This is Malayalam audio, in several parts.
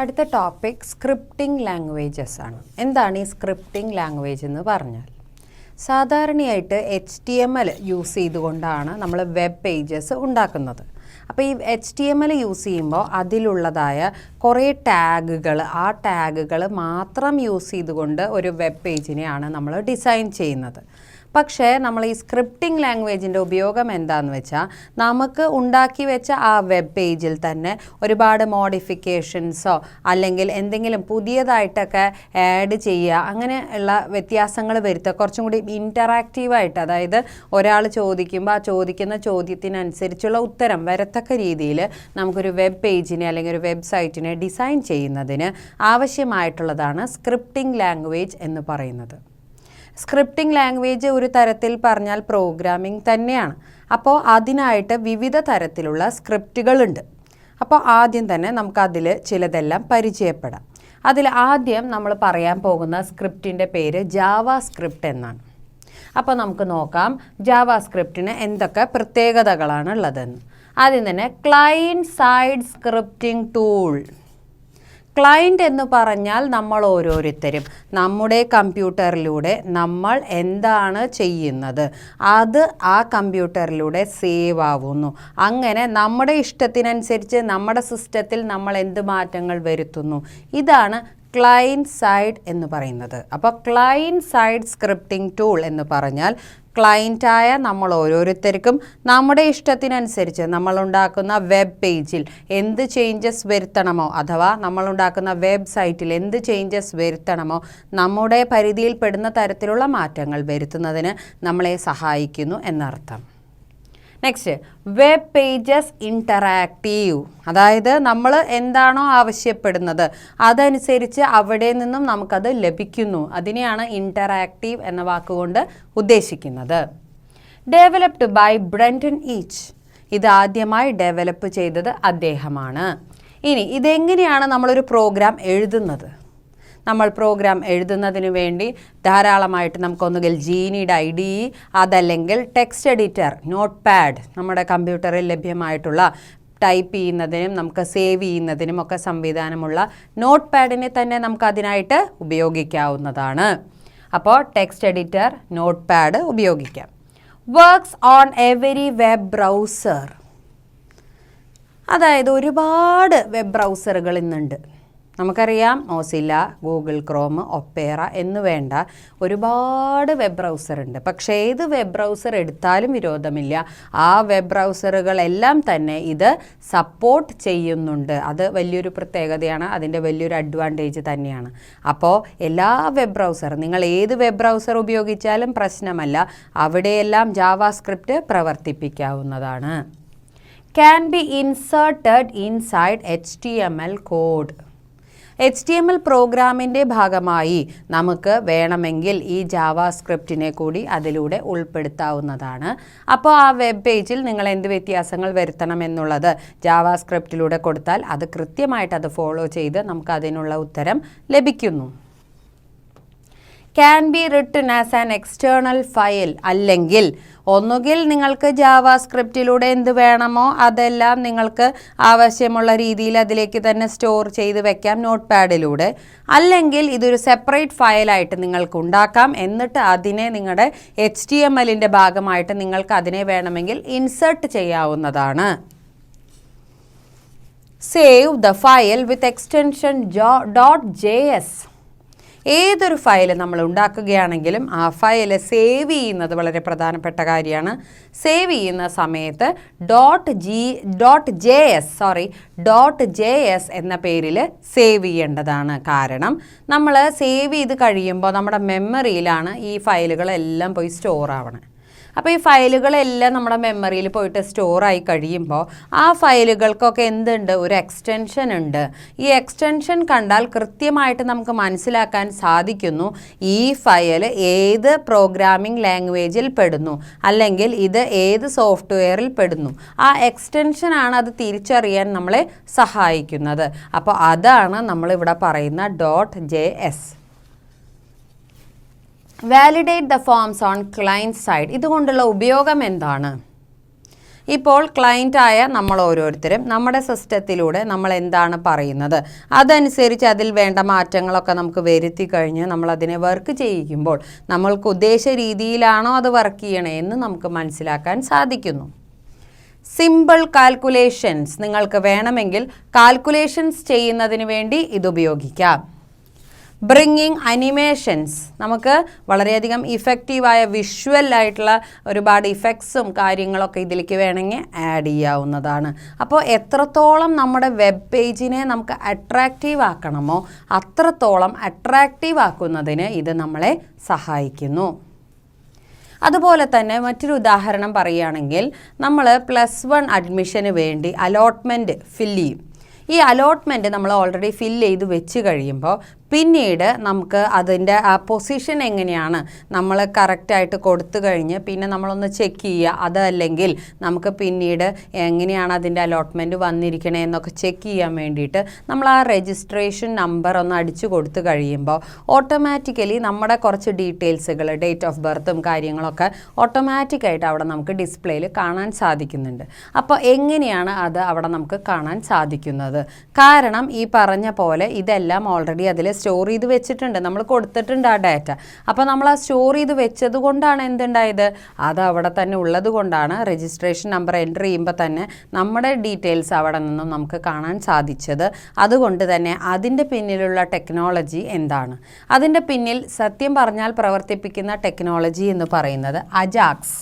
അടുത്ത ടോപ്പിക് സ്ക്രിപ്റ്റിംഗ് ലാംഗ്വേജസ് ആണ്. എന്താണ് ഈ സ്ക്രിപ്റ്റിംഗ് ലാംഗ്വേജ് എന്ന് പറഞ്ഞാൽ? സാധാരണയായിട്ട് HTML യൂസ് ചെയ്തുകൊണ്ടാണ് നമ്മൾ വെബ് പേജസ് ഉണ്ടാക്കുന്നത്. അപ്പോൾ ഈ HTML യൂസ് ചെയ്യുമ്പോൾ അതിലുള്ളതായ കുറേ ടാഗുകൾ, ആ ടാഗുകൾ മാത്രം യൂസ് ചെയ്തുകൊണ്ട് ഒരു വെബ് പേജിനെയാണ് നമ്മൾ ഡിസൈൻ ചെയ്യുന്നത്. പക്ഷേ നമ്മൾ ഈ സ്ക്രിപ്റ്റിംഗ് ലാംഗ്വേജിൻ്റെ ഉപയോഗം എന്താണെന്ന് വെച്ചാൽ, നമുക്ക് ഉണ്ടാക്കി വെച്ച ആ വെബ് പേജിൽ തന്നെ ഒരുപാട് മോഡിഫിക്കേഷൻസോ അല്ലെങ്കിൽ എന്തെങ്കിലും പുതിയതായിട്ടൊക്കെ ആഡ് ചെയ്യുക, അങ്ങനെയുള്ള വ്യത്യാസങ്ങൾ വരുത്തുക, കുറച്ചും കൂടി ഇൻറ്ററാക്റ്റീവായിട്ട്, അതായത് ഒരാൾ ചോദിക്കുമ്പോൾ ആ ചോദിക്കുന്ന ചോദ്യത്തിനനുസരിച്ചുള്ള ഉത്തരം വരത്തക്ക രീതിയിൽ നമുക്കൊരു വെബ് പേജിനെ അല്ലെങ്കിൽ ഒരു വെബ്സൈറ്റിനെ ഡിസൈൻ ചെയ്യുന്നതിന് ആവശ്യമായിട്ടുള്ളതാണ് സ്ക്രിപ്റ്റിംഗ് ലാംഗ്വേജ് എന്ന് പറയുന്നത്. സ്ക്രിപ്റ്റിംഗ് ലാംഗ്വേജ് ഒരു തരത്തിൽ പറഞ്ഞാൽ പ്രോഗ്രാമിംഗ് തന്നെയാണ്. അപ്പോൾ അതിനായിട്ട് വിവിധ തരത്തിലുള്ള സ്ക്രിപ്റ്റുകളുണ്ട്. അപ്പോൾ ആദ്യം തന്നെ നമുക്കതിൽ ചിലതെല്ലാം പരിചയപ്പെടാം. അതിൽ ആദ്യം നമ്മൾ പറയാൻ പോകുന്ന സ്ക്രിപ്റ്റിൻ്റെ പേര് ജാവാ സ്ക്രിപ്റ്റ് എന്നാണ്. അപ്പോൾ നമുക്ക് നോക്കാം ജാവാ സ്ക്രിപ്റ്റിന് എന്തൊക്കെ പ്രത്യേകതകളാണ് ഉള്ളതെന്ന്. ആദ്യം തന്നെ client side scripting tool. Client എന്ന് പറഞ്ഞാൽ നമ്മൾ ഓരോരുത്തരും നമ്മുടെ കമ്പ്യൂട്ടറിലൂടെ നമ്മൾ എന്താണ് ചെയ്യുന്നത് അത് ആ കമ്പ്യൂട്ടറിലൂടെ സേവ് ആവുന്നു. അങ്ങനെ നമ്മുടെ ഇഷ്ടത്തിനനുസരിച്ച് നമ്മുടെ സിസ്റ്റത്തിൽ നമ്മൾ എന്ത് മാറ്റങ്ങൾ വരുത്തുന്നു, ഇതാണ് ക്ലയൻറ്റ് സൈഡ് എന്ന് പറയുന്നത്. അപ്പോൾ ക്ലയൻറ്റ് സൈഡ് സ്ക്രിപ്റ്റിംഗ് ടൂൾ എന്ന് പറഞ്ഞാൽ ക്ലയൻറ്റായ നമ്മൾ ഓരോരുത്തർക്കും നമ്മുടെ ഇഷ്ടത്തിനനുസരിച്ച് നമ്മളുണ്ടാക്കുന്ന വെബ് പേജിൽ എന്ത് ചേഞ്ചസ് വരുത്തണമോ, അഥവാ നമ്മളുണ്ടാക്കുന്ന വെബ്സൈറ്റിൽ എന്ത് ചേഞ്ചസ് വരുത്തണമോ, നമ്മുടെ പരിധിയിൽ പെടുന്ന തരത്തിലുള്ള മാറ്റങ്ങൾ വരുത്തുന്നതിന് നമ്മളെ സഹായിക്കുന്നു എന്നർത്ഥം. Next, web pages interactive. അതായത് നമ്മൾ എന്താണോ ആവശ്യപ്പെടുന്നത് അതനുസരിച്ച് അവിടെ നിന്നും നമുക്കത് ലഭിക്കുന്നു. അതിനെയാണ് ഇൻറ്ററാക്റ്റീവ് എന്ന വാക്കുകൊണ്ട് ഉദ്ദേശിക്കുന്നത്. Developed by Brendan Eich. ഇത് ആദ്യമായി ഡെവലപ്പ് ചെയ്തത് അദ്ദേഹമാണ്. ഇനി ഇതെങ്ങനെയാണ് നമ്മളൊരു പ്രോഗ്രാം എഴുതുന്നത്? നമ്മൾ പ്രോഗ്രാം എഴുതുന്നതിന് വേണ്ടി ധാരാളമായിട്ട് നമുക്കൊന്നുകിൽ ജീനിയുടെ IDE, അതല്ലെങ്കിൽ ടെക്സ്റ്റ് എഡിറ്റർ, നോട്ട് പാഡ്, നമ്മുടെ കമ്പ്യൂട്ടറിൽ ലഭ്യമായിട്ടുള്ള ടൈപ്പ് ചെയ്യുന്നതിനും നമുക്ക് സേവ് ചെയ്യുന്നതിനും ഒക്കെ സംവിധാനമുള്ള നോട്ട് പാഡിനെ തന്നെ നമുക്ക് അതിനായിട്ട് ഉപയോഗിക്കാവുന്നതാണ്. അപ്പോൾ ടെക്സ്റ്റ് എഡിറ്റർ, നോട്ട് പാഡ് ഉപയോഗിക്കാം. Works on every web browser. അതായത് ഒരുപാട് വെബ് ബ്രൗസറുകൾ ഇന്നുണ്ട്. നമുക്കറിയാം മോസില്ല, ഗൂഗിൾ ക്രോം, ഒപ്പേറ എന്ന് വേണ്ട ഒരുപാട് വെബ് ബ്രൗസർ ഉണ്ട്. പക്ഷേ ഏത് വെബ് ബ്രൗസർ എടുത്താലും വിരോധമില്ല, ആ വെബ് ബ്രൗസറുകളെല്ലാം തന്നെ ഇത് സപ്പോർട്ട് ചെയ്യുന്നുണ്ട്. അത് വലിയൊരു പ്രത്യേകതയാണ്, അതിൻ്റെ വലിയൊരു അഡ്വാൻറ്റേജ് തന്നെയാണ്. അപ്പോൾ എല്ലാ വെബ് ബ്രൗസർ, നിങ്ങൾ ഏത് വെബ് ബ്രൗസർ ഉപയോഗിച്ചാലും പ്രശ്നമല്ല, അവിടെയെല്ലാം ജാവാ സ്ക്രിപ്റ്റ് പ്രവർത്തിപ്പിക്കാവുന്നതാണ്. Can be inserted inside HTML code. HTML പ്രോഗ്രാമിൻ്റെ ഭാഗമായി നമുക്ക് വേണമെങ്കിൽ ഈ ജാവാ സ്ക്രിപ്റ്റിനെ കൂടി അതിലൂടെ ഉൾപ്പെടുത്താവുന്നതാണ്. അപ്പോൾ ആ വെബ് പേജിൽ നിങ്ങൾ എന്ത് വ്യത്യാസങ്ങൾ വരുത്തണം എന്നുള്ളത് ജാവാ സ്ക്രിപ്റ്റിലൂടെ കൊടുത്താൽ അത് കൃത്യമായിട്ട് അത് ഫോളോ ചെയ്ത് നമുക്ക് അതിനുള്ള ഉത്തരം ലഭിക്കുന്നു. Can be written as an external file. അല്ലെങ്കിൽ ഒന്നുകിൽ നിങ്ങൾക്ക് ജാവാ സ്ക്രിപ്റ്റിലൂടെ എന്ത് വേണമോ അതെല്ലാം നിങ്ങൾക്ക് ആവശ്യമുള്ള രീതിയിൽ അതിലേക്ക് തന്നെ സ്റ്റോർ ചെയ്ത് വെക്കാം നോട്ട് പാഡിലൂടെ. അല്ലെങ്കിൽ ഇതൊരു സെപ്പറേറ്റ് ഫയലായിട്ട് നിങ്ങൾക്ക് ഉണ്ടാക്കാം. എന്നിട്ട് അതിനെ നിങ്ങളുടെ HTMLൻ്റെ ഭാഗമായിട്ട് നിങ്ങൾക്ക് അതിനെ വേണമെങ്കിൽ ഇൻസേർട്ട് ചെയ്യാവുന്നതാണ്. Save the file with extension .js. ഏതൊരു ഫയൽ നമ്മൾ ഉണ്ടാക്കുകയാണെങ്കിലും ആ ഫയൽ സേവ് ചെയ്യുന്നത് വളരെ പ്രധാനപ്പെട്ട കാര്യമാണ്. സേവ് ചെയ്യുന്ന സമയത്ത് .js എന്ന പേരിൽ സേവ് ചെയ്യേണ്ടതാണ്. കാരണം നമ്മൾ സേവ് ചെയ്ത് കഴിയുമ്പോൾ നമ്മുടെ മെമ്മറിയിലാണ് ഈ ഫയലുകളെല്ലാം പോയി സ്റ്റോർ ആവണേ. അപ്പോൾ ഈ ഫയലുകളെല്ലാം നമ്മുടെ മെമ്മറിയിൽ പോയിട്ട് സ്റ്റോറായി കഴിയുമ്പോൾ ആ ഫയലുകൾക്കൊക്കെ എന്തുണ്ട്, ഒരു എക്സ്റ്റൻഷൻ ഉണ്ട്. ഈ എക്സ്റ്റൻഷൻ കണ്ടാൽ കൃത്യമായിട്ട് നമുക്ക് മനസ്സിലാക്കാൻ സാധിക്കുന്നു ഈ ഫയൽ ഏത് പ്രോഗ്രാമിംഗ് ലാംഗ്വേജിൽ പെടുന്നു, അല്ലെങ്കിൽ ഇത് ഏത് സോഫ്റ്റ്വെയറിൽ പെടുന്നു. ആ എക്സ്റ്റൻഷനാണ് അത് തിരിച്ചറിയാൻ നമ്മളെ സഹായിക്കുന്നത്. അപ്പോൾ അതാണ് നമ്മളിവിടെ പറയുന്ന .js. Validate the forms on client side. ഇതുകൊണ്ടുള്ള ഉപയോഗം എന്താണ്? ഇപ്പോൾ ക്ലയൻറ്റായ നമ്മൾ ഓരോരുത്തരും നമ്മുടെ സിസ്റ്റത്തിലൂടെ നമ്മൾ എന്താണ് പറയുന്നത് അതനുസരിച്ച് അതിൽ വേണ്ട മാറ്റങ്ങളൊക്കെ നമുക്ക് വരുത്തി കഴിഞ്ഞ് നമ്മളതിനെ വർക്ക് ചെയ്യിക്കുമ്പോൾ നമ്മൾക്ക് ഉദ്ദേശ രീതിയിലാണോ അത് വർക്ക് ചെയ്യണേ എന്ന് നമുക്ക് മനസ്സിലാക്കാൻ സാധിക്കുന്നു. സിമ്പിൾ കാൽക്കുലേഷൻസ് നിങ്ങൾക്ക് വേണമെങ്കിൽ കാൽക്കുലേഷൻസ് ചെയ്യുന്നതിന് വേണ്ടി ഇത് ഉപയോഗിക്കാം. ബ്രിങ്ങിങ് അനിമേഷൻസ് നമുക്ക് വളരെയധികം ഇഫക്റ്റീവായ വിഷ്വൽ ആയിട്ടുള്ള ഒരുപാട് ഇഫക്ട്സും കാര്യങ്ങളൊക്കെ ഇതിലേക്ക് വേണമെങ്കിൽ ആഡ് ചെയ്യാവുന്നതാണ്. അപ്പോൾ എത്രത്തോളം നമ്മുടെ വെബ് പേജിനെ നമുക്ക് അട്രാക്റ്റീവ് ആക്കണമോ അത്രത്തോളം അട്രാക്റ്റീവ് ആക്കുന്നതിന് ഇത് നമ്മളെ സഹായിക്കുന്നു. അതുപോലെ തന്നെ മറ്റൊരു ഉദാഹരണം പറയുകയാണെങ്കിൽ നമ്മൾ +1 അഡ്മിഷന് വേണ്ടി അലോട്ട്മെൻറ്റ് ഫില്ല് ചെയ്യും. ഈ അലോട്ട്മെൻറ്റ് നമ്മൾ ഓൾറെഡി ഫില്ല് ചെയ്ത് വെച്ച് കഴിയുമ്പോൾ പിന്നീട് നമുക്ക് അതിൻ്റെ ആ പൊസിഷൻ എങ്ങനെയാണ് നമ്മൾ കറക്റ്റായിട്ട് കൊടുത്തു കഴിഞ്ഞ് പിന്നെ നമ്മളൊന്ന് ചെക്ക് ചെയ്യുക. അതല്ലെങ്കിൽ നമുക്ക് പിന്നീട് എങ്ങനെയാണ് അതിൻ്റെ അലോട്ട്മെൻറ്റ് വന്നിരിക്കണേ എന്നൊക്കെ ചെക്ക് ചെയ്യാൻ വേണ്ടിയിട്ട് നമ്മൾ ആ രജിസ്ട്രേഷൻ നമ്പർ ഒന്ന് അടിച്ചു കൊടുത്തു കഴിയുമ്പോൾ ഓട്ടോമാറ്റിക്കലി നമ്മുടെ കുറച്ച് ഡീറ്റെയിൽസുകൾ ഡേറ്റ് ഓഫ് ബർത്തും കാര്യങ്ങളൊക്കെ ഓട്ടോമാറ്റിക്കായിട്ട് അവിടെ നമുക്ക് ഡിസ്പ്ലേയിൽ കാണാൻ സാധിക്കുന്നുണ്ട്. അപ്പോൾ എങ്ങനെയാണ് അത് അവിടെ നമുക്ക് കാണാൻ സാധിക്കുന്നത്? കാരണം ഈ പറഞ്ഞ പോലെ ഇതെല്ലാം ഓൾറെഡി അതിൽ സ്റ്റോർ ചെയ്ത് വെച്ചിട്ടുണ്ട്, നമ്മൾ കൊടുത്തിട്ടുണ്ട് ആ ഡാറ്റ. അപ്പോൾ നമ്മൾ ആ സ്റ്റോർ ചെയ്ത് വെച്ചത് കൊണ്ടാണ് എന്തുണ്ടായത്, അത് അവിടെ തന്നെ ഉള്ളത് കൊണ്ടാണ് രജിസ്ട്രേഷൻ നമ്പർ എൻ്റർ ചെയ്യുമ്പോൾ തന്നെ നമ്മുടെ ഡീറ്റെയിൽസ് അവിടെ നിന്നും നമുക്ക് കാണാൻ സാധിച്ചത്. അതുകൊണ്ട് തന്നെ അതിൻ്റെ പിന്നിലുള്ള ടെക്നോളജി എന്താണ്? അതിൻ്റെ പിന്നിൽ സത്യം പറഞ്ഞാൽ പ്രവർത്തിപ്പിക്കുന്ന ടെക്നോളജി എന്ന് പറയുന്നത് അജാക്സ്.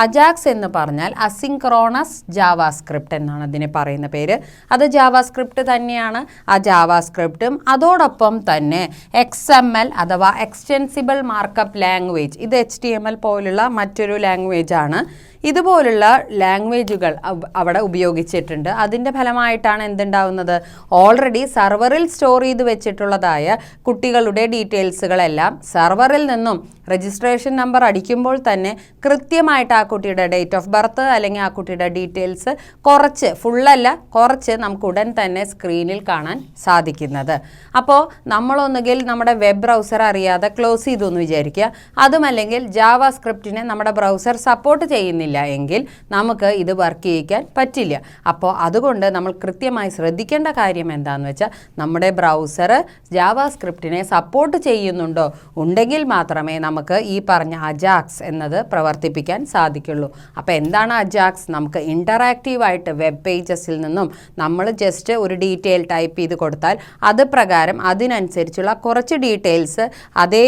അജാക്സ് എന്ന് പറഞ്ഞാൽ അസിൻക്രോണസ് ജാവാസ്ക്രിപ്റ്റ് എന്നാണ് അതിനെ പറയുന്ന പേര്. അത് ജാവാസ്ക്രിപ്റ്റ് തന്നെയാണ്. ആ ജാവാസ്ക്രിപ്റ്റും അതോടൊപ്പം തന്നെ XML അഥവാ എക്സ്റ്റെൻസിബിൾ മാർക്കപ്പ് ലാംഗ്വേജ്, ഇത് HTML പോലുള്ള മറ്റൊരു ലാംഗ്വേജാണ്. ഇതുപോലുള്ള ലാംഗ്വേജുകൾ അവിടെ ഉപയോഗിച്ചിട്ടുണ്ട്. അതിൻ്റെ ഫലമായിട്ടാണ് എന്തുണ്ടാവുന്നത്, ഓൾറെഡി സെർവറിൽ സ്റ്റോർ ചെയ്ത് വെച്ചിട്ടുള്ളതായ കുട്ടികളുടെ ഡീറ്റെയിൽസുകളെല്ലാം സെർവറിൽ നിന്നും രജിസ്ട്രേഷൻ നമ്പർ അടിക്കുമ്പോൾ തന്നെ കൃത്യമായിട്ട് ആ കുട്ടിയുടെ ഡേറ്റ് ഓഫ് ബർത്ത് അല്ലെങ്കിൽ ആ കുട്ടിയുടെ ഡീറ്റെയിൽസ് കുറച്ച്, ഫുള്ളല്ല കുറച്ച് നമുക്ക് ഉടൻ തന്നെ സ്ക്രീനിൽ കാണാൻ സാധിക്കുന്നത്. അപ്പോൾ നമ്മളൊന്നുകിൽ നമ്മുടെ വെബ് ബ്രൗസർ അറിയാതെ ക്ലോസ് ചെയ്തു എന്ന് വിചാരിക്കുക. അതുമല്ലെങ്കിൽ ജാവാസ്ക്രിപ്റ്റിനെ നമ്മുടെ ബ്രൗസർ സപ്പോർട്ട് ചെയ്യുന്നില്ല എങ്കിൽ നമുക്ക് ഇത് വർക്ക് ചെയ്യിക്കാൻ പറ്റില്ല. അപ്പോൾ അതുകൊണ്ട് നമ്മൾ കൃത്യമായി ശ്രദ്ധിക്കേണ്ട കാര്യം എന്താണെന്ന് വെച്ചാൽ നമ്മുടെ ബ്രൗസർ ജാവാസ്ക്രിപ്റ്റിനെ സപ്പോർട്ട് ചെയ്യുന്നുണ്ടോ, ഉണ്ടെങ്കിൽ മാത്രമേ നമുക്ക് ഈ പറഞ്ഞ അജാക്സ് എന്നത് പ്രവർത്തിപ്പിക്കാൻ സാധിക്കുള്ളൂ. അപ്പോൾ എന്താണ് അജാക്സ്? നമുക്ക് ഇൻ്ററാക്റ്റീവായിട്ട് വെബ് പേജസിൽ നിന്നും നമ്മൾ ജസ്റ്റ് ഒരു ഡീറ്റെയിൽ ടൈപ്പ് ചെയ്ത് കൊടുത്താൽ അത് പ്രകാരം അതിനനുസരിച്ചുള്ള കുറച്ച് ഡീറ്റെയിൽസ് അതേ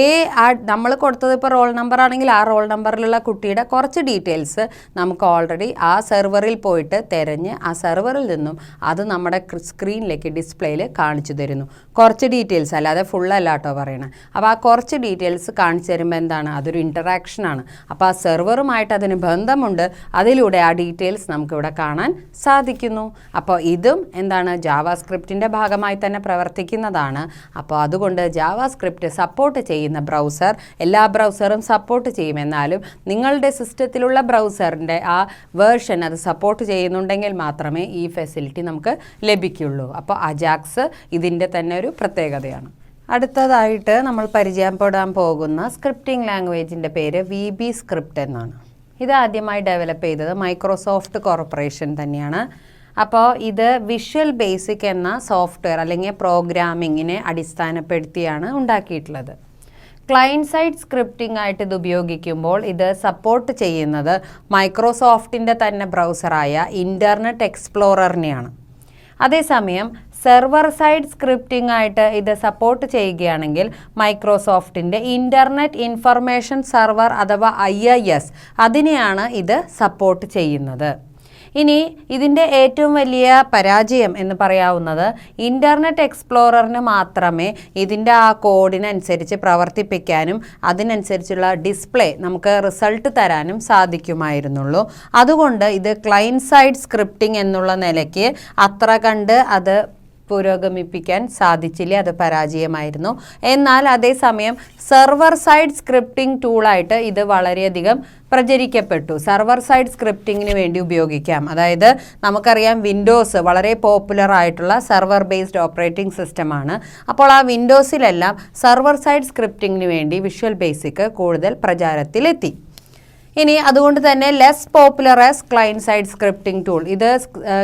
നമ്മൾ കൊടുത്തത് ഇപ്പോൾ റോൾ നമ്പർ ആണെങ്കിൽ ആ റോൾ നമ്പറിലുള്ള കുട്ടിയുടെ കുറച്ച് ഡീറ്റെയിൽസ് നമുക്ക് ഓൾറെഡി ആ സെർവറിൽ പോയിട്ട് തിരഞ്ഞ് ആ സെർവറിൽ നിന്നും അത് നമ്മുടെ സ്ക്രീനിലേക്ക് ഡിസ്പ്ലേയിൽ കാണിച്ചു തരുന്നു. കുറച്ച് ഡീറ്റെയിൽസ് അല്ലാതെ ഫുള്ളല്ല കേട്ടോ പറയണത്. അപ്പോൾ ആ കുറച്ച് ഡീറ്റെയിൽസ് കാണിച്ചു തരുമ്പോൾ എന്താണ്, അതൊരു ഇൻറ്ററാക്ഷനാണ്. അപ്പോൾ ആ സെർവറുമായിട്ട് അതിന് ബന്ധമുണ്ട്. അതിലൂടെ ആ ഡീറ്റെയിൽസ് നമുക്കിവിടെ കാണാൻ സാധിക്കുന്നു. അപ്പോൾ ഇതും എന്താണ്, ജാവാസ്ക്രിപ്റ്റിൻ്റെ ഭാഗമായി തന്നെ പ്രവർത്തിക്കുന്നതാണ്. അപ്പോൾ അതുകൊണ്ട് ജാവാസ്ക്രിപ്റ്റ് സപ്പോർട്ട് ചെയ്യുന്ന ബ്രൗസർ, എല്ലാ ബ്രൗസറും സപ്പോർട്ട് ചെയ്യും, എന്നാലും നിങ്ങളുടെ സിസ്റ്റത്തിലുള്ള ബ്രൗസറിൻ്റെ ആ വേർഷൻ അത് സപ്പോർട്ട് ചെയ്യുന്നുണ്ടെങ്കിൽ മാത്രമേ ഈ ഫെസിലിറ്റി നമുക്ക് ലഭിക്കുള്ളൂ. അപ്പോൾ അജാക്സ് ഇതിൻ്റെ തന്നെ ഒരു പ്രത്യേകതയാണ്. അടുത്തതായിട്ട് നമ്മൾ പരിചയപ്പെടാൻ പോകുന്ന സ്ക്രിപ്റ്റിംഗ് ലാംഗ്വേജിൻ്റെ പേര് VB സ്ക്രിപ്റ്റ് എന്നാണ്. ഇത് ആദ്യമായി ഡെവലപ്പ് ചെയ്തത് മൈക്രോസോഫ്റ്റ് കോർപ്പറേഷൻ തന്നെയാണ്. അപ്പോൾ ഇത് വിഷ്വൽ ബേസിക് എന്ന സോഫ്റ്റ്വെയർ അല്ലെങ്കിൽ പ്രോഗ്രാമിങ്ങിനെ അടിസ്ഥാനപ്പെടുത്തിയാണ് ഉണ്ടാക്കിയിട്ടുള്ളത്. ക്ലയൻറ്റ് സൈഡ് സ്ക്രിപ്റ്റിംഗ് ആയിട്ട് ഇത് ഉപയോഗിക്കുമ്പോൾ ഇത് സപ്പോർട്ട് ചെയ്യുന്നത് മൈക്രോസോഫ്റ്റിൻ്റെ തന്നെ ബ്രൗസറായ ഇൻ്റർനെറ്റ് എക്സ്പ്ലോററിനെയാണ്. അതേസമയം സെർവർ സൈഡ് സ്ക്രിപ്റ്റിംഗ് ആയിട്ട് ഇത് സപ്പോർട്ട് ചെയ്യുകയാണെങ്കിൽ മൈക്രോസോഫ്റ്റിൻ്റെ ഇൻ്റർനെറ്റ് ഇൻഫർമേഷൻ സെർവർ അഥവാ IIS അതിനെയാണ് ഇത് സപ്പോർട്ട് ചെയ്യുന്നത്. ഇനി ഇതിൻ്റെ ഏറ്റവും വലിയ പരാജയം എന്ന് പറയാവുന്നത് ഇൻ്റർനെറ്റ് എക്സ്പ്ലോററിന് മാത്രമേ ഇതിൻ്റെ ആ കോഡിനനുസരിച്ച് പ്രവർത്തിപ്പിക്കാനും അതിനനുസരിച്ചുള്ള ഡിസ്പ്ലേ നമുക്ക് റിസൾട്ട് തരാനും സാധിക്കുമായിരുന്നുള്ളൂ. അതുകൊണ്ട് ഇത് ക്ലയൻറ്റ് സൈഡ് സ്ക്രിപ്റ്റിംഗ് എന്നുള്ള നിലയ്ക്ക് അത്ര കണ്ട് അത് പുരോഗമിപ്പിക്കാൻ സാധിച്ചില്ല, അത് പരാജയമായിരുന്നു. എന്നാൽ അതേസമയം സെർവർ സൈഡ് സ്ക്രിപ്റ്റിംഗ് ടൂളായിട്ട് ഇത് വളരെയധികം പ്രചരിക്കപ്പെട്ടു. സെർവർ സൈഡ് സ്ക്രിപ്റ്റിങ്ങിന് വേണ്ടി ഉപയോഗിക്കാം. അതായത് നമുക്കറിയാം വിൻഡോസ് വളരെ പോപ്പുലർ ആയിട്ടുള്ള സെർവർ ബേസ്ഡ് ഓപ്പറേറ്റിംഗ് സിസ്റ്റമാണ്. അപ്പോൾ ആ വിൻഡോസിലെല്ലാം സെർവർ സൈഡ് സ്ക്രിപ്റ്റിങ്ങിന് വേണ്ടി വിഷ്വൽ ബേസിക് കൂടുതൽ പ്രചാരത്തിലെത്തി. ഇനി അതുകൊണ്ട് തന്നെ less popular as client side scripting tool. ഇത്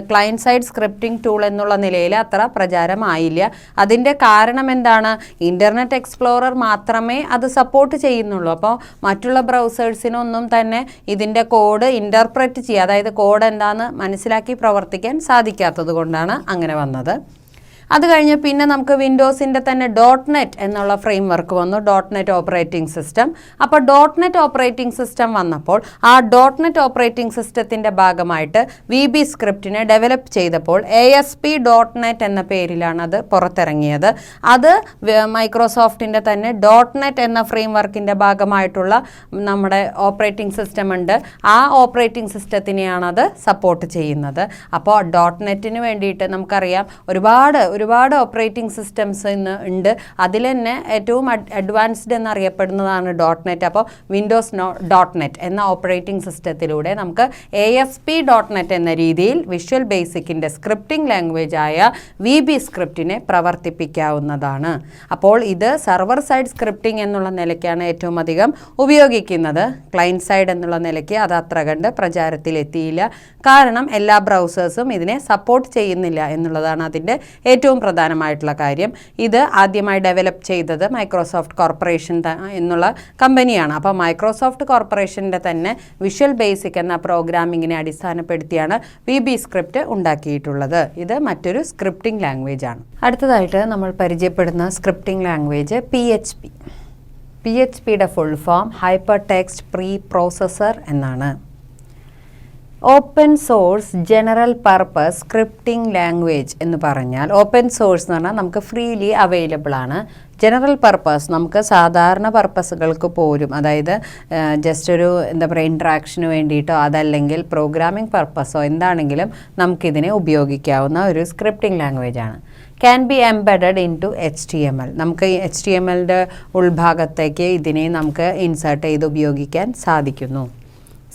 ക്ലയൻറ്റ് സൈഡ് സ്ക്രിപ്റ്റിംഗ് ടൂൾ എന്നുള്ള നിലയിൽ അത്ര പ്രചാരമായില്ല. അതിൻ്റെ കാരണം എന്താണ്? ഇൻ്റർനെറ്റ് എക്സ്പ്ലോറർ മാത്രമേ അത് സപ്പോർട്ട് ചെയ്യുന്നുള്ളൂ. അപ്പോൾ മറ്റുള്ള ബ്രൗസേഴ്സിനൊന്നും തന്നെ ഇതിൻ്റെ കോഡ് ഇൻ്റർപ്രറ്റ് ചെയ്യുക, അതായത് കോഡ് എന്താണെന്ന് മനസ്സിലാക്കി പ്രവർത്തിക്കാൻ സാധിക്കാത്തത് കൊണ്ടാണ് അങ്ങനെ വന്നത്. അത് കഴിഞ്ഞ് പിന്നെ നമുക്ക് വിൻഡോസിൻ്റെ തന്നെ .NET എന്നുള്ള ഫ്രെയിം വർക്ക് വന്നു, .NET ഓപ്പറേറ്റിംഗ് സിസ്റ്റം. അപ്പോൾ .NET ഓപ്പറേറ്റിംഗ് സിസ്റ്റം വന്നപ്പോൾ ആ .NET ഓപ്പറേറ്റിംഗ് സിസ്റ്റത്തിൻ്റെ ഭാഗമായിട്ട് VB സ്ക്രിപ്റ്റിനെ ഡെവലപ്പ് ചെയ്തപ്പോൾ ASP.NET എന്ന പേരിലാണ് അത് പുറത്തിറങ്ങിയത്. അത് മൈക്രോസോഫ്റ്റിൻ്റെ തന്നെ .NET എന്ന ഫ്രെയിം വർക്കിൻ്റെ ഭാഗമായിട്ടുള്ള നമ്മുടെ ഓപ്പറേറ്റിംഗ് സിസ്റ്റം ഉണ്ട്, ആ ഓപ്പറേറ്റിംഗ് സിസ്റ്റത്തിനെയാണ് അത് സപ്പോർട്ട് ചെയ്യുന്നത്. അപ്പോൾ .NETന് വേണ്ടിയിട്ട് നമുക്കറിയാം ഒരുപാട് ഓപ്പറേറ്റിംഗ് സിസ്റ്റംസ് ഇന്ന് ഉണ്ട്. അതിൽ തന്നെ ഏറ്റവും അഡ്വാൻസ്ഡ് എന്നറിയപ്പെടുന്നതാണ് .NET. അപ്പോൾ വിൻഡോസ് .NET എന്ന ഓപ്പറേറ്റിംഗ് സിസ്റ്റത്തിലൂടെ നമുക്ക് ASP.NET എന്ന രീതിയിൽ വിഷ്വൽ ബേസിക്കിൻ്റെ സ്ക്രിപ്റ്റിംഗ് ലാംഗ്വേജ് ആയ VB സ്ക്രിപ്റ്റിനെ പ്രവർത്തിപ്പിക്കാവുന്നതാണ്. അപ്പോൾ ഇത് സർവർ സൈഡ് സ്ക്രിപ്റ്റിംഗ് എന്നുള്ള നിലയ്ക്കാണ് ഏറ്റവും അധികം ഉപയോഗിക്കുന്നത്. ക്ലയൻറ്റ് സൈഡ് എന്നുള്ള നിലയ്ക്ക് അത് അത്ര കണ്ട് പ്രചാരത്തിലെത്തിയില്ല. കാരണം എല്ലാ ബ്രൗസേഴ്സും ഇതിനെ സപ്പോർട്ട് ചെയ്യുന്നില്ല എന്നുള്ളതാണ് അതിൻ്റെ ഏറ്റവും പ്രധാനമായിട്ടുള്ള കാര്യം. ഇത് ആദ്യമായി ഡെവലപ്പ് ചെയ്തത് മൈക്രോസോഫ്റ്റ് കോർപ്പറേഷൻ എന്നുള്ള കമ്പനിയാണ്. അപ്പോൾ മൈക്രോസോഫ്റ്റ് കോർപ്പറേഷൻ്റെ തന്നെ വിഷ്വൽ ബേസിക് എന്ന പ്രോഗ്രാമിങ്ങിനെ അടിസ്ഥാനപ്പെടുത്തിയാണ് VB സ്ക്രിപ്റ്റ് ഉണ്ടാക്കിയിട്ടുള്ളത്. ഇത് മറ്റൊരു സ്ക്രിപ്റ്റിംഗ് ലാംഗ്വേജ് ആണ്. അടുത്തതായിട്ട് നമ്മൾ പരിചയപ്പെടുന്ന സ്ക്രിപ്റ്റിംഗ് ലാംഗ്വേജ് PHP. PHPയുടെ full form hypertext preprocessor എന്നാണ്. Open source general purpose scripting language എന്ന് പറഞ്ഞാൽ, ഓപ്പൺ സോഴ്സ് എന്ന് പറഞ്ഞാൽ നമുക്ക് ഫ്രീലി അവൈലബിൾ ആണ്. ജനറൽ പർപ്പസ് നമുക്ക് സാധാരണ പർപ്പസുകൾക്ക് പോലും, അതായത് ജസ്റ്റ് ഒരു എന്താ പറയുക ഇൻട്രാക്ഷന് വേണ്ടിയിട്ടോ അതല്ലെങ്കിൽ പ്രോഗ്രാമിംഗ് പർപ്പസോ എന്താണെങ്കിലും നമുക്കിതിനെ ഉപയോഗിക്കാവുന്ന ഒരു സ്ക്രിപ്റ്റിംഗ് ലാംഗ്വേജ് ആണ്. Can be embedded into HTML. നമുക്ക് HTMLൻ്റെ ഉൾഭാഗത്തേക്ക് ഇതിനെ നമുക്ക് ഇൻസേർട്ട് ചെയ്ത് ഉപയോഗിക്കാൻ സാധിക്കുന്നു.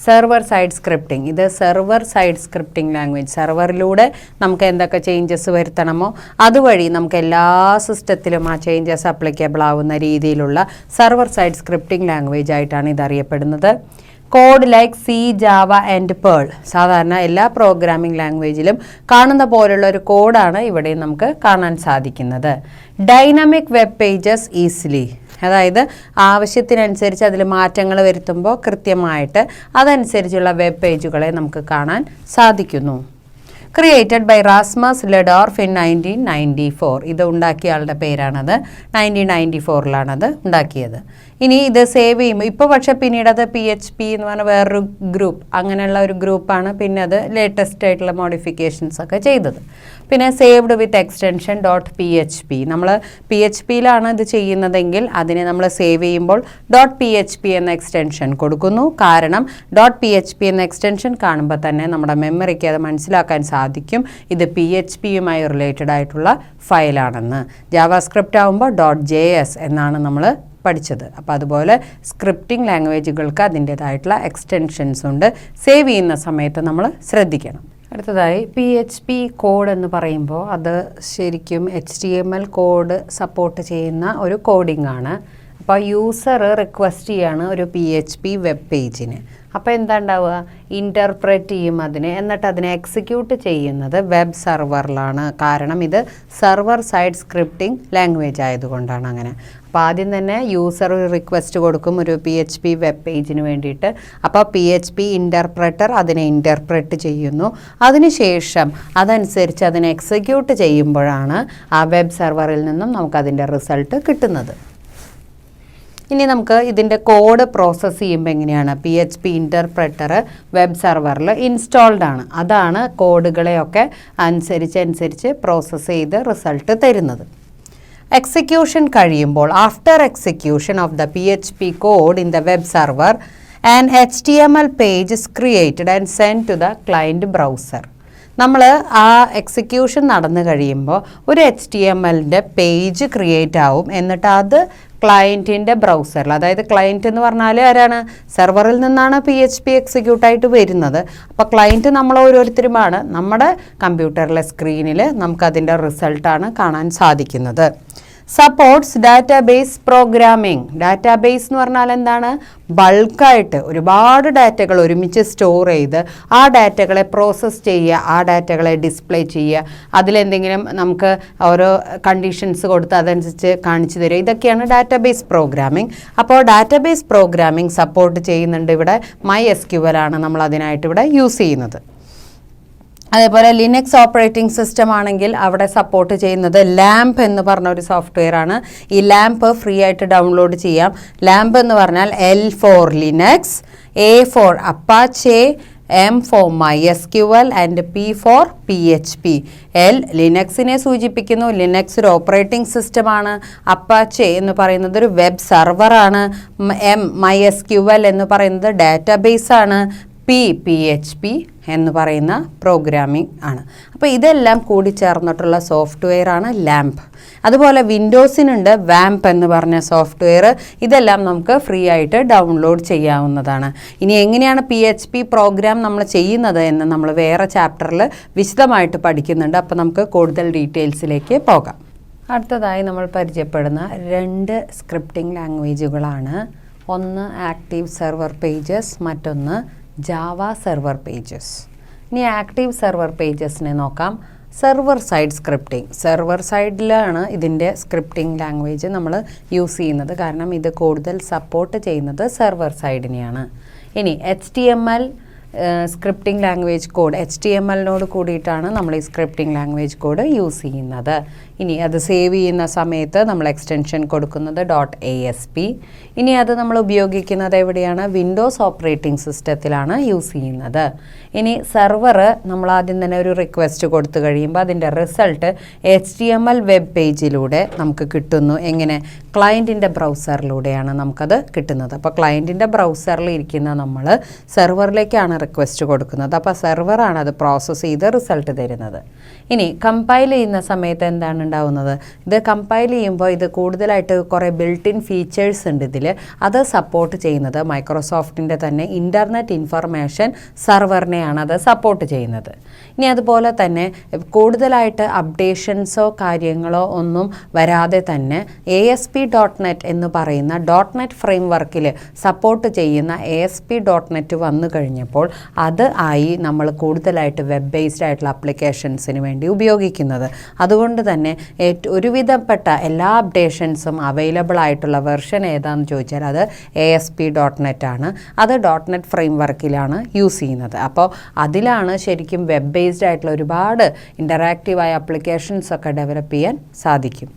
സെർവർ സൈഡ് സ്ക്രിപ്റ്റിംഗ്, ഇത് സെർവർ സൈഡ് സ്ക്രിപ്റ്റിംഗ് ലാംഗ്വേജ്. സെർവറിലൂടെ നമുക്ക് എന്തൊക്കെ ചേഞ്ചസ് വരുത്തണമോ അതുവഴി നമുക്ക് എല്ലാ സിസ്റ്റത്തിലും ആ ചേഞ്ചസ് അപ്ലിക്കബിൾ ആവുന്ന രീതിയിലുള്ള സെർവർ സൈഡ് സ്ക്രിപ്റ്റിംഗ് ലാംഗ്വേജ് ആയിട്ടാണ് ഇതറിയപ്പെടുന്നത്. Code like C, Java and Perl. സാധാരണ എല്ലാ പ്രോഗ്രാമിംഗ് ലാംഗ്വേജിലും കാണുന്ന പോലുള്ള ഒരു കോഡാണ് ഇവിടെ നമുക്ക് കാണാൻ സാധിക്കുന്നത്. ഡൈനാമിക് വെബ് പേജസ് ഈസിലി, അതായത് ആവശ്യത്തിനനുസരിച്ച് അതിൽ മാറ്റങ്ങൾ വരുത്തുമ്പോൾ കൃത്യമായിട്ട് അതനുസരിച്ചുള്ള വെബ് പേജുകളെ നമുക്ക് കാണാൻ സാധിക്കുന്നു. Created by Rasmus Lerdorf in 1994. ഇത് ഉണ്ടാക്കിയ ആളുടെ പേരാണത്. 1994 ഉണ്ടാക്കിയത്. ഇനി ഇത് സേവ് ചെയ്യുമ്പോൾ ഇപ്പോൾ പക്ഷേ പിന്നീട് അത് PHP എന്ന് പറഞ്ഞാൽ വേറൊരു ഗ്രൂപ്പ്, അങ്ങനെയുള്ള ഒരു ഗ്രൂപ്പാണ് പിന്നെ അത് ലേറ്റസ്റ്റ് ആയിട്ടുള്ള മോഡിഫിക്കേഷൻസ് ഒക്കെ ചെയ്തത്. പിന്നെ സേവ്ഡ് വിത്ത് എക്സ്റ്റൻഷൻ .php. നമ്മൾ PHPയിലാണ് ഇത് ചെയ്യുന്നതെങ്കിൽ അതിനെ നമ്മൾ സേവ് ചെയ്യുമ്പോൾ .php എന്ന എക്സ്റ്റൻഷൻ കൊടുക്കുന്നു. കാരണം .php എന്ന എക്സ്റ്റൻഷൻ കാണുമ്പോൾ തന്നെ നമ്മുടെ മെമ്മറിക്ക് അത് മനസ്സിലാക്കാൻ സാധിക്കും ഇത് PHPയുമായി റിലേറ്റഡ് ആയിട്ടുള്ള ഫയലാണെന്ന്. ജാവാസ്ക്രിപ്റ്റ് ആകുമ്പോൾ .js എന്നാണ് നമ്മൾ പഠിച്ചത്. അപ്പോൾ അതുപോലെ സ്ക്രിപ്റ്റിംഗ് ലാംഗ്വേജുകൾക്ക് അതിൻ്റേതായിട്ടുള്ള എക്സ്റ്റൻഷൻസ് ഉണ്ട്. സേവ് ചെയ്യുന്ന സമയത്ത് നമ്മൾ ശ്രദ്ധിക്കണം. അടുത്തതായി PHP കോഡ് എന്ന് പറയുമ്പോൾ അത് ശരിക്കും HTML കോഡ് സപ്പോർട്ട് ചെയ്യുന്ന ഒരു കോഡിംഗ് ആണ്. അപ്പോൾ യൂസർ റിക്വസ്റ്റ് ചെയ്യാണ് ഒരു PHP വെബ് പേജിന്. അപ്പോൾ എന്താ ഉണ്ടാവുക? ഇൻ്റർപ്രറ്റ് ചെയ്യും അതിനെ, എന്നിട്ട് അതിനെ എക്സിക്യൂട്ട് ചെയ്യുന്നത് വെബ് സെർവറിലാണ്. കാരണം ഇത് സെർവർ സൈഡ് സ്ക്രിപ്റ്റിംഗ് ലാംഗ്വേജ് ആയതുകൊണ്ടാണ് അങ്ങനെ. അപ്പോൾ ആദ്യം തന്നെ യൂസർ ഒരു റിക്വസ്റ്റ് കൊടുക്കും ഒരു PHP വെബ് പേജിന് വേണ്ടിയിട്ട്. അപ്പോൾ PHP ഇൻ്റർപ്രറ്റർ അതിനെ ഇൻ്റർപ്രറ്റ് ചെയ്യുന്നു. അതിനുശേഷം അതനുസരിച്ച് അതിനെ എക്സിക്യൂട്ട് ചെയ്യുമ്പോഴാണ് ആ വെബ് സെർവറിൽ നിന്നും നമുക്കതിൻ്റെ റിസൾട്ട് കിട്ടുന്നത്. ഇനി നമുക്ക് ഇതിൻ്റെ കോഡ് പ്രോസസ്സ് ചെയ്യുമ്പോൾ എങ്ങനെയാണ്? PHP ഇൻ്റർപ്രറ്റർ വെബ് സെർവറിൽ ഇൻസ്റ്റാൾഡ് ആണ്. അതാണ് കോഡുകളെയൊക്കെ അനുസരിച്ച് പ്രോസസ്സ് ചെയ്ത് റിസൾട്ട് തരുന്നത്. എക്സിക്യൂഷൻ കഴിയുമ്പോൾ after execution of the PHP code in the web server an HTML page is created and send to the client browser. നമ്മൾ ആ എക്സിക്യൂഷൻ നടന്നു കഴിയുമ്പോൾ ഒരു HTMLൻ്റെ പേജ് ക്രിയേറ്റ് ആവും. എന്നിട്ട് അത് ക്ലയൻറ്റിൻ്റെ ബ്രൗസറിൽ, അതായത് ക്ലയൻറ്റ് എന്ന് പറഞ്ഞാൽ ആരാണ്? സെർവറിൽ നിന്നാണ് PHP എക്സിക്യൂട്ടായിട്ട് വരുന്നത്. അപ്പോൾ ക്ലയൻറ്റ് നമ്മൾ ഓരോരുത്തരുമാണ്. നമ്മുടെ കമ്പ്യൂട്ടറിലെ സ്ക്രീനിൽ നമുക്കതിൻ്റെ റിസൾട്ടാണ് കാണാൻ സാധിക്കുന്നത്. Supports database programming. ഡാറ്റാബേസ് എന്ന് പറഞ്ഞാൽ എന്താണ്? ബൾക്കായിട്ട് ഒരുപാട് ഡാറ്റകൾ ഒരുമിച്ച് സ്റ്റോർ ചെയ്ത് ആ ഡാറ്റകളെ പ്രോസസ്സ് ചെയ്യുക, ആ ഡാറ്റകളെ ഡിസ്പ്ലേ ചെയ്യുക, അതിലെന്തെങ്കിലും നമുക്ക് ഓരോ കണ്ടീഷൻസ് കൊടുത്ത് അതനുസരിച്ച് കാണിച്ചു തരിക, ഇതൊക്കെയാണ് ഡാറ്റാബേസ് പ്രോഗ്രാമിംഗ്. അപ്പോൾ ഡാറ്റാബേസ് പ്രോഗ്രാമിംഗ് സപ്പോർട്ട് ചെയ്യുന്നുണ്ട് ഇവിടെ MySQL ആണ് നമ്മൾ അതിനായിട്ട് ഇവിടെ യൂസ് ചെയ്യുന്നത്. അതേപോലെ ലിനക്സ് ഓപ്പറേറ്റിംഗ് സിസ്റ്റം ആണെങ്കിൽ അവിടെ സപ്പോർട്ട് ചെയ്യുന്നത് ലാംപ് എന്ന് പറഞ്ഞ ഒരു സോഫ്റ്റ്വെയർ ആണ്. ഈ ലാംപ് ഫ്രീ ആയിട്ട് ഡൗൺലോഡ് ചെയ്യാം. ലാംപ് എന്ന് പറഞ്ഞാൽ L for Linux, A for Apache, M for MySQL and P for PHP. L ലിനക്സിനെ സൂചിപ്പിക്കുന്നു. ലിനക്സ് ഒരു ഓപ്പറേറ്റിംഗ് സിസ്റ്റമാണ്. അപ്പാച്ചെ എന്ന് പറയുന്നത് ഒരു വെബ് സർവറാണ്. M MySQL എന്ന് പറയുന്നത് ഡാറ്റാബേസ് ആണ്. PHP എന്ന് പറയുന്ന പ്രോഗ്രാമിംഗ് ആണ്. അപ്പോൾ ഇതെല്ലാം കൂടി ചേർന്നിട്ടുള്ള സോഫ്റ്റ്വെയർ ആണ് ലാംപ്. അതുപോലെ വിൻഡോസിനുണ്ട് വാംപ് എന്ന് പറഞ്ഞ സോഫ്റ്റ്വെയർ. ഇതെല്ലാം നമുക്ക് ഫ്രീ ആയിട്ട് ഡൗൺലോഡ് ചെയ്യാവുന്നതാണ്. ഇനി എങ്ങനെയാണ് PHP പ്രോഗ്രാം നമ്മൾ ചെയ്യുന്നത് എന്ന് നമ്മൾ വേറെ ചാപ്റ്ററിൽ വിശദമായിട്ട് പഠിക്കുന്നുണ്ട്. അപ്പോൾ നമുക്ക് കൂടുതൽ ഡീറ്റെയിൽസിലേക്ക് പോകാം. അടുത്തതായി നമ്മൾ പരിചയപ്പെടുന്ന 2 സ്ക്രിപ്റ്റിംഗ് ലാംഗ്വേജുകളാണ്. ഒന്ന് ആക്റ്റീവ് സെർവർ പേജസ്, മറ്റൊന്ന് ജാവ സെർവർ പേജസ്. ഇനി ആക്റ്റീവ് സെർവർ പേജസിനെ നോക്കാം. Server side scripting. സെർവർ സൈഡിലാണ് ഇതിൻ്റെ സ്ക്രിപ്റ്റിംഗ് ലാംഗ്വേജ് നമ്മൾ യൂസ് ചെയ്യുന്നത്. കാരണം ഇത് കൂടുതൽ സപ്പോർട്ട് ചെയ്യുന്നത് സെർവർ സൈഡിനെയാണ്. ഇനി HTML സ്ക്രിപ്റ്റിംഗ് ലാംഗ്വേജ് കോഡ്, HTML-നോട് കൂടിയിട്ടാണ് നമ്മൾ ഈ സ്ക്രിപ്റ്റിംഗ് ലാംഗ്വേജ് കോഡ് യൂസ് ചെയ്യുന്നത്. ഇനി അത് സേവ് ചെയ്യുന്ന സമയത്ത് നമ്മൾ എക്സ്റ്റൻഷൻ കൊടുക്കുന്നത് .asp. ഇനി അത് നമ്മൾ ഉപയോഗിക്കുന്നത് എവിടെയാണ്? വിൻഡോസ് ഓപ്പറേറ്റിംഗ് സിസ്റ്റത്തിലാണ് യൂസ് ചെയ്യുന്നത്. ഇനി സെർവർ നമ്മൾ ആദ്യം തന്നെ ഒരു റിക്വസ്റ്റ് കൊടുത്തു കഴിയുമ്പോൾ അതിൻ്റെ റിസൾട്ട് HTML വെബ് പേജിലൂടെ നമുക്ക് കിട്ടുന്നു. എങ്ങനെ? ക്ലയൻറ്റിൻ്റെ ബ്രൗസറിലൂടെയാണ് നമുക്കത് കിട്ടുന്നത്. അപ്പോൾ ക്ലയൻറ്റിൻ്റെ ബ്രൗസറിൽ ഇരിക്കുന്ന നമ്മൾ സെർവറിലേക്കാണ് റിക്വസ്റ്റ് കൊടുക്കുന്നത്. അപ്പോൾ സെർവറാണ് അത് പ്രോസസ്സ് ചെയ്ത് റിസൾട്ട് തരുന്നത്. ഇനി കമ്പൈൽ ചെയ്യുന്ന സമയത്ത് എന്താണ് ഉണ്ടാവുന്നത്? ഇത് കമ്പൈൽ ചെയ്യുമ്പോൾ ഇത് കൂടുതലായിട്ട് കുറേ ബിൽറ്റ് ഇൻ ഫീച്ചേഴ്സ് ഉണ്ട് ഇതിൽ. അത് സപ്പോർട്ട് ചെയ്യുന്നത് മൈക്രോസോഫ്റ്റിൻ്റെ തന്നെ ഇൻ്റർനെറ്റ് ഇൻഫർമേഷൻ സെർവറിനെയാണ് അത് സപ്പോർട്ട് ചെയ്യുന്നത്. ഇനി അതുപോലെ തന്നെ കൂടുതലായിട്ട് അപ്ഡേഷൻസോ കാര്യങ്ങളോ ഒന്നും വരാതെ തന്നെ ASP.NET എന്ന് പറയുന്ന .NET ഫ്രെയിം വർക്കിൽ സപ്പോർട്ട് ചെയ്യുന്ന ASP.NET വന്നു കഴിഞ്ഞപ്പോൾ അത് ആയി നമ്മൾ കൂടുതലായിട്ട് വെബ് ബേസ്ഡ് ആയിട്ടുള്ള ആപ്ലിക്കേഷൻസിന് വേണ്ടി ഉപയോഗിക്കുന്നത്. അതുകൊണ്ട് തന്നെ ഒരുവിധപ്പെട്ട എല്ലാ അപ്ഡേഷൻസും അവൈലബിൾ ആയിട്ടുള്ള വെർഷൻ ഏതാണെന്ന് ചോദിച്ചാൽ അത് ASP.NET ആണ്. അത് .NET ഫ്രെയിം വർക്കിലാണ് യൂസ് ചെയ്യുന്നത്. അപ്പോൾ അതിലാണ് ശരിക്കും വെബ് ബേസ്ഡ് ആയിട്ടുള്ള ഒരുപാട് ഇൻ്ററാക്റ്റീവായ ആപ്ലിക്കേഷൻസ് ഒക്കെ ഡെവലപ്പ് ചെയ്യാൻ സാധിക്കും.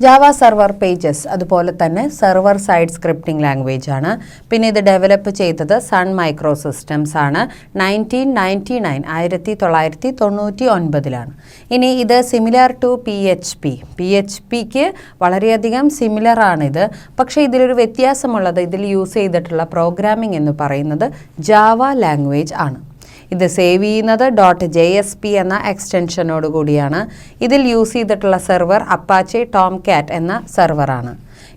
ജാവ സെർവർ പേജസ് അതുപോലെ തന്നെ സെർവർ സൈഡ് സ്ക്രിപ്റ്റിംഗ് ലാംഗ്വേജ് ആണ്. പിന്നെ ഇത് ഡെവലപ്പ് ചെയ്തത് സൺ മൈക്രോ സിസ്റ്റംസ് ആണ്. 1999 ഇനി ഇത് സിമിലർ ടു PHPക്ക് വളരെയധികം സിമിലർ ആണിത്. പക്ഷേ ഇതിലൊരു വ്യത്യാസമുള്ളത് ഇതിൽ യൂസ് ചെയ്തിട്ടുള്ള പ്രോഗ്രാമിംഗ് എന്ന് പറയുന്നത് ജാവ ലാംഗ്വേജ് ആണ്. ഇത് സേവ് ചെയ്യുന്നത് .jsp എന്ന എക്സ്റ്റൻഷനോട് കൂടിയാണ്. ഇതിൽ യൂസ് ചെയ്തിട്ടുള്ള സെർവർ അപ്പാച്ചെ ടോംകാറ്റ് എന്ന സെർവറാണ്.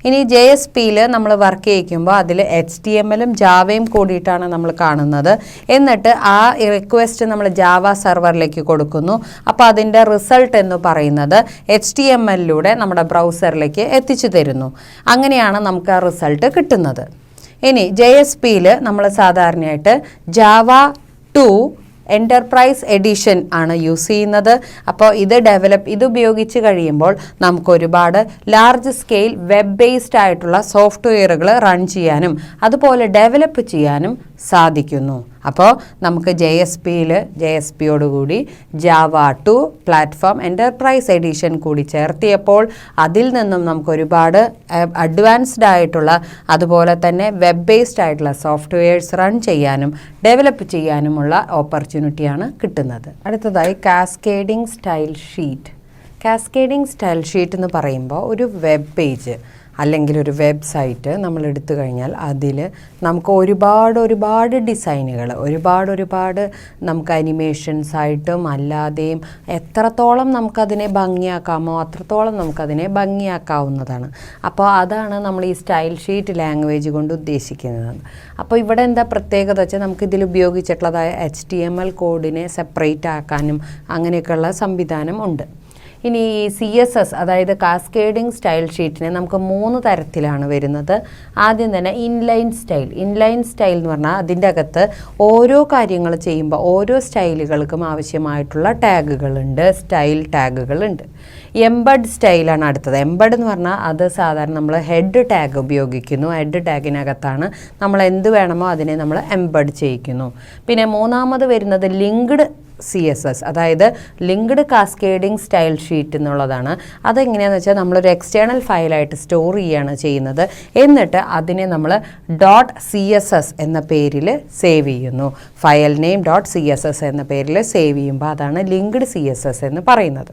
ഇനി JSPയിൽ നമ്മൾ വർക്ക് ചെയ്യിക്കുമ്പോൾ അതിൽ HTML-ഉം ജാവയും കൂടിയിട്ടാണ് നമ്മൾ കാണുന്നത്. എന്നിട്ട് ആ റിക്വസ്റ്റ് നമ്മൾ ജാവ സെർവറിലേക്ക് കൊടുക്കുന്നു. അപ്പോൾ അതിൻ്റെ റിസൾട്ട് എന്ന് പറയുന്നത് HTML-ലൂടെ നമ്മുടെ ബ്രൗസറിലേക്ക് എത്തിച്ചു തരുന്നു. അങ്ങനെയാണ് നമുക്ക് ആ റിസൾട്ട് കിട്ടുന്നത്. ഇനി JSPയിൽ നമ്മൾ സാധാരണയായിട്ട് ജാവ 2 എൻ്റർപ്രൈസ് എഡിഷൻ ആണ് യൂസ് ചെയ്യുന്നത്. അപ്പോൾ ഇത് ഉപയോഗിച്ച് കഴിയുമ്പോൾ നമുക്ക് ഒരുപാട് ലാർജ് സ്കെയിൽ വെബ് ബേസ്ഡ് ആയിട്ടുള്ള സോഫ്റ്റ്വെയറുകൾ റൺ ചെയ്യാനും അതുപോലെ ഡെവലപ്പ് ചെയ്യാനും സാധിക്കുന്നു. അപ്പോൾ നമുക്ക് JSPയോടുകൂടി ജാവ 2 പ്ലാറ്റ്ഫോം എൻ്റർപ്രൈസ് എഡിഷൻ കൂടി ചേർത്തിയപ്പോൾ അതിൽ നിന്നും നമുക്ക് ഒരുപാട് അഡ്വാൻസ്ഡ് ആയിട്ടുള്ള അതുപോലെ തന്നെ വെബ് ബേസ്ഡ് ആയിട്ടുള്ള സോഫ്റ്റ്വെയർസ് റൺ ചെയ്യാനും ഡെവലപ്പ് ചെയ്യാനുമുള്ള ഓപ്പർച്യൂണിറ്റിയാണ് കിട്ടുന്നത്. അടുത്തതായി cascading style sheet. Cascading style sheet എന്ന് പറയുമ്പോൾ ഒരു വെബ് പേജ് അല്ലെങ്കിൽ ഒരു വെബ്സൈറ്റ് നമ്മൾ എടുത്തു കഴിഞ്ഞാൽ അതിൽ നമുക്ക് ഒരുപാട് ഡിസൈനുകൾ ഒരുപാട് നമുക്ക് അനിമേഷൻസ് ആയിട്ടും അല്ലാതെയും എത്രത്തോളം നമുക്കതിനെ ഭംഗിയാക്കാമോ അത്രത്തോളം നമുക്കതിനെ ഭംഗിയാക്കാവുന്നതാണ്. അപ്പോൾ അതാണ് നമ്മൾ ഈ സ്റ്റൈൽ ഷീറ്റ് ലാംഗ്വേജ് കൊണ്ട് ഉദ്ദേശിക്കുന്നത്. അപ്പോൾ ഇവിടെ എന്താ പ്രത്യേകത വെച്ചാൽ നമുക്കിതിൽ ഉപയോഗിച്ചിട്ടുള്ളതായ HTML കോഡിനെ സെപ്പറേറ്റ് ആക്കാനും അങ്ങനെയൊക്കെയുള്ള സംവിധാനം ഉണ്ട്. ഇനി CSS അതായത് കാസ്കേഡിംഗ് സ്റ്റൈൽ ഷീറ്റിനെ നമുക്ക് 3 തരത്തിലാണ് വരുന്നത്. ആദ്യം തന്നെ ഇൻലൈൻ സ്റ്റൈൽ എന്ന് പറഞ്ഞാൽ അതിൻ്റെ അകത്ത് ഓരോ കാര്യങ്ങൾ ചെയ്യുമ്പോൾ ഓരോ സ്റ്റൈലുകൾക്കും ആവശ്യമായിട്ടുള്ള ടാഗുകളുണ്ട്, സ്റ്റൈൽ ടാഗുകളുണ്ട്. എംബഡ് സ്റ്റൈലാണ് അടുത്തത്. എംബഡ് എന്ന് പറഞ്ഞാൽ അത് സാധാരണ നമ്മൾ ഹെഡ് ടാഗ് ഉപയോഗിക്കുന്നു. ഹെഡ് ടാഗിനകത്താണ് നമ്മൾ എന്ത് വേണമോ അതിനെ നമ്മൾ എംബഡ് ചെയ്യിക്കുന്നു. പിന്നെ മൂന്നാമത് വരുന്നത് ലിങ്ക്ഡ് CSS അതായത് ലിങ്ക്ഡ് കാസ്കേഡിംഗ് സ്റ്റൈൽ ഷീറ്റ് എന്നുള്ളതാണ്. അതെങ്ങനെയാണെന്ന് വെച്ചാൽ നമ്മളൊരു എക്സ്റ്റേണൽ ഫയലായിട്ട് സ്റ്റോർ ചെയ്യുകയാണ് ചെയ്യുന്നത്. എന്നിട്ട് അതിനെ നമ്മൾ .css എന്ന പേരിൽ സേവ് ചെയ്യുന്നു. ഫയൽ നെയിം .css എന്ന പേരിൽ സേവ് ചെയ്യുമ്പോൾ അതാണ് ലിങ്ക്ഡ് CSS എന്ന് പറയുന്നത്.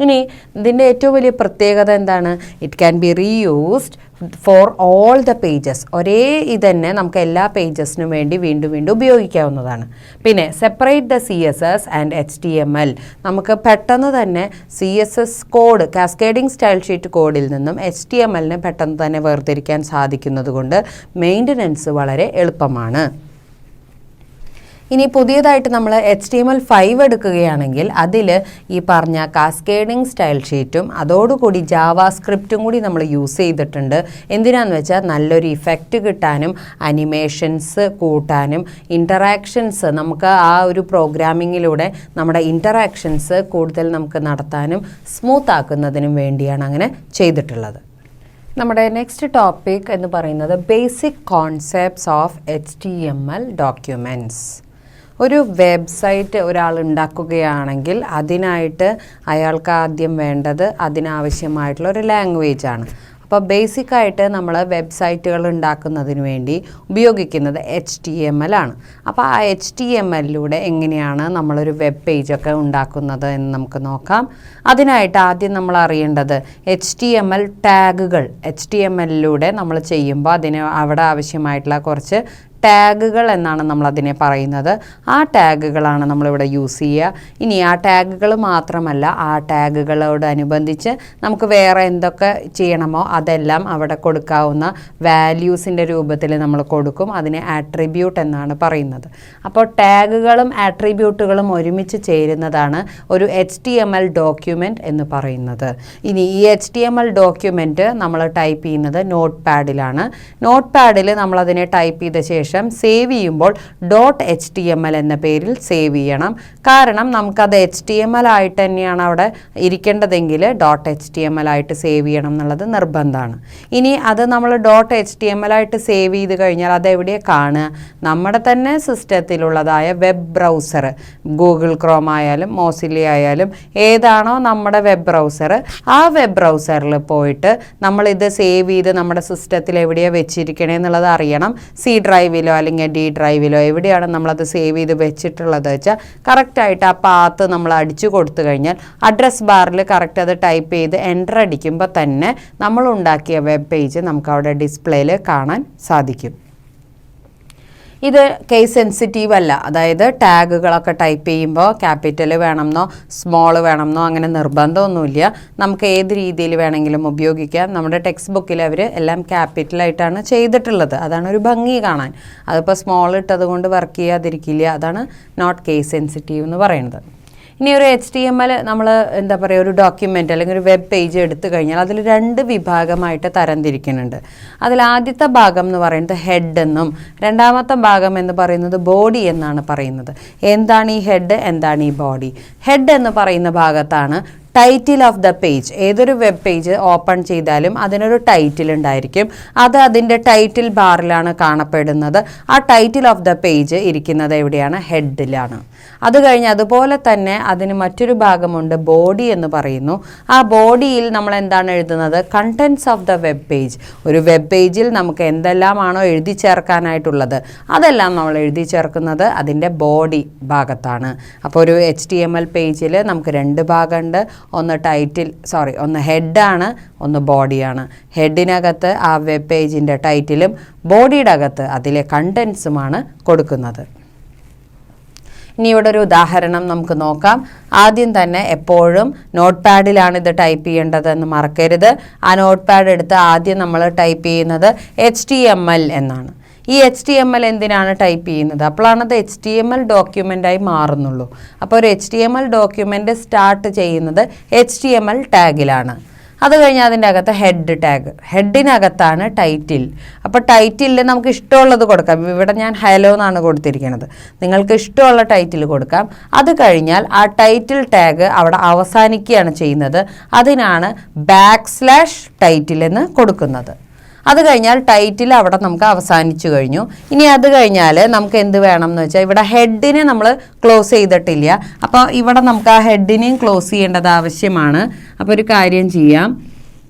ഇനി ഇതിൻ്റെ ഏറ്റവും വലിയ പ്രത്യേകത എന്താണ്? It can be reused for all the pages. ഒരേ ഇതന്നെ നമുക്ക് എല്ലാ പേജസിനും വേണ്ടി വീണ്ടും വീണ്ടും ഉപയോഗിക്കാവുന്നതാണ്. പിന്നെ separate the CSS and HTML. നമുക്ക് പെട്ടെന്ന് തന്നെ CSS code cascading style sheet കോഡിൽ നിന്നും HTMLനെ പെട്ടെന്ന് തന്നെ വേർതിരിക്കാൻ സാധിക്കുന്നത് കൊണ്ട് മെയിൻ്റനൻസ് വളരെ എളുപ്പമാണ്. ഇനി പുതിയതായിട്ട് നമ്മൾ HTML5 എടുക്കുകയാണെങ്കിൽ അതിൽ ഈ പറഞ്ഞ കാസ്കേഡിംഗ് സ്റ്റൈൽ ഷീറ്റും അതോടുകൂടി ജാവാസ്ക്രിപ്റ്റും കൂടി നമ്മൾ യൂസ് ചെയ്തിട്ടുണ്ട്. എന്തിനാന്ന് വെച്ചാൽ നല്ലൊരു ഇഫക്റ്റ് കിട്ടാനും അനിമേഷൻസ് കൂട്ടാനും ഇൻ്ററാക്ഷൻസ് നമുക്ക് ആ ഒരു പ്രോഗ്രാമിങ്ങിലൂടെ നമ്മുടെ ഇൻ്ററാക്ഷൻസ് കൂടുതൽ നമുക്ക് നടത്താനും സ്മൂത്ത് ആക്കുന്നതിനും വേണ്ടിയാണ് അങ്ങനെ ചെയ്തിട്ടുള്ളത്. നമ്മുടെ നെക്സ്റ്റ് ടോപ്പിക് എന്ന് പറയുന്നത് basic concepts of HTML documents. ഒരു വെബ്സൈറ്റ് ഒരാൾ ഉണ്ടാക്കുകയാണെങ്കിൽ അതിനായിട്ട് അയാൾക്ക് ആദ്യം വേണ്ടത് അതിനാവശ്യമായിട്ടുള്ള ഒരു ലാംഗ്വേജാണ്. അപ്പോൾ ബേസിക്കായിട്ട് നമ്മൾ വെബ്സൈറ്റുകൾ ഉണ്ടാക്കുന്നതിന് വേണ്ടി ഉപയോഗിക്കുന്നത് HTML ആണ്. അപ്പോൾ ആ HTMLലൂടെ എങ്ങനെയാണ് നമ്മളൊരു വെബ് പേജൊക്കെ ഉണ്ടാക്കുന്നത് എന്ന് നമുക്ക് നോക്കാം. അതിനായിട്ട് ആദ്യം നമ്മൾ അറിയേണ്ടത് HTML ടാഗുകൾ. HTMLലൂടെ നമ്മൾ ചെയ്യുമ്പോൾ അതിന് അവിടെ ആവശ്യമായിട്ടുള്ള കുറച്ച് ടാഗുകൾ എന്നാണ് നമ്മളതിനെ പറയുന്നത്. ആ ടാഗുകളാണ് നമ്മളിവിടെ യൂസ് ചെയ്യുക. ഇനി ആ ടാഗുകൾ മാത്രമല്ല, ആ ടാഗുകളോടനുബന്ധിച്ച് നമുക്ക് വേറെ എന്തൊക്കെ ചെയ്യണമോ അതെല്ലാം അവിടെ കൊടുക്കാവുന്ന വാല്യൂസിൻ്റെ രൂപത്തിൽ നമ്മൾ കൊടുക്കും. അതിനെ ആട്രിബ്യൂട്ട് എന്നാണ് പറയുന്നത്. അപ്പോൾ ടാഗുകളും ആട്രിബ്യൂട്ടുകളും ഒരുമിച്ച് ചേരുന്നതാണ് ഒരു HTML ഡോക്യുമെൻറ്റ് എന്ന് പറയുന്നത്. ഇനി ഈ HTML ഡോക്യുമെൻറ്റ് നമ്മൾ ടൈപ്പ് ചെയ്യുന്നത് നോട്ട് പാഡിലാണ്. നോട്ട് പാഡിൽ നമ്മളതിനെ ടൈപ്പ് ചെയ്ത ശേഷം സേവ് ചെയ്യുമ്പോൾ .html എന്ന പേരിൽ സേവ് ചെയ്യണം. കാരണം നമുക്കത് HTML ആയിട്ട് തന്നെയാണ് അവിടെ ഇരിക്കേണ്ടതെങ്കിൽ .html ആയിട്ട് സേവ് ചെയ്യണം എന്നുള്ളത് നിർബന്ധമാണ്. ഇനി അത് നമ്മൾ .html ആയിട്ട് സേവ് ചെയ്ത് കഴിഞ്ഞാൽ അതെവിടെയാണ് കാണുക? നമ്മുടെ തന്നെ സിസ്റ്റത്തിലുള്ളതായ വെബ് ബ്രൗസർ, ഗൂഗിൾ ക്രോം ആയാലും മോസില്ല ആയാലും ഏതാണോ നമ്മുടെ വെബ് ബ്രൗസർ, ആ വെബ് ബ്രൗസറിൽ പോയിട്ട് നമ്മളിത് സേവ് ചെയ്ത് നമ്മുടെ സിസ്റ്റത്തിൽ എവിടെയാണ് വെച്ചിരിക്കണേ എന്നുള്ളത് അറിയണം. C ഡ്രൈവിലോ അല്ലെങ്കിൽ D ഡ്രൈവിലോ എവിടെയാണ് നമ്മളത് സേവ് ചെയ്ത് വെച്ചിട്ടുള്ളത് വെച്ചാൽ കറക്റ്റായിട്ട് ആ പാത്ത് നമ്മൾ അടിച്ചു കൊടുത്തു കഴിഞ്ഞാൽ അഡ്രസ് ബാറിൽ കറക്റ്റ് അത് ടൈപ്പ് ചെയ്ത് എൻ്റർ അടിക്കുമ്പോൾ തന്നെ നമ്മൾ ഉണ്ടാക്കിയ വെബ് പേജ് നമുക്ക് അവിടെ ഡിസ്പ്ലേയിൽ കാണാൻ സാധിക്കും. ഇത് കേസ് സെൻസിറ്റീവ് അല്ല. അതായത് ടാഗുകളൊക്കെ ടൈപ്പ് ചെയ്യുമ്പോൾ ക്യാപിറ്റൽ വേണമെന്നോ സ്മോൾ വേണമെന്നോ അങ്ങനെ നിർബന്ധമൊന്നുമില്ല. നമുക്ക് ഏത് രീതിയിൽ വേണമെങ്കിലും ഉപയോഗിക്കാം. നമ്മുടെ ടെക്സ്റ്റ് ബുക്കിൽ അവർ എല്ലാം ക്യാപിറ്റലായിട്ടാണ് ചെയ്തിട്ടുള്ളത്. അതാണ് ഒരു ഭംഗി കാണാൻ. അതിപ്പോൾ സ്മോൾ ഇട്ടത് കൊണ്ട് വർക്ക് ചെയ്യാതിരിക്കില്ല. അതാണ് നോട്ട് കേസ് സെൻസിറ്റീവ് എന്ന് പറയുന്നത്. ഇനി ഒരു HTML നമ്മൾ എന്താ പറയുക, ഒരു ഡോക്യുമെൻ്റ് അല്ലെങ്കിൽ ഒരു വെബ് പേജ് എടുത്തു കഴിഞ്ഞാൽ അതിൽ 2 വിഭാഗമായിട്ട് തരംതിരിക്കുന്നുണ്ട്. അതിൽ ആദ്യത്തെ ഭാഗം എന്ന് പറയുന്നത് ഹെഡ് എന്നും രണ്ടാമത്തെ ഭാഗം എന്ന് പറയുന്നത് ബോഡി എന്നാണ് പറയുന്നത്. എന്താണ് ഈ ഹെഡ്, എന്താണ് ഈ ബോഡി? ഹെഡ് എന്ന് പറയുന്ന ഭാഗത്താണ് ടൈറ്റിൽ ഓഫ് ദ പേജ്. ഏതൊരു വെബ് പേജ് ഓപ്പൺ ചെയ്താലും അതിനൊരു ടൈറ്റിൽ ഉണ്ടായിരിക്കും. അത് അതിൻ്റെ ടൈറ്റിൽ ബാറിലാണ് കാണപ്പെടുന്നത്. ആ ടൈറ്റിൽ ഓഫ് ദ പേജ് ഇരിക്കുന്നത് എവിടെയാണ്? ഹെഡിലാണ്. അത് കഴിഞ്ഞ് അതുപോലെ തന്നെ അതിന് മറ്റൊരു ഭാഗമുണ്ട്, ബോഡി എന്ന് പറയുന്നു. ആ ബോഡിയിൽ നമ്മൾ എന്താണ് എഴുതുന്നത്? Contents of the web page. ഒരു വെബ് പേജിൽ നമുക്ക് എന്തെല്ലാമാണോ എഴുതി ചേർക്കാനായിട്ടുള്ളത് അതെല്ലാം നമ്മൾ എഴുതി ചേർക്കുന്നത് അതിൻ്റെ ബോഡി ഭാഗത്താണ്. അപ്പോൾ ഒരു HTML പേജിൽ നമുക്ക് 2 ഭാഗമുണ്ട്. ഒന്ന് ഹെഡാണ്, ഒന്ന് ബോഡിയാണ്. ഹെഡിനകത്ത് ആ വെബ് പേജിൻ്റെ ടൈറ്റിലും ബോഡിയുടെ അകത്ത് അതിലെ കണ്ടൻസുമാണ് കൊടുക്കുന്നത്. ഇനി ഇവിടെ ഒരു ഉദാഹരണം നമുക്ക് നോക്കാം. ആദ്യം തന്നെ എപ്പോഴും നോട്ട് പാഡിലാണ് ഇത് ടൈപ്പ് ചെയ്യേണ്ടതെന്ന് മറക്കരുത്. ആ നോട്ട് പാഡ് എടുത്ത് ആദ്യം നമ്മൾ ടൈപ്പ് ചെയ്യുന്നത് HTML എന്നാണ്. ഈ HTML എന്തിനാണ് ടൈപ്പ് ചെയ്യുന്നത്? അപ്പോഴാണ് അത് HTML ഡോക്യുമെൻ്റായി മാറുന്നുള്ളൂ. അപ്പോൾ ഒരു HTML ഡോക്യുമെൻ്റ് സ്റ്റാർട്ട് ചെയ്യുന്നത് HTML ടാഗിലാണ്. അത് കഴിഞ്ഞ് അതിൻ്റെ അകത്ത് ഹെഡ് ടാഗ്, ഹെഡിനകത്താണ് ടൈറ്റിൽ. അപ്പോൾ ടൈറ്റിലിൽ നമുക്ക് ഇഷ്ടമുള്ളത് കൊടുക്കാം. ഇവിടെ ഞാൻ ഹലോ എന്നാണ് കൊടുത്തിരിക്കുന്നത്. നിങ്ങൾക്ക് ഇഷ്ടമുള്ള ടൈറ്റിൽ കൊടുക്കാം. അത് കഴിഞ്ഞാൽ ആ ടൈറ്റിൽ ടാഗ് അവിടെ അവസാനിക്കുകയാണ് ചെയ്യുന്നത്. അതിനാണ് \ടൈറ്റിൽ എന്ന് കൊടുക്കുന്നത്. അത് കഴിഞ്ഞാൽ ടൈറ്റിൽ അവിടെ നമുക്ക് അവസാനിച്ചു കഴിഞ്ഞു. ഇനി അത് കഴിഞ്ഞാൽ നമുക്ക് എന്ത് വേണം എന്ന് വെച്ചാൽ ഇവിടെ ഹെഡിനെ നമ്മൾ ക്ലോസ് ചെയ്തിട്ടില്ല. അപ്പോൾ ഇവിടെ നമുക്ക് ആ ഹെഡിനെയും ക്ലോസ് ചെയ്യേണ്ടത് ആവശ്യമാണ്. അപ്പോൾ ഒരു കാര്യം ചെയ്യാം,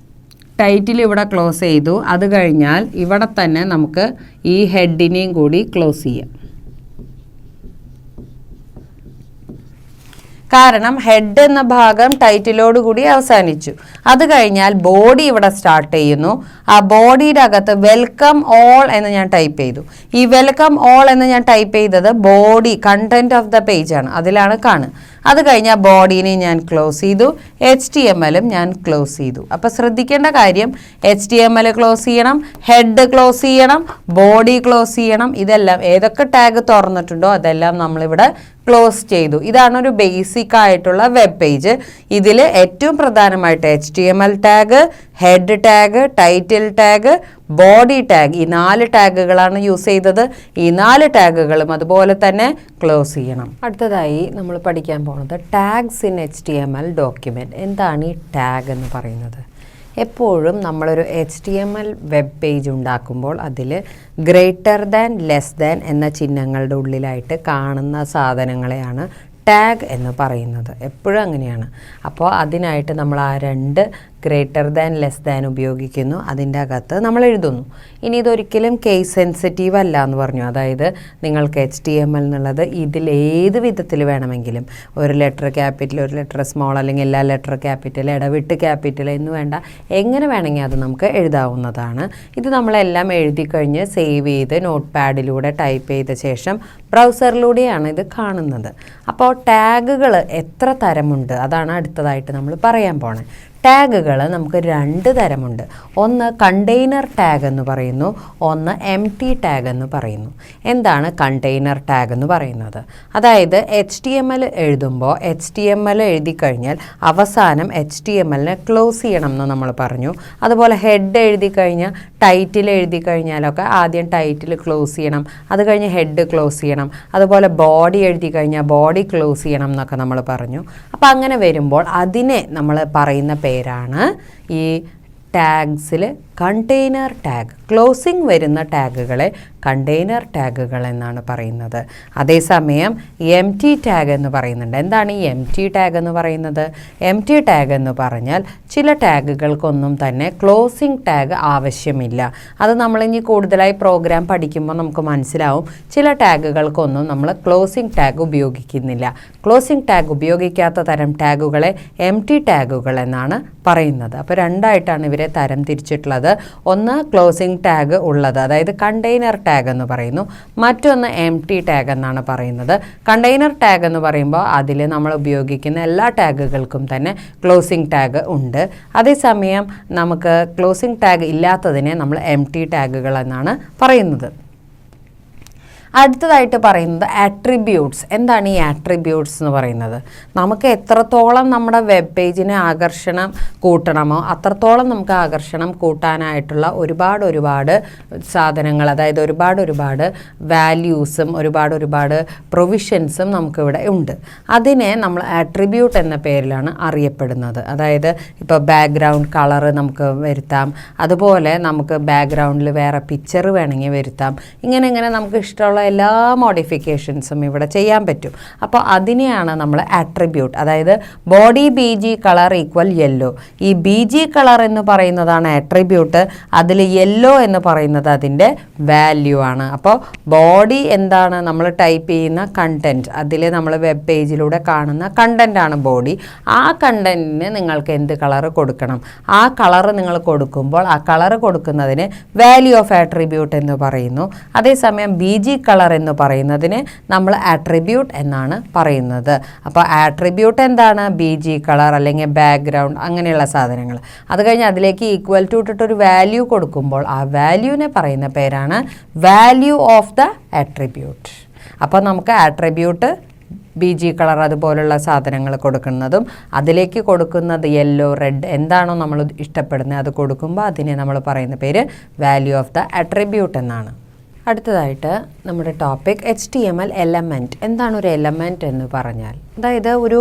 ടൈറ്റിൽ ഇവിടെ ക്ലോസ് ചെയ്തു. അത് കഴിഞ്ഞാൽ ഇവിടെ തന്നെ നമുക്ക് ഈ ഹെഡിനെയും കൂടി ക്ലോസ് ചെയ്യാം. കാരണം ഹെഡ് എന്ന ഭാഗം ടൈറ്റിലോട് കൂടി അവസാനിച്ചു. അത് കഴിഞ്ഞാൽ ബോഡി ഇവിടെ സ്റ്റാർട്ട് ചെയ്യുന്നു. ആ ബോഡിയുടെ അകത്ത് വെൽക്കം ഓൾ എന്ന് ഞാൻ ടൈപ്പ് ചെയ്തു. ഈ വെൽക്കം ഓൾ എന്ന് ഞാൻ ടൈപ്പ് ചെയ്തത് body content of the page ആണ്, അതിലാണ് കാണുക. അത് കഴിഞ്ഞാൽ ബോഡീനെ ഞാൻ ക്ലോസ് ചെയ്തു, HTMLും ഞാൻ ക്ലോസ് ചെയ്തു. അപ്പോൾ ശ്രദ്ധിക്കേണ്ട കാര്യം, HTML ക്ലോസ് ചെയ്യണം, ഹെഡ് ക്ലോസ് ചെയ്യണം, ബോഡി ക്ലോസ് ചെയ്യണം. ഇതെല്ലാം ഏതൊക്കെ ടാഗ് തുറന്നിട്ടുണ്ടോ അതെല്ലാം നമ്മളിവിടെ ക്ലോസ് ചെയ്തു. ഇതാണ് ഒരു ബേസിക് ആയിട്ടുള്ള വെബ് പേജ്. ഇതിൽ ഏറ്റവും പ്രധാനമായിട്ട് HTML tag, head tag, title tag, body tag, ഈ 4 ടാഗുകളാണ് യൂസ് ചെയ്തത്. ഈ 4 ടാഗുകളും അതുപോലെ തന്നെ ക്ലോസ് ചെയ്യണം. അടുത്തതായി നമ്മൾ പഠിക്കാൻ പോകുന്നത് ടാഗ്സ് ഇൻ HTML ഡോക്യുമെൻറ്റ്. എന്താണ് ഈ ടാഗ് എന്ന് പറയുന്നത്? എപ്പോഴും നമ്മളൊരു HTML വെബ് പേജ് ഉണ്ടാക്കുമ്പോൾ അതിൽ ഗ്രേറ്റർ ദാൻ, ലെസ് ദാൻ എന്ന ചിഹ്നങ്ങളുടെ ഉള്ളിലായിട്ട് കാണുന്ന സാധനങ്ങളെയാണ് ടാഗ് എന്ന് പറയുന്നത്. എപ്പോഴും അങ്ങനെയാണ്. അപ്പോൾ അതിനായിട്ട് നമ്മൾ ആ 2 ഗ്രേറ്റർ ദാൻ, ലെസ് ദാൻ ഉപയോഗിക്കുന്നു. അതിൻ്റെ അകത്ത് നമ്മൾ എഴുതുന്നു. ഇനി ഇതൊരിക്കലും കേസ് സെൻസിറ്റീവ് അല്ല എന്ന് പറഞ്ഞു. അതായത് നിങ്ങൾക്ക് HTML എന്നുള്ളത് ഇതിലേത് വിധത്തിൽ വേണമെങ്കിലും, ഒരു ലെറ്റർ ക്യാപിറ്റൽ, ഒരു ലെറ്റർ സ്മോൾ, അല്ലെങ്കിൽ എല്ലാ ലെറ്റർ ക്യാപിറ്റൽ, ഇടവിട്ട് ക്യാപിറ്റൽ എന്ന് വേണ്ട, എങ്ങനെ വേണമെങ്കിൽ അത് നമുക്ക് എഴുതാവുന്നതാണ്. ഇത് നമ്മളെല്ലാം എഴുതി കഴിഞ്ഞ് സേവ് ചെയ്ത് നോട്ട് പാഡിലൂടെ ടൈപ്പ് ചെയ്ത ശേഷം ബ്രൗസറിലൂടെയാണ് ഇത് കാണുന്നത്. അപ്പോൾ ടാഗുകൾ എത്ര തരമുണ്ട് അതാണ് അടുത്തതായിട്ട് നമ്മൾ പറയാൻ പോണേ. ടാഗുകൾ നമുക്ക് 2 തരമുണ്ട്. ഒന്ന് കണ്ടെയ്നർ ടാഗ് എന്ന് പറയുന്നു, ഒന്ന് എംപ്റ്റി ടാഗ് എന്ന് പറയുന്നു. എന്താണ് കണ്ടെയ്നർ ടാഗ് എന്ന് പറയുന്നത്? അതായത് HTML എഴുതുമ്പോൾ HTML എഴുതി കഴിഞ്ഞാൽ അവസാനം HTMLനെ ക്ലോസ് ചെയ്യണം എന്ന് നമ്മൾ പറഞ്ഞു. അതുപോലെ ഹെഡ് എഴുതി കഴിഞ്ഞാൽ, ടൈറ്റിൽ എഴുതി കഴിഞ്ഞാലൊക്കെ ആദ്യം ടൈറ്റിൽ ക്ലോസ് ചെയ്യണം, അത് കഴിഞ്ഞ് ഹെഡ് ക്ലോസ് ചെയ്യണം. അതുപോലെ ബോഡി എഴുതി കഴിഞ്ഞാൽ ബോഡി ക്ലോസ് ചെയ്യണം എന്നൊക്കെ നമ്മൾ പറഞ്ഞു. അപ്പോൾ അങ്ങനെ വരുമ്പോൾ അതിനെ നമ്മൾ പറയുന്ന പേരാണ് ഈ ടാഗ്സിൽ കണ്ടെയ്നർ ടാഗ്. ക്ലോസിംഗ് വരുന്ന ടാഗുകളെ കണ്ടെയ്നർ ടാഗുകൾ എന്നാണ് പറയുന്നത്. അതേസമയം എംപ്റ്റി ടാഗ് എന്ന് പറയുന്നുണ്ട്. എന്താണ് ഈ എംപ്റ്റി ടാഗ് എന്ന് പറയുന്നത്? എംപ്റ്റി ടാഗ് എന്ന് പറഞ്ഞാൽ ചില ടാഗുകൾക്കൊന്നും തന്നെ ക്ലോസിംഗ് ടാഗ് ആവശ്യമില്ല. അത് നമ്മളിനി കൂടുതലായി പ്രോഗ്രാം പഠിക്കുമ്പോൾ നമുക്ക് മനസ്സിലാവും. ചില ടാഗുകൾക്കൊന്നും നമ്മൾ ക്ലോസിംഗ് ടാഗ് ഉപയോഗിക്കുന്നില്ല. ക്ലോസിംഗ് ടാഗ് ഉപയോഗിക്കാത്ത തരം ടാഗുകളെ എംപ്റ്റി ടാഗുകൾ എന്നാണ് പറയുന്നത്. അപ്പോൾ 2ആയിട്ടാണ് ഇവരെ തരം തിരിച്ചിട്ടുള്ളത്. ഒന്ന് ക്ലോസിംഗ് ടാഗ് ഉള്ളത്, അതായത് കണ്ടെയ്നർ ടാഗ് എന്ന് പറയുന്നു. മറ്റൊന്ന് എംപ്റ്റി ടാഗ് എന്നാണ് പറയുന്നത്. കണ്ടെയ്നർ ടാഗ് എന്ന് പറയുമ്പോൾ അതിൽ നമ്മൾ ഉപയോഗിക്കുന്ന എല്ലാ ടാഗുകൾക്കും തന്നെ ക്ലോസിംഗ് ടാഗ് ഉണ്ട്. അതേസമയം നമുക്ക് ക്ലോസിംഗ് ടാഗ് ഇല്ലാത്തതിനെ നമ്മൾ എംപ്റ്റി ടാഗുകൾ എന്നാണ് പറയുന്നത്. അടുത്തതായിട്ട് പറയുന്നത് ആട്രിബ്യൂട്ട്സ്. എന്താണ് ഈ ആട്രിബ്യൂട്ട്സ് എന്ന് പറയുന്നത്? നമുക്ക് എത്രത്തോളം നമ്മുടെ വെബ് പേജിന് ആകർഷണം കൂട്ടണമോ അത്രത്തോളം നമുക്ക് ആകർഷണം കൂട്ടാനായിട്ടുള്ള ഒരുപാട് സാധനങ്ങൾ, അതായത് ഒരുപാട് വാല്യൂസും ഒരുപാട് പ്രൊവിഷൻസും നമുക്കിവിടെ ഉണ്ട്. അതിനെ നമ്മൾ ആട്രിബ്യൂട്ട് എന്ന പേരിലാണ് അറിയപ്പെടുന്നത്. അതായത് ഇപ്പോൾ ബാക്ക്ഗ്രൗണ്ട് കളറ് നമുക്ക് വരുത്താം, അതുപോലെ നമുക്ക് ബാക്ക്ഗ്രൗണ്ടിൽ വേറെ പിക്ചർ വേണമെങ്കിൽ വരുത്താം. ഇങ്ങനെ നമുക്ക് ഇഷ്ടമുള്ള എല്ലാ മോഡിഫിക്കേഷൻസും ഇവിടെ ചെയ്യാൻ പറ്റും. അപ്പോൾ അതിനെയാണ് നമ്മൾ ആട്രിബ്യൂട്ട്, അതായത് body BG colour equal yellow. ഈ BG കളർ എന്ന് പറയുന്നതാണ് ആട്രിബ്യൂട്ട്. അതിൽ യെല്ലോ എന്ന് പറയുന്നത് അതിൻ്റെ വാല്യൂ ആണ്. അപ്പോൾ ബോഡി എന്താണ്? നമ്മൾ ടൈപ്പ് ചെയ്യുന്ന കണ്ടൻറ്റ്, അതിൽ നമ്മൾ വെബ് പേജിലൂടെ കാണുന്ന കണ്ടൻറ്റാണ് ബോഡി. ആ കണ്ടൻറ്റിന് നിങ്ങൾക്ക് എന്ത് കളർ കൊടുക്കണം? ആ കളർ നിങ്ങൾ കൊടുക്കുമ്പോൾ ആ കളർ കൊടുക്കുന്നതിന് വാല്യൂ ഓഫ് ആട്രിബ്യൂട്ട് എന്ന് പറയുന്നു. അതേസമയം BG കളർ എന്ന് പറയുന്നതിന് നമ്മൾ ആട്രിബ്യൂട്ട് എന്നാണ് പറയുന്നത്. അപ്പോൾ ആട്രിബ്യൂട്ട് എന്താണ്? BG കളർ അല്ലെങ്കിൽ ബാക്ക്ഗ്രൗണ്ട് അങ്ങനെയുള്ള സാധനങ്ങൾ. അത് കഴിഞ്ഞ് അതിലേക്ക് ഈക്വൽ ടു ഇട്ടിട്ടൊരു വാല്യൂ കൊടുക്കുമ്പോൾ ആ വാല്യൂവിനെ പറയുന്ന പേരാണ് വാല്യൂ ഓഫ് ദ ആട്രിബ്യൂട്ട്. അപ്പോൾ നമുക്ക് ആട്രിബ്യൂട്ട് BG കളർ അതുപോലുള്ള സാധനങ്ങൾ കൊടുക്കുന്നതും അതിലേക്ക് കൊടുക്കുന്നത് യെല്ലോ, റെഡ് എന്താണോ നമ്മൾ ഇഷ്ടപ്പെടുന്നത് അത് കൊടുക്കുമ്പോൾ അതിനെ നമ്മൾ പറയുന്ന പേര് വാല്യൂ ഓഫ് ദ ആട്രിബ്യൂട്ട് എന്നാണ്. അടുത്തതായിട്ട് നമ്മുടെ ടോപ്പിക് HTML എലമെൻറ്റ്. എന്താണ് ഒരു എലമെൻറ്റ് എന്ന് പറഞ്ഞാൽ? അതായത് ഒരു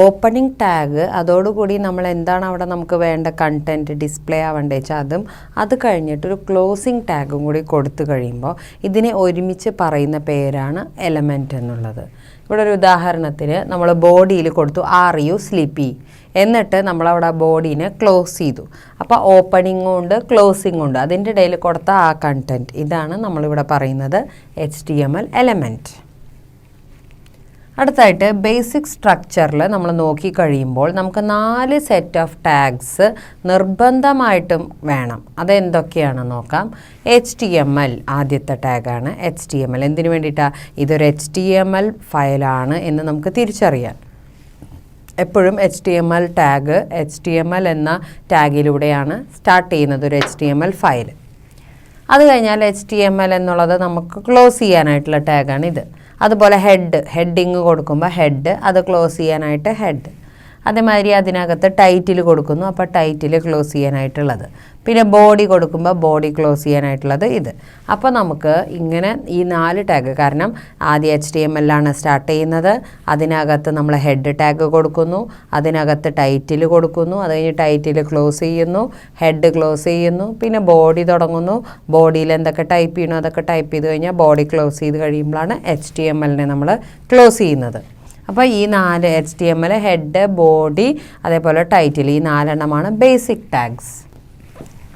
ഓപ്പണിംഗ് ടാഗ്, അതോടുകൂടി നമ്മൾ എന്താണ് അവിടെ നമുക്ക് വേണ്ട കണ്ടൻറ്റ് ഡിസ്പ്ലേ ആവേണ്ടത് വെച്ചാൽ അതും, അത് കഴിഞ്ഞിട്ടൊരു ക്ലോസിംഗ് ടാഗും കൂടി കൊടുത്തു കഴിയുമ്പോൾ ഇതിനെ ഒരുമിച്ച് പറയുന്ന പേരാണ് എലമെൻറ്റ് എന്നുള്ളത്. ഇവിടെ ഒരു ഉദാഹരണത്തിന് നമ്മൾ ബോഡിയിൽ കൊടുത്തു RU സ്ലീപ്പി, എന്നിട്ട് നമ്മളവിടെ ബോഡീനെ ക്ലോസ് ചെയ്തു. അപ്പോൾ ഓപ്പണിങ്ങും ഉണ്ട് ക്ലോസിങ്ങും ഉണ്ട്, അതിൻ്റെ ഇടയിൽ കൊടുത്ത ആ കണ്ടൻറ്റ്, ഇതാണ് നമ്മളിവിടെ പറയുന്നത് HTML എലമെൻറ്റ്. അടുത്തായിട്ട് ബേസിക് സ്ട്രക്ചറിൽ നമ്മൾ നോക്കിക്കഴിയുമ്പോൾ നമുക്ക് 4 സെറ്റ് ഓഫ് ടാഗ്സ് നിർബന്ധമായിട്ടും വേണം. അതെന്തൊക്കെയാണെന്ന് നോക്കാം. HTML ആദ്യത്തെ ടാഗാണ്. HTML എന്തിനു വേണ്ടിയിട്ടാണ്? ഇതൊരു HTML ഫയലാണ് എന്ന് നമുക്ക് തിരിച്ചറിയാൻ. എപ്പോഴും HTML ടാഗ് HTML എന്ന ടാഗിലൂടെയാണ് സ്റ്റാർട്ട് ചെയ്യുന്നത് ഒരു HTML ഫയൽ. അത് കഴിഞ്ഞാൽ HTML എന്നുള്ളത് നമുക്ക് ക്ലോസ് ചെയ്യാനായിട്ടുള്ള ടാഗാണ് ഇത്. അതുപോലെ ഹെഡിങ് കൊടുക്കുമ്പോൾ ഹെഡ്, അത് ക്ലോസ് ചെയ്യാനായിട്ട് ഹെഡ്. അതേമാതിരി അതിനകത്ത് ടൈറ്റിൽ കൊടുക്കുന്നു, അപ്പോൾ ടൈറ്റിൽ ക്ലോസ് ചെയ്യാനായിട്ടുള്ളത്. പിന്നെ ബോഡി കൊടുക്കുമ്പോൾ ബോഡി ക്ലോസ് ചെയ്യാനായിട്ടുള്ളത് ഇത്. അപ്പോൾ നമുക്ക് ഇങ്ങനെ ഈ 4 ടാഗ്, കാരണം ആദ്യം HTML ആണ് സ്റ്റാർട്ട് ചെയ്യുന്നത്, അതിനകത്ത് നമ്മൾ ഹെഡ് ടാഗ് കൊടുക്കുന്നു, അതിനകത്ത് ടൈറ്റിൽ കൊടുക്കുന്നു, അത് കഴിഞ്ഞ് ടൈറ്റിൽ ക്ലോസ് ചെയ്യുന്നു, ഹെഡ് ക്ലോസ് ചെയ്യുന്നു, പിന്നെ ബോഡി തുടങ്ങുന്നു, ബോഡിയിൽ എന്തൊക്കെ ടൈപ്പ് ചെയ്യണോ അതൊക്കെ ടൈപ്പ് ചെയ്ത് കഴിഞ്ഞാൽ ബോഡി ക്ലോസ് ചെയ്ത് കഴിയുമ്പോഴാണ് HTMLനെ നമ്മൾ ക്ലോസ് ചെയ്യുന്നത്. അപ്പോൾ ഈ 4 HTML, ഹെഡ്, ബോഡി, അതേപോലെ ടൈറ്റിൽ, ഈ 4 എണ്ണമാണ് ബേസിക് ടാഗ്സ്,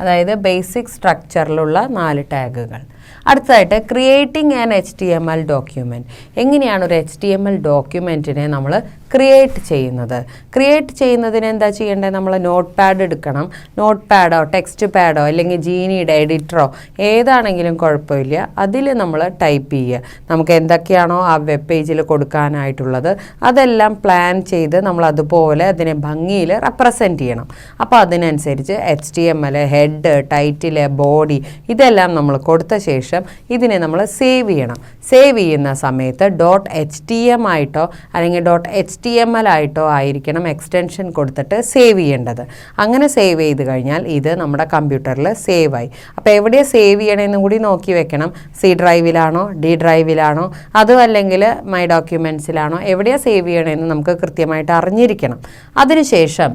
അതായത് ബേസിക് സ്ട്രക്ചറിലുള്ള 4 ടാഗുകൾ. അടുത്തതായിട്ട് ക്രിയേറ്റിംഗ് ആൻ HTML ഡോക്യുമെൻറ്റ്. എങ്ങനെയാണ് ഒരു HTML ഡോക്യുമെൻറ്റിനെ നമ്മൾ ക്രിയേറ്റ് ചെയ്യുന്നത്? ക്രിയേറ്റ് ചെയ്യുന്നതിന് എന്താ ചെയ്യേണ്ടത്? നമ്മൾ നോട്ട് പാഡ് എടുക്കണം. നോട്ട് പാഡോ ടെക്സ്റ്റ് പാഡോ അല്ലെങ്കിൽ ജീനിയുടെ എഡിറ്ററോ ഏതാണെങ്കിലും കുഴപ്പമില്ല, അതിൽ നമ്മൾ ടൈപ്പ് ചെയ്യുക. നമുക്ക് എന്തൊക്കെയാണോ ആ വെബ് പേജിൽ കൊടുക്കാനായിട്ടുള്ളത് അതെല്ലാം പ്ലാൻ ചെയ്ത് നമ്മൾ അതുപോലെ അതിനെ ഭംഗിയിൽ റെപ്രസെൻറ്റ് ചെയ്യണം. അപ്പോൾ അതിനനുസരിച്ച് HTML, ഹെഡ്, ടൈറ്റിൽ, ബോഡി ഇതെല്ലാം നമ്മൾ കൊടുത്ത ശേഷം ഇതിനെ നമ്മൾ സേവ് ചെയ്യണം. സേവ് ചെയ്യുന്ന സമയത്ത് .htm ആയിട്ടോ അല്ലെങ്കിൽ .html ആയിട്ടോ ആയിരിക്കണം എക്സ്റ്റൻഷൻ കൊടുത്തിട്ട് സേവ് ചെയ്യേണ്ടത്. അങ്ങനെ സേവ് ചെയ്ത് കഴിഞ്ഞാൽ ഇത് നമ്മുടെ കമ്പ്യൂട്ടറിൽ സേവ് ആയി. അപ്പോൾ എവിടെയാണ് സേവ് ചെയ്യണമെന്നും കൂടി നോക്കി വെക്കണം. C ഡ്രൈവിലാണോ D ഡ്രൈവിലാണോ അതും അല്ലെങ്കിൽ മൈ ഡോക്യുമെൻറ്റ്സിലാണോ എവിടെയാണ് സേവ് ചെയ്യണമെന്ന് നമുക്ക് കൃത്യമായിട്ട് അറിഞ്ഞിരിക്കണം. അതിനുശേഷം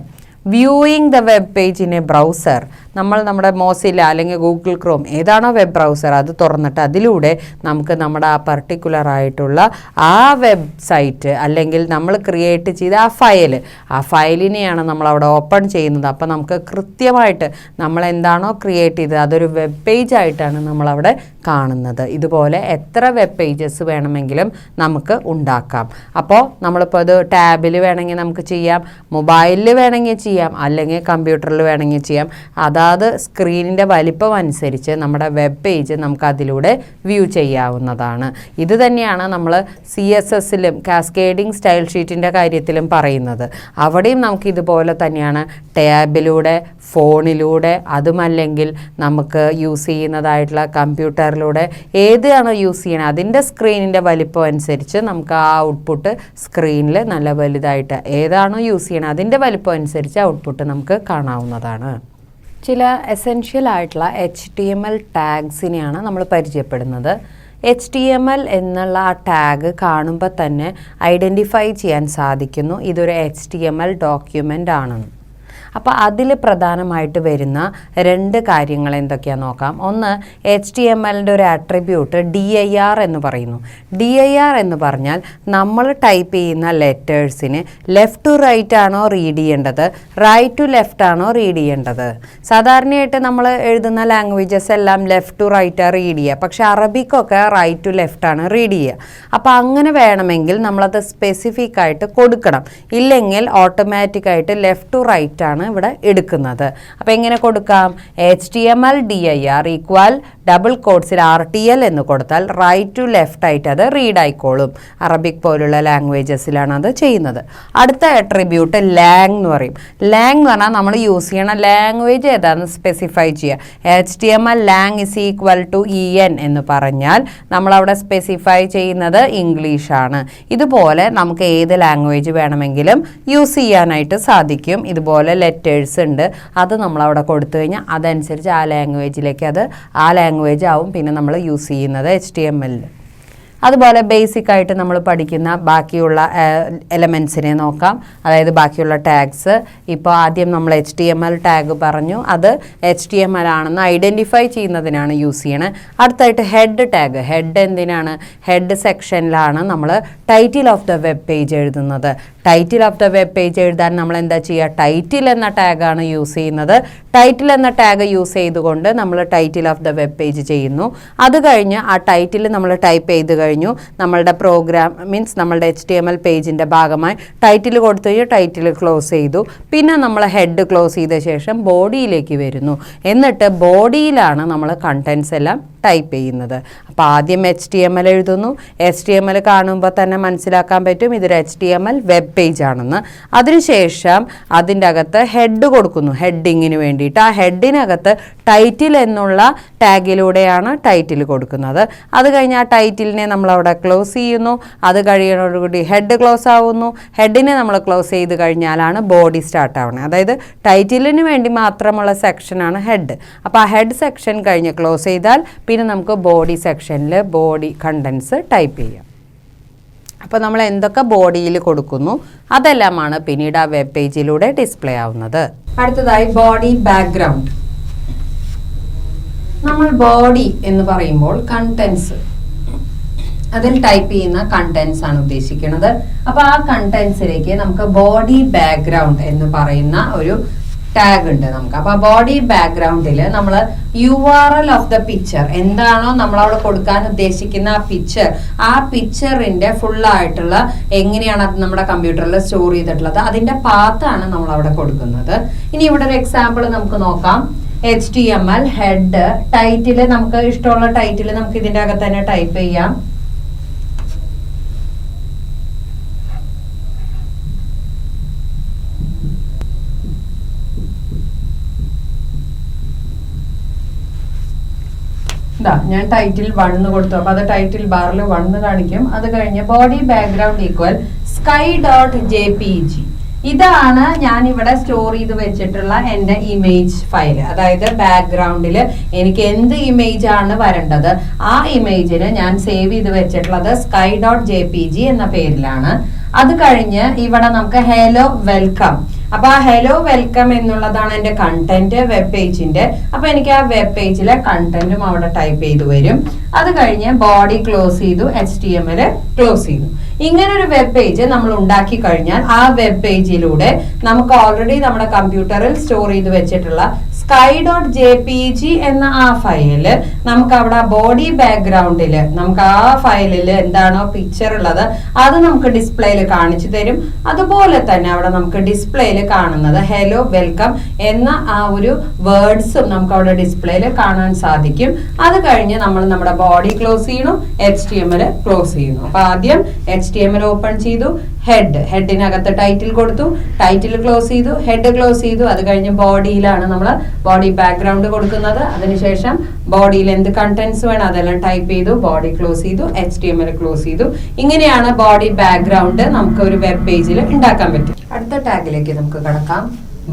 viewing the web page in A browser. നമ്മൾ നമ്മുടെ മോസില്ല അല്ലെങ്കിൽ ഗൂഗിൾ ക്രോം ഏതാണോ വെബ് ബ്രൗസർ അത് തുറന്നിട്ട് അതിലൂടെ നമുക്ക് നമ്മുടെ ആ പർട്ടിക്കുലർ ആയിട്ടുള്ള ആ വെബ്സൈറ്റ് അല്ലെങ്കിൽ നമ്മൾ ക്രിയേറ്റ് ചെയ്ത ആ ഫയലിനെയാണ് നമ്മളവിടെ ഓപ്പൺ ചെയ്യുന്നത്. അപ്പോൾ നമുക്ക് കൃത്യമായിട്ട് നമ്മൾ എന്താണോ ക്രിയേറ്റ് ചെയ്തത് അതൊരു വെബ് പേജ് ആയിട്ടാണ് നമ്മളവിടെ കാണുന്നത്. ഇതുപോലെ എത്ര വെബ് പേജസ് വേണമെങ്കിലും നമുക്ക് ഉണ്ടാക്കാം. അപ്പോൾ നമ്മളിപ്പോൾ അത് ടാബിൽ വേണമെങ്കിൽ നമുക്ക് ചെയ്യാം, മൊബൈലിൽ വേണമെങ്കിൽ ചെയ്യാം, അല്ലെങ്കിൽ കമ്പ്യൂട്ടറിൽ വേണമെങ്കിൽ ചെയ്യാം. അതാത് സ്ക്രീനിൻ്റെ വലിപ്പം അനുസരിച്ച് നമ്മുടെ വെബ് പേജ് നമുക്ക് അതിലൂടെ വ്യൂ ചെയ്യാവുന്നതാണ്. ഇത് തന്നെയാണ് നമ്മൾ CSSലും കാസ്കേഡിംഗ് സ്റ്റൈൽ ഷീറ്റിൻ്റെ കാര്യത്തിലും പറയുന്നത്. അവിടെയും നമുക്ക് ഇതുപോലെ തന്നെയാണ് ടാബിലൂടെ, ഫോണിലൂടെ, അതുമല്ലെങ്കിൽ നമുക്ക് യൂസ് ചെയ്യുന്നതായിട്ടുള്ള കമ്പ്യൂട്ടറിലൂടെ ഏതാണോ യൂസ് ചെയ്യണത് അതിൻ്റെ സ്ക്രീനിൻ്റെ വലിപ്പം അനുസരിച്ച് നമുക്ക് ആ ഔട്ട്പുട്ട് സ്ക്രീനിൽ നല്ല വലുതായിട്ട് ഏതാണോ യൂസ് ചെയ്യണത് അതിൻ്റെ വലിപ്പം അനുസരിച്ച് ഔട്ട്പുട്ട് നമുക്ക് കാണാവുന്നതാണ്. ചില എസെൻഷ്യൽ ആയിട്ടുള്ള HTML ടാഗ്സിനെയാണ് നമ്മൾ പരിചയപ്പെടുന്നത്. HTML എന്നുള്ള ആ ടാഗ് കാണുമ്പോൾ തന്നെ ഐഡൻറ്റിഫൈ ചെയ്യാൻ സാധിക്കുന്നു ഇതൊരു HTML ഡോക്യുമെൻ്റ് ആണെന്ന്. അപ്പോൾ അതിൽ പ്രധാനമായിട്ട് വരുന്ന 2 കാര്യങ്ങൾ എന്തൊക്കെയാണെന്ന് നോക്കാം. ഒന്ന്, HTMLൻ്റെ ഒരു ആട്രിബ്യൂട്ട് dir എന്ന് പറയുന്നു. dir എന്ന് പറഞ്ഞാൽ നമ്മൾ ടൈപ്പ് ചെയ്യുന്ന ലെറ്റേഴ്സിന് ലെഫ്റ്റ് ടു റൈറ്റ് ആണോ റീഡ് ചെയ്യേണ്ടത്, റൈറ്റ് ടു ലെഫ്റ്റ് ആണോ റീഡ് ചെയ്യേണ്ടത്. സാധാരണയായിട്ട് നമ്മൾ എഴുതുന്ന ലാംഗ്വേജസ് എല്ലാം ലെഫ്റ്റ് ടു റൈറ്റാണ് റീഡ് ചെയ്യുക, പക്ഷേ അറബിക്കൊക്കെ റൈറ്റ് ടു ലെഫ്റ്റ് ആണ് റീഡ് ചെയ്യുക. അപ്പോൾ അങ്ങനെ വേണമെങ്കിൽ നമ്മളത് സ്പെസിഫിക് ആയിട്ട് കൊടുക്കണം. ഇല്ലെങ്കിൽ ഓട്ടോമാറ്റിക്കായിട്ട് ലെഫ്റ്റ് ടു റൈറ്റ് ആണ് ആണ് ഇവിടെ എടുക്കുന്നത്. അപ്പോൾ എങ്ങനെ കൊടുക്കാം? HTML dir ഈക്വൽ ഡബിൾ കോട്ട്സിൽ RTL എന്ന് കൊടുത്താൽ റൈറ്റ് ടു ലെഫ്റ്റ് ആയിട്ട് അത് റീഡ് ആയിക്കോളും. അറബിക് പോലുള്ള ലാംഗ്വേജസിലാണ് അത് ചെയ്യുന്നത്. അടുത്ത അട്രിബ്യൂട്ട് ലാങ് എന്ന് പറയും. ലാങ് എന്ന് പറഞ്ഞാൽ നമ്മൾ യൂസ് ചെയ്യണ ലാംഗ്വേജ് ഏതാണെന്ന് സ്പെസിഫൈ ചെയ്യുക. HTML lang is equal to EN എന്ന് പറഞ്ഞാൽ നമ്മളവിടെ സ്പെസിഫൈ ചെയ്യുന്നത് ഇംഗ്ലീഷാണ്. ഇതുപോലെ നമുക്ക് ഏത് ലാംഗ്വേജ് വേണമെങ്കിലും യൂസ് ചെയ്യാനായിട്ട് സാധിക്കും. ഇതുപോലെ ലെറ്റേഴ്സ് ഉണ്ട്, അത് നമ്മളവിടെ കൊടുത്തു കഴിഞ്ഞാൽ അതനുസരിച്ച് ആ ലാംഗ്വേജിലേക്ക് അത് ആ ലാംഗ്വേജ് ആവും പിന്നെ നമ്മൾ യൂസ് ചെയ്യുന്നത് HTML. അതുപോലെ ബേസിക് ആയിട്ട് നമ്മൾ പഠിക്കുന്ന ബാക്കിയുള്ള എലമെൻസിനെ നോക്കാം. അതായത് ബാക്കിയുള്ള ടാഗ്സ്. ഇപ്പോൾ ആദ്യം നമ്മൾ HTML ടാഗ് പറഞ്ഞു, അത് HTML ആണെന്ന് ഐഡൻറ്റിഫൈ ചെയ്യുന്നതിനാണ് യൂസ് ചെയ്യണത്. അടുത്തായിട്ട് ഹെഡ് ടാഗ്. ഹെഡ് എന്തിനാണ്? ഹെഡ് സെക്ഷനിലാണ് നമ്മൾ title of the web page എഴുതുന്നത്. Title of the web page എഴുതാൻ നമ്മൾ എന്താ ചെയ്യുക? ടൈറ്റിൽ എന്ന ടാഗാണ് യൂസ് ചെയ്യുന്നത്. ടൈറ്റിൽ എന്ന ടാഗ് യൂസ് ചെയ്തുകൊണ്ട് നമ്മൾ title of the web page ചെയ്യുന്നു. അത് കഴിഞ്ഞ് ആ ടൈറ്റിൽ നമ്മൾ ടൈപ്പ് ചെയ്ത് കഴിഞ്ഞു. നമ്മളുടെ പ്രോഗ്രാം മീൻസ് നമ്മളുടെ HTML പേജിൻ്റെ ഭാഗമായി ടൈറ്റിൽ കൊടുത്തു കഴിഞ്ഞാൽ ടൈറ്റിൽ ക്ലോസ് ചെയ്തു. പിന്നെ നമ്മൾ ഹെഡ് ക്ലോസ് ചെയ്ത ശേഷം ബോഡിയിലേക്ക് വരുന്നു. എന്നിട്ട് ബോഡിയിലാണ് നമ്മൾ കണ്ടൻസ് എല്ലാം ടൈപ്പ് ചെയ്യുന്നത്. അപ്പോൾ ആദ്യം HTML എഴുതുന്നു. HTML കാണുമ്പോൾ തന്നെ മനസ്സിലാക്കാൻ പറ്റും ഇതൊരു HTML വെബ് പേജ് ആണെന്ന്. അതിനുശേഷം അതിൻ്റെ അകത്ത് ഹെഡ് കൊടുക്കുന്നു ഹെഡിങ്ങിന് വേണ്ടിയിട്ട്. ആ ഹെഡിനകത്ത് ടൈറ്റിൽ എന്നുള്ള ടാഗിലൂടെയാണ് ടൈറ്റിൽ കൊടുക്കുന്നത്. അത് കഴിഞ്ഞ് ആ ടൈറ്റിലിനെ നമ്മളവിടെ ക്ലോസ് ചെയ്യുന്നു. അത് കഴിയുന്നതോടുകൂടി ഹെഡ് ക്ലോസ് ആവുന്നു. ഹെഡിനെ നമ്മൾ ക്ലോസ് ചെയ്ത് കഴിഞ്ഞാലാണ് ബോഡി സ്റ്റാർട്ട് ആവുന്നത്. അതായത് ടൈറ്റിലിന് വേണ്ടി മാത്രമുള്ള സെക്ഷനാണ് ഹെഡ്. അപ്പോൾ ആ ഹെഡ് സെക്ഷൻ കഴിഞ്ഞ് ക്ലോസ് ചെയ്താൽ പിന്നെ നമുക്ക് ബോഡി സെക്ഷനിൽ ബോഡി കണ്ടൻസ് ടൈപ്പ് ചെയ്യാം. അപ്പോൾ നമ്മൾ എന്തൊക്കെ ബോഡിയിൽ കൊടുക്കുന്നു അതെല്ലാമാണ് പിന്നീട് ആ വെബ് പേജിലൂടെ ഡിസ്പ്ലേ ആവുന്നത്. അടുത്തതായി ബോഡി ബാക്ക്ഗ്രൗണ്ട്. നമ്മൾ ബോഡി എന്ന് പറയുമ്പോൾ കണ്ടൻസ്, അതിൽ ടൈപ്പ് ചെയ്യുന്ന കണ്ടൻസ് ആണ് ഉദ്ദേശിക്കുന്നത്. അപ്പോൾ ആ കണ്ടൻസിലേക്ക് നമുക്ക് ബോഡി ബാക്ക്ഗ്രൗണ്ട് എന്ന് പറയുന്ന ഒരു ടാഗ് ഉണ്ട് നമുക്ക്. അപ്പോൾ ബോഡി ബാക്ക്ഗ്രൗണ്ടിൽ നമ്മൾ URL ഓഫ് ദ പിക്ചർ എന്താണോ നമ്മളവിടെ കൊടുക്കാൻ ഉദ്ദേശിക്കുന്ന ആ പിക്ചറിന്റെ ഫുള്ളായിട്ടുള്ള എങ്ങനെയാണ് അത് നമ്മുടെ കമ്പ്യൂട്ടറിൽ സ്റ്റോർ ചെയ്തിട്ടുള്ളത് അതിന്റെ പാത്താണ് നമ്മൾ അവിടെ കൊടുക്കുന്നത്. ഇനി ഇവിടെ ഒരു എക്സാമ്പിൾ നമുക്ക് നോക്കാം. HTML ഹെഡ് ടൈറ്റിൽ, നമുക്ക് ഇഷ്ടമുള്ള ടൈറ്റിൽ നമുക്ക് ഇതിന്റെ അകത്ത് തന്നെ ടൈപ്പ് ചെയ്യാം. ഞാൻ ടൈറ്റിൽ 1 കൊടുത്തു. അപ്പൊ അത് ടൈറ്റിൽ ബാറിൽ 1 കാണിക്കും. അത് കഴിഞ്ഞ് ബോഡി ബാക്ക്ഗ്രൗണ്ട് ഈക്വൽ sky.jpg. ഇതാണ് ഞാൻ ഇവിടെ സ്റ്റോർ ചെയ്ത് വെച്ചിട്ടുള്ള എൻ്റെ ഇമേജ് ഫയൽ. അതായത് ബാക്ക്ഗ്രൗണ്ടിൽ എനിക്ക് എന്ത് ഇമേജ് ആണ് വരേണ്ടത് ആ ഇമേജിന് ഞാൻ സേവ് ചെയ്ത് വെച്ചിട്ടുള്ളത് sky.jpg എന്ന പേരിലാണ്. അത് കഴിഞ്ഞ് ഇവിടെ നമുക്ക് ഹലോ വെൽക്കം. അപ്പൊ ആ ഹലോ വെൽക്കം എന്നുള്ളതാണ് എൻ്റെ കണ്ടന്റ് വെബ് പേജിന്റെ. അപ്പൊ എനിക്ക് ആ വെബ് പേജിലെ കണ്ടന്റും അവിടെ ടൈപ്പ് ചെയ്തു വരും. അത് കഴിഞ്ഞ് ബോഡി ക്ലോസ് ചെയ്തു, HTML ക്ലോസ് ചെയ്തു. ഇങ്ങനെ ഒരു വെബ് പേജ് നമ്മൾ ഉണ്ടാക്കി കഴിഞ്ഞാൽ ആ വെബ് പേജിലൂടെ നമുക്ക് ഓൾറെഡി നമ്മുടെ കമ്പ്യൂട്ടറിൽ സ്റ്റോർ ചെയ്ത് വെച്ചിട്ടുള്ള sky.jpg എന്ന ആ ഫയല് നമുക്ക് അവിടെ ബോഡി ബാക്ക്ഗ്രൗണ്ടിൽ നമുക്ക് ആ ഫയലിൽ എന്താണോ പിക്ചർ ഉള്ളത് അത് നമുക്ക് ഡിസ്പ്ലേയിൽ കാണിച്ചു തരും. അതുപോലെ തന്നെ അവിടെ നമുക്ക് ഡിസ്പ്ലേയിൽ കാണുന്നത് ഹലോ വെൽക്കം എന്ന ആ ഒരു വേർഡ്സും നമുക്ക് അവിടെ ഡിസ്പ്ലേയിൽ കാണാൻ സാധിക്കും. അത് കഴിഞ്ഞ് നമ്മൾ നമ്മുടെ ബോഡി ക്ലോസ് ചെയ്യണം, HTML ക്ലോസ് ചെയ്യുന്നു. അപ്പൊ ആദ്യം HTML ഓപ്പൺ ചെയ്തു, ഹെഡിനകത്ത് ടൈറ്റിൽ കൊടുത്തു, ടൈറ്റിൽ ക്ലോസ് ചെയ്തു, ഹെഡ് ക്ലോസ് ചെയ്തു. അത് കഴിഞ്ഞ് ബോഡിയിലാണ് നമ്മൾ ബോഡി ബാക്ക്ഗ്രൗണ്ട് കൊടുക്കുന്നത്. അതിനുശേഷം ബോഡിയിൽ എന്ത് കണ്ടന്റ്സ് വേണം അതെല്ലാം ടൈപ്പ് ചെയ്തു, ബോഡി ക്ലോസ് ചെയ്തു, HTML ക്ലോസ് ചെയ്തു. ഇങ്ങനെയാണ് ബോഡി ബാക്ക്ഗ്രൗണ്ട് നമുക്ക് ഒരു വെബ് പേജിൽ ഉണ്ടാക്കാൻ പറ്റും. അടുത്ത ടാഗിലേക്ക് നമുക്ക് കടക്കാം.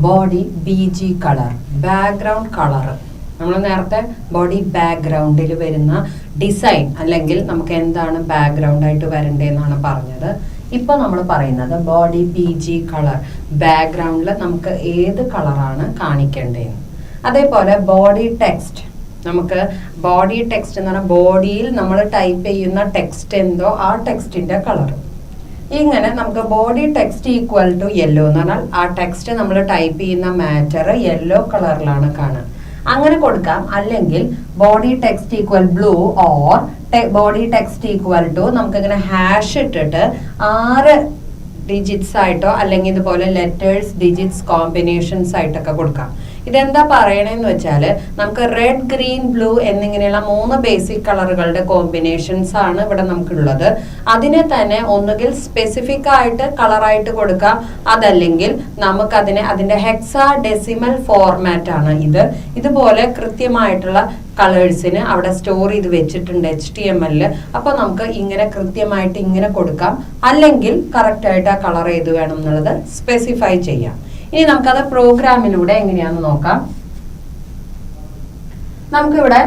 Body BG colour, background colour. നമ്മൾ നേരത്തെ ബോഡി ബാക്ക്ഗ്രൗണ്ടിൽ വരുന്ന ഡിസൈൻ അല്ലെങ്കിൽ നമുക്ക് എന്താണ് ബാക്ക്ഗ്രൗണ്ട് ആയിട്ട് വരേണ്ടതെന്നാണ് പറഞ്ഞത്. ഇപ്പൊ നമ്മൾ പറയുന്നത് ബോഡി BG കളർ, ബാക്ക്ഗ്രൗണ്ടിൽ നമുക്ക് ഏത് കളറാണ് കാണിക്കേണ്ടതെന്ന്. അതേപോലെ ബോഡി ടെക്സ്റ്റ്, നമുക്ക് ബോഡി ടെക്സ്റ്റ് എന്ന് പറഞ്ഞാൽ ബോഡിയിൽ നമ്മൾ ടൈപ്പ് ചെയ്യുന്ന ടെക്സ്റ്റ് എന്തോ ആ ടെക്സ്റ്റിന്റെ കളർ. ഇങ്ങനെ നമുക്ക് body text equal to yellow എന്ന് പറഞ്ഞാൽ ആ ടെക്സ്റ്റ് നമ്മൾ ടൈപ്പ് ചെയ്യുന്ന മാറ്റർ യെല്ലോ കളറിലാണ് കാണുക. അങ്ങനെ കൊടുക്കാം. അല്ലെങ്കിൽ body text equal blue or body text equal to നമുക്ക് ഇങ്ങനെ ഹാഷ് ഇട്ടിട്ട് 6 ഡിജിറ്റ്സ് ആയിട്ടോ അല്ലെങ്കിൽ ഇതുപോലെ ലെറ്റേഴ്സ് ഡിജിറ്റ്സ് കോമ്പിനേഷൻസ് ആയിട്ടൊക്കെ കൊടുക്കാം. ഇതെന്താ പറയണേന്ന് വെച്ചാൽ നമുക്ക് റെഡ് ഗ്രീൻ ബ്ലൂ എന്നിങ്ങനെയുള്ള 3 ബേസിക് കളറുകളുടെ കോമ്പിനേഷൻസ് ആണ് ഇവിടെ നമുക്കുള്ളത്. അതിനെ തന്നെ ഒന്നുകിൽ സ്പെസിഫിക് ആയിട്ട് കളറായിട്ട് കൊടുക്കാം, അതല്ലെങ്കിൽ നമുക്കതിനെ അതിന്റെ ഹെക്സാ ഡെസിമൽ ഫോർമാറ്റ് ആണ് ഇതുപോലെ കൃത്യമായിട്ടുള്ള കളേഴ്സിന് അവിടെ സ്റ്റോർ ചെയ്ത് വെച്ചിട്ടുണ്ട് HTML. അപ്പൊ നമുക്ക് ഇങ്ങനെ കൃത്യമായിട്ട് ഇങ്ങനെ കൊടുക്കാം, അല്ലെങ്കിൽ കറക്റ്റ് ആയിട്ട് ആ കളർ ഏത് വേണം എന്നുള്ളത് സ്പെസിഫൈ ചെയ്യാം. ഇനി നമുക്കത് പ്രോഗ്രാമിലൂടെ എങ്ങനെയാണെന്ന് നോക്കാം. നമുക്കിവിടെ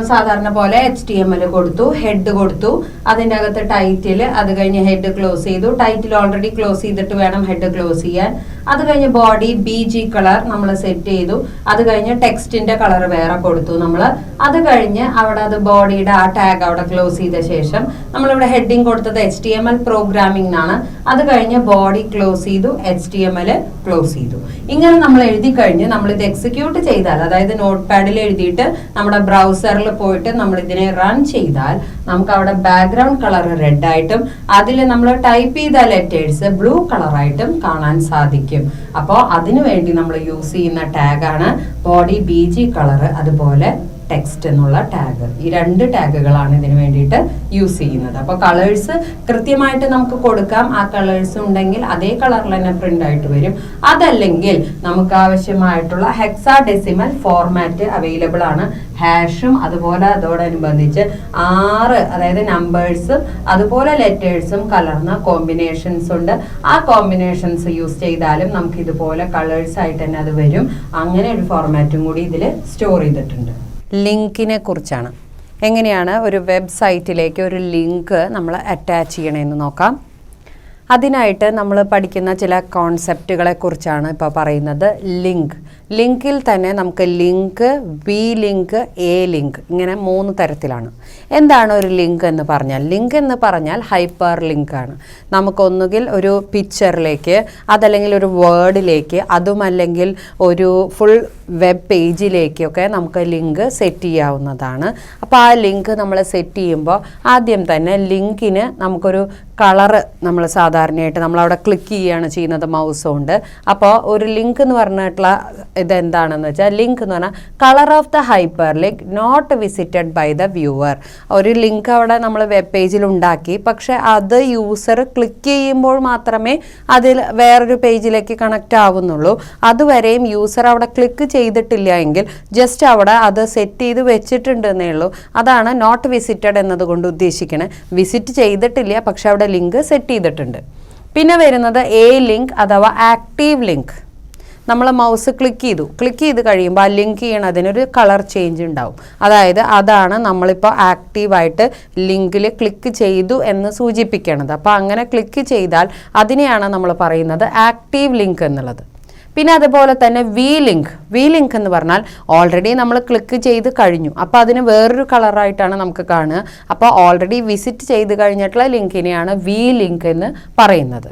സാധാരണ പോലെ HTML കൊടുത്തു, ഹെഡ് കൊടുത്തു, അതിൻ്റെ അകത്ത് ടൈറ്റിൽ, അത് കഴിഞ്ഞ് ഹെഡ് ക്ലോസ് ചെയ്തു. ടൈറ്റിൽ ഓൾറെഡി ക്ലോസ് ചെയ്തിട്ട് വേണം ഹെഡ് ക്ലോസ് ചെയ്യാൻ. അത് കഴിഞ്ഞ് ബോഡി BG കളർ നമ്മൾ സെറ്റ് ചെയ്തു. അത് കഴിഞ്ഞ് ടെക്സ്റ്റിന്റെ കളർ വേറെ കൊടുത്തു നമ്മൾ. അത് കഴിഞ്ഞ് അവിടെ അത് ബോഡിയുടെ ആ ടാഗ് അവിടെ ക്ലോസ് ചെയ്ത ശേഷം നമ്മളിവിടെ ഹെഡിങ് കൊടുത്തത് HTML പ്രോഗ്രാമിംഗ് ആണ്. അത് കഴിഞ്ഞ് ബോഡി ക്ലോസ് ചെയ്തു, HTML ക്ലോസ് ചെയ്തു. ഇങ്ങനെ നമ്മൾ എഴുതി കഴിഞ്ഞ് നമ്മൾ ഇത് എക്സിക്യൂട്ട് ചെയ്താൽ, അതായത് നോട്ട് പാഡിൽ എഴുതിയിട്ട് നമ്മുടെ ബ്രൗസറിൽ പോയിട്ട് നമ്മൾ ഇതിനെ റൺ ചെയ്താൽ നമുക്ക് അവിടെ ബാക്ക്ഗ്രൗണ്ട് കളർ റെഡ് ആയിട്ടും അതിൽ നമ്മൾ ടൈപ്പ് ചെയ്ത ലെറ്റേഴ്സ് ബ്ലൂ കളറായിട്ടും കാണാൻ സാധിക്കും. അപ്പോൾ അതിനു വേണ്ടി നമ്മൾ യൂസ് ചെയ്യുന്ന ടാഗാണ് ബോഡി BG കളർ, അതുപോലെ ടെക്സ്റ്റ് എന്നുള്ള ടാഗ്. ഈ 2 ടാഗുകളാണ് ഇതിനു വേണ്ടിയിട്ട് യൂസ് ചെയ്യുന്നത്. അപ്പോൾ കളേഴ്സ് കൃത്യമായിട്ട് നമുക്ക് കൊടുക്കാം. ആ കളേഴ്സ് ഉണ്ടെങ്കിൽ അതേ കളറിൽ തന്നെ പ്രിന്റ് ആയിട്ട് വരും. അതല്ലെങ്കിൽ നമുക്ക് ആവശ്യമായിട്ടുള്ള ഹെക്സാ ഡെസിമൽ ഫോർമാറ്റ് അവൈലബിൾ ആണ്. ഹാഷും അതുപോലെ അതോടനുബന്ധിച്ച് 6 അതായത് നമ്പേഴ്സും അതുപോലെ ലെറ്റേഴ്സും കലർന്ന കോമ്പിനേഷൻസ് ഉണ്ട്. ആ കോമ്പിനേഷൻസ് യൂസ് ചെയ്താലും നമുക്ക് ഇതുപോലെ കളേഴ്സ് ആയിട്ട് തന്നെ അത് വരും. അങ്ങനെ ഒരു ഫോർമാറ്റും കൂടി ഇതിൽ സ്റ്റോർ ചെയ്തിട്ടുണ്ട്. ലിങ്കിനെ കുറിച്ചാണ്. എങ്ങനെയാണ് ഒരു വെബ്സൈറ്റിലേക്ക് ഒരു ലിങ്ക് നമ്മൾ അറ്റാച്ച് ചെയ്യണമെന്ന് നോക്കാം. അതിനായിട്ട് നമ്മൾ പഠിക്കുന്ന ചില കോൺസെപ്റ്റുകളെ കുറിച്ചാണ് ഇപ്പോൾ പറയുന്നത്. ലിങ്കിൽ തന്നെ നമുക്ക് link, V link, A link, ഇങ്ങനെ 3 തരത്തിലാണ്. എന്താണ് ഒരു ലിങ്ക് എന്ന് പറഞ്ഞാൽ? ലിങ്ക് എന്ന് പറഞ്ഞാൽ ഹൈപ്പർ ലിങ്ക് ആണ്. നമുക്കൊന്നുകിൽ ഒരു പിക്ചറിലേക്ക്, അതല്ലെങ്കിൽ ഒരു വേർഡിലേക്ക്, അതുമല്ലെങ്കിൽ ഒരു ഫുൾ വെബ് പേജിലേക്കൊക്കെ നമുക്ക് ലിങ്ക് സെറ്റ് ചെയ്യാവുന്നതാണ്. അപ്പോൾ ആ ലിങ്ക് നമ്മൾ സെറ്റ് ചെയ്യുമ്പോൾ ആദ്യം തന്നെ ലിങ്കിന് നമുക്കൊരു കളറ് നമ്മൾ സാധാരണയായിട്ട് നമ്മളവിടെ ക്ലിക്ക് ചെയ്യുകയാണ് ചെയ്യുന്നത് മൗസ് കൊണ്ട്. അപ്പോൾ ഒരു ലിങ്ക് എന്ന് പറഞ്ഞിട്ടുള്ള ഇതെന്താണെന്ന് വെച്ചാൽ, ലിങ്ക് എന്ന് പറഞ്ഞാൽ colour of the hyperlink not visited by the viewer. ഒരു ലിങ്ക് അവിടെ നമ്മൾ വെബ് പേജിൽ ഉണ്ടാക്കി, പക്ഷെ അത് യൂസർ ക്ലിക്ക് ചെയ്യുമ്പോൾ മാത്രമേ അതിൽ വേറൊരു പേജിലേക്ക് കണക്റ്റ് ആവുന്നുള്ളൂ. അതുവരെയും യൂസർ അവിടെ ക്ലിക്ക് ചെയ്തിട്ടില്ല എങ്കിൽ ജസ്റ്റ് അവിടെ അത് സെറ്റ് ചെയ്ത് വെച്ചിട്ടുണ്ടെന്നേ ഉള്ളൂ. അതാണ് നോട്ട് വിസിറ്റഡ് എന്നതുകൊണ്ട് ഉദ്ദേശിക്കുന്നത്. വിസിറ്റ് ചെയ്തിട്ടില്ല, പക്ഷെ അവിടെ ലിങ്ക് സെറ്റ് ചെയ്തിട്ടുണ്ട്. പിന്നെ വരുന്നത് എ ലിങ്ക് അഥവാ ആക്റ്റീവ് ലിങ്ക്. നമ്മൾ മൗസ് ക്ലിക്ക് ചെയ്ത് കഴിയുമ്പോൾ ആ ലിങ്ക് ചെയ്യണതിനൊരു കളർ ചേഞ്ച് ഉണ്ടാവും. അതായത് അതാണ് നമ്മളിപ്പോൾ ആക്റ്റീവായിട്ട് ലിങ്കിൽ ക്ലിക്ക് ചെയ്തു എന്ന് സൂചിപ്പിക്കണത്. അപ്പോൾ അങ്ങനെ ക്ലിക്ക് ചെയ്താൽ അതിനെയാണ് നമ്മൾ പറയുന്നത് ആക്റ്റീവ് ലിങ്ക് എന്നുള്ളത്. പിന്നെ അതുപോലെ തന്നെ വി ലിങ്ക് എന്ന് പറഞ്ഞാൽ ഓൾറെഡി നമ്മൾ ക്ലിക്ക് ചെയ്ത് കഴിഞ്ഞു, അപ്പോൾ അതിന് വേറൊരു കളറായിട്ടാണ് നമുക്ക് കാണുക. അപ്പോൾ ഓൾറെഡി വിസിറ്റ് ചെയ്ത് കഴിഞ്ഞിട്ടുള്ള ലിങ്കിനെയാണ് വി ലിങ്ക് എന്ന് പറയുന്നത്.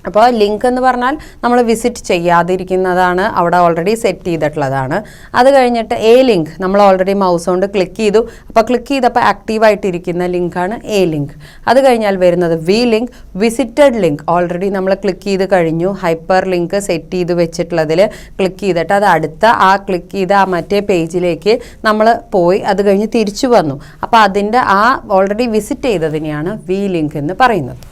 അപ്പോൾ ലിങ്ക് എന്ന് പറഞ്ഞാൽ നമ്മൾ വിസിറ്റ് ചെയ്യാതിരിക്കുന്നതാണ്, അവിടെ ഓൾറെഡി സെറ്റ് ചെയ്തിട്ടുള്ളതാണ്. അത് കഴിഞ്ഞിട്ട് എ ലിങ്ക് നമ്മൾ ഓൾറെഡി മൗസ് കൊണ്ട് ക്ലിക്ക് ചെയ്തു, അപ്പോൾ ക്ലിക്ക് ചെയ്തപ്പോൾ ആക്റ്റീവായിട്ടിരിക്കുന്ന ലിങ്കാണ് എ ലിങ്ക്. അത് കഴിഞ്ഞാൽ വരുന്നത് V link, visited link. Already നമ്മൾ ക്ലിക്ക് ചെയ്ത് കഴിഞ്ഞു, ഹൈപ്പർ ലിങ്ക് സെറ്റ് ചെയ്ത് വെച്ചിട്ടുള്ളതിൽ ക്ലിക്ക് ചെയ്തിട്ട് അത് അടുത്ത ആ ക്ലിക്ക് ചെയ്ത ആ മറ്റേ പേജിലേക്ക് നമ്മൾ പോയി, അത് കഴിഞ്ഞ് തിരിച്ചു വന്നു. അപ്പോൾ അതിൻ്റെ ആ ഓൾറെഡി വിസിറ്റ് ചെയ്തതിനെയാണ് വി ലിങ്ക് എന്ന് പറയുന്നത്.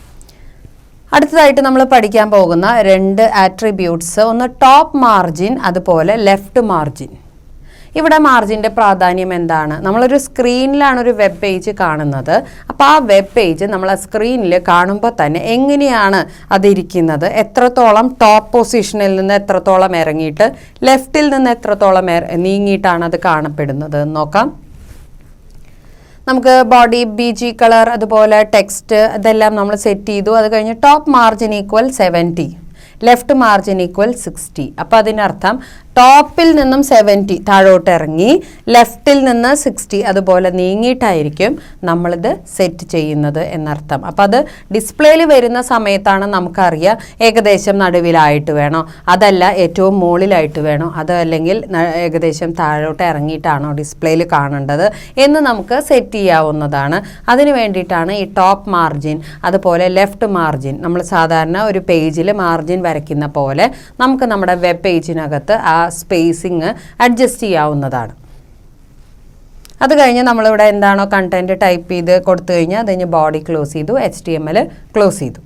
അടുത്തതായിട്ട് നമ്മൾ പഠിക്കാൻ പോകുന്ന 2 ആട്രിബ്യൂട്ട്സ്, ഒന്ന് ടോപ്പ് മാർജിൻ, അതുപോലെ ലെഫ്റ്റ് മാർജിൻ. ഇവിടെ മാർജിൻ്റെ പ്രാധാന്യം എന്താണ്? നമ്മളൊരു സ്ക്രീനിലാണ് ഒരു വെബ് പേജ് കാണുന്നത്. അപ്പോൾ ആ വെബ് പേജ് നമ്മൾ ആ സ്ക്രീനിൽ കാണുമ്പോൾ തന്നെ എങ്ങനെയാണ് അതിരിക്കുന്നത്, എത്രത്തോളം ടോപ്പ് പൊസിഷനിൽ നിന്ന് എത്രത്തോളം ഇറങ്ങിയിട്ട് ലെഫ്റ്റിൽ നിന്ന് എത്രത്തോളം നീങ്ങിയിട്ടാണ് അത് കാണപ്പെടുന്നത് എന്ന് നോക്കാം. നമുക്ക് ബോഡി BG കളർ അതുപോലെ ടെക്സ്റ്റ് ഇതെല്ലാം നമ്മൾ സെറ്റ് ചെയ്തു. അത് കഴിഞ്ഞ് top margin equal 70, left margin equal 60. അപ്പോൾ അതിനർത്ഥം ടോപ്പിൽ നിന്നും 70 താഴോട്ട് ഇറങ്ങി ലെഫ്റ്റിൽ നിന്ന് 60 അതുപോലെ നീങ്ങിയിട്ടായിരിക്കും നമ്മളിത് സെറ്റ് ചെയ്യുന്നത് എന്നർത്ഥം. അപ്പോൾ അത് ഡിസ്പ്ലേയിൽ വരുന്ന സമയത്താണ് നമുക്കറിയാം ഏകദേശം നടുവിലായിട്ട് വേണോ, അതല്ല ഏറ്റവും മുകളിലായിട്ട് വേണോ, അതല്ലെങ്കിൽ ഏകദേശം താഴോട്ട് ഇറങ്ങിയിട്ടാണോ ഡിസ്പ്ലേയിൽ കാണേണ്ടത് എന്ന് നമുക്ക് സെറ്റ് ചെയ്യാവുന്നതാണ്. അതിന് വേണ്ടിയിട്ടാണ് ഈ ടോപ്പ് മാർജിൻ അതുപോലെ ലെഫ്റ്റ് മാർജിൻ, നമ്മൾ സാധാരണ ഒരു പേജിൽ മാർജിൻ വരയ്ക്കുന്ന പോലെ നമുക്ക് നമ്മുടെ വെബ് പേജിനകത്ത് ആ സ്പേസിങ് അഡ്ജസ്റ്റ് ചെയ്യാവുന്നതാണ്. അത് കഴിഞ്ഞ് നമ്മളിവിടെ എന്താണോ കണ്ടന്റ് ടൈപ്പ് ചെയ്ത് കൊടുത്തു കഴിഞ്ഞാൽ അത് കഴിഞ്ഞ് ബോഡി ക്ലോസ് ചെയ്തു, HTML ക്ലോസ് ചെയ്തു.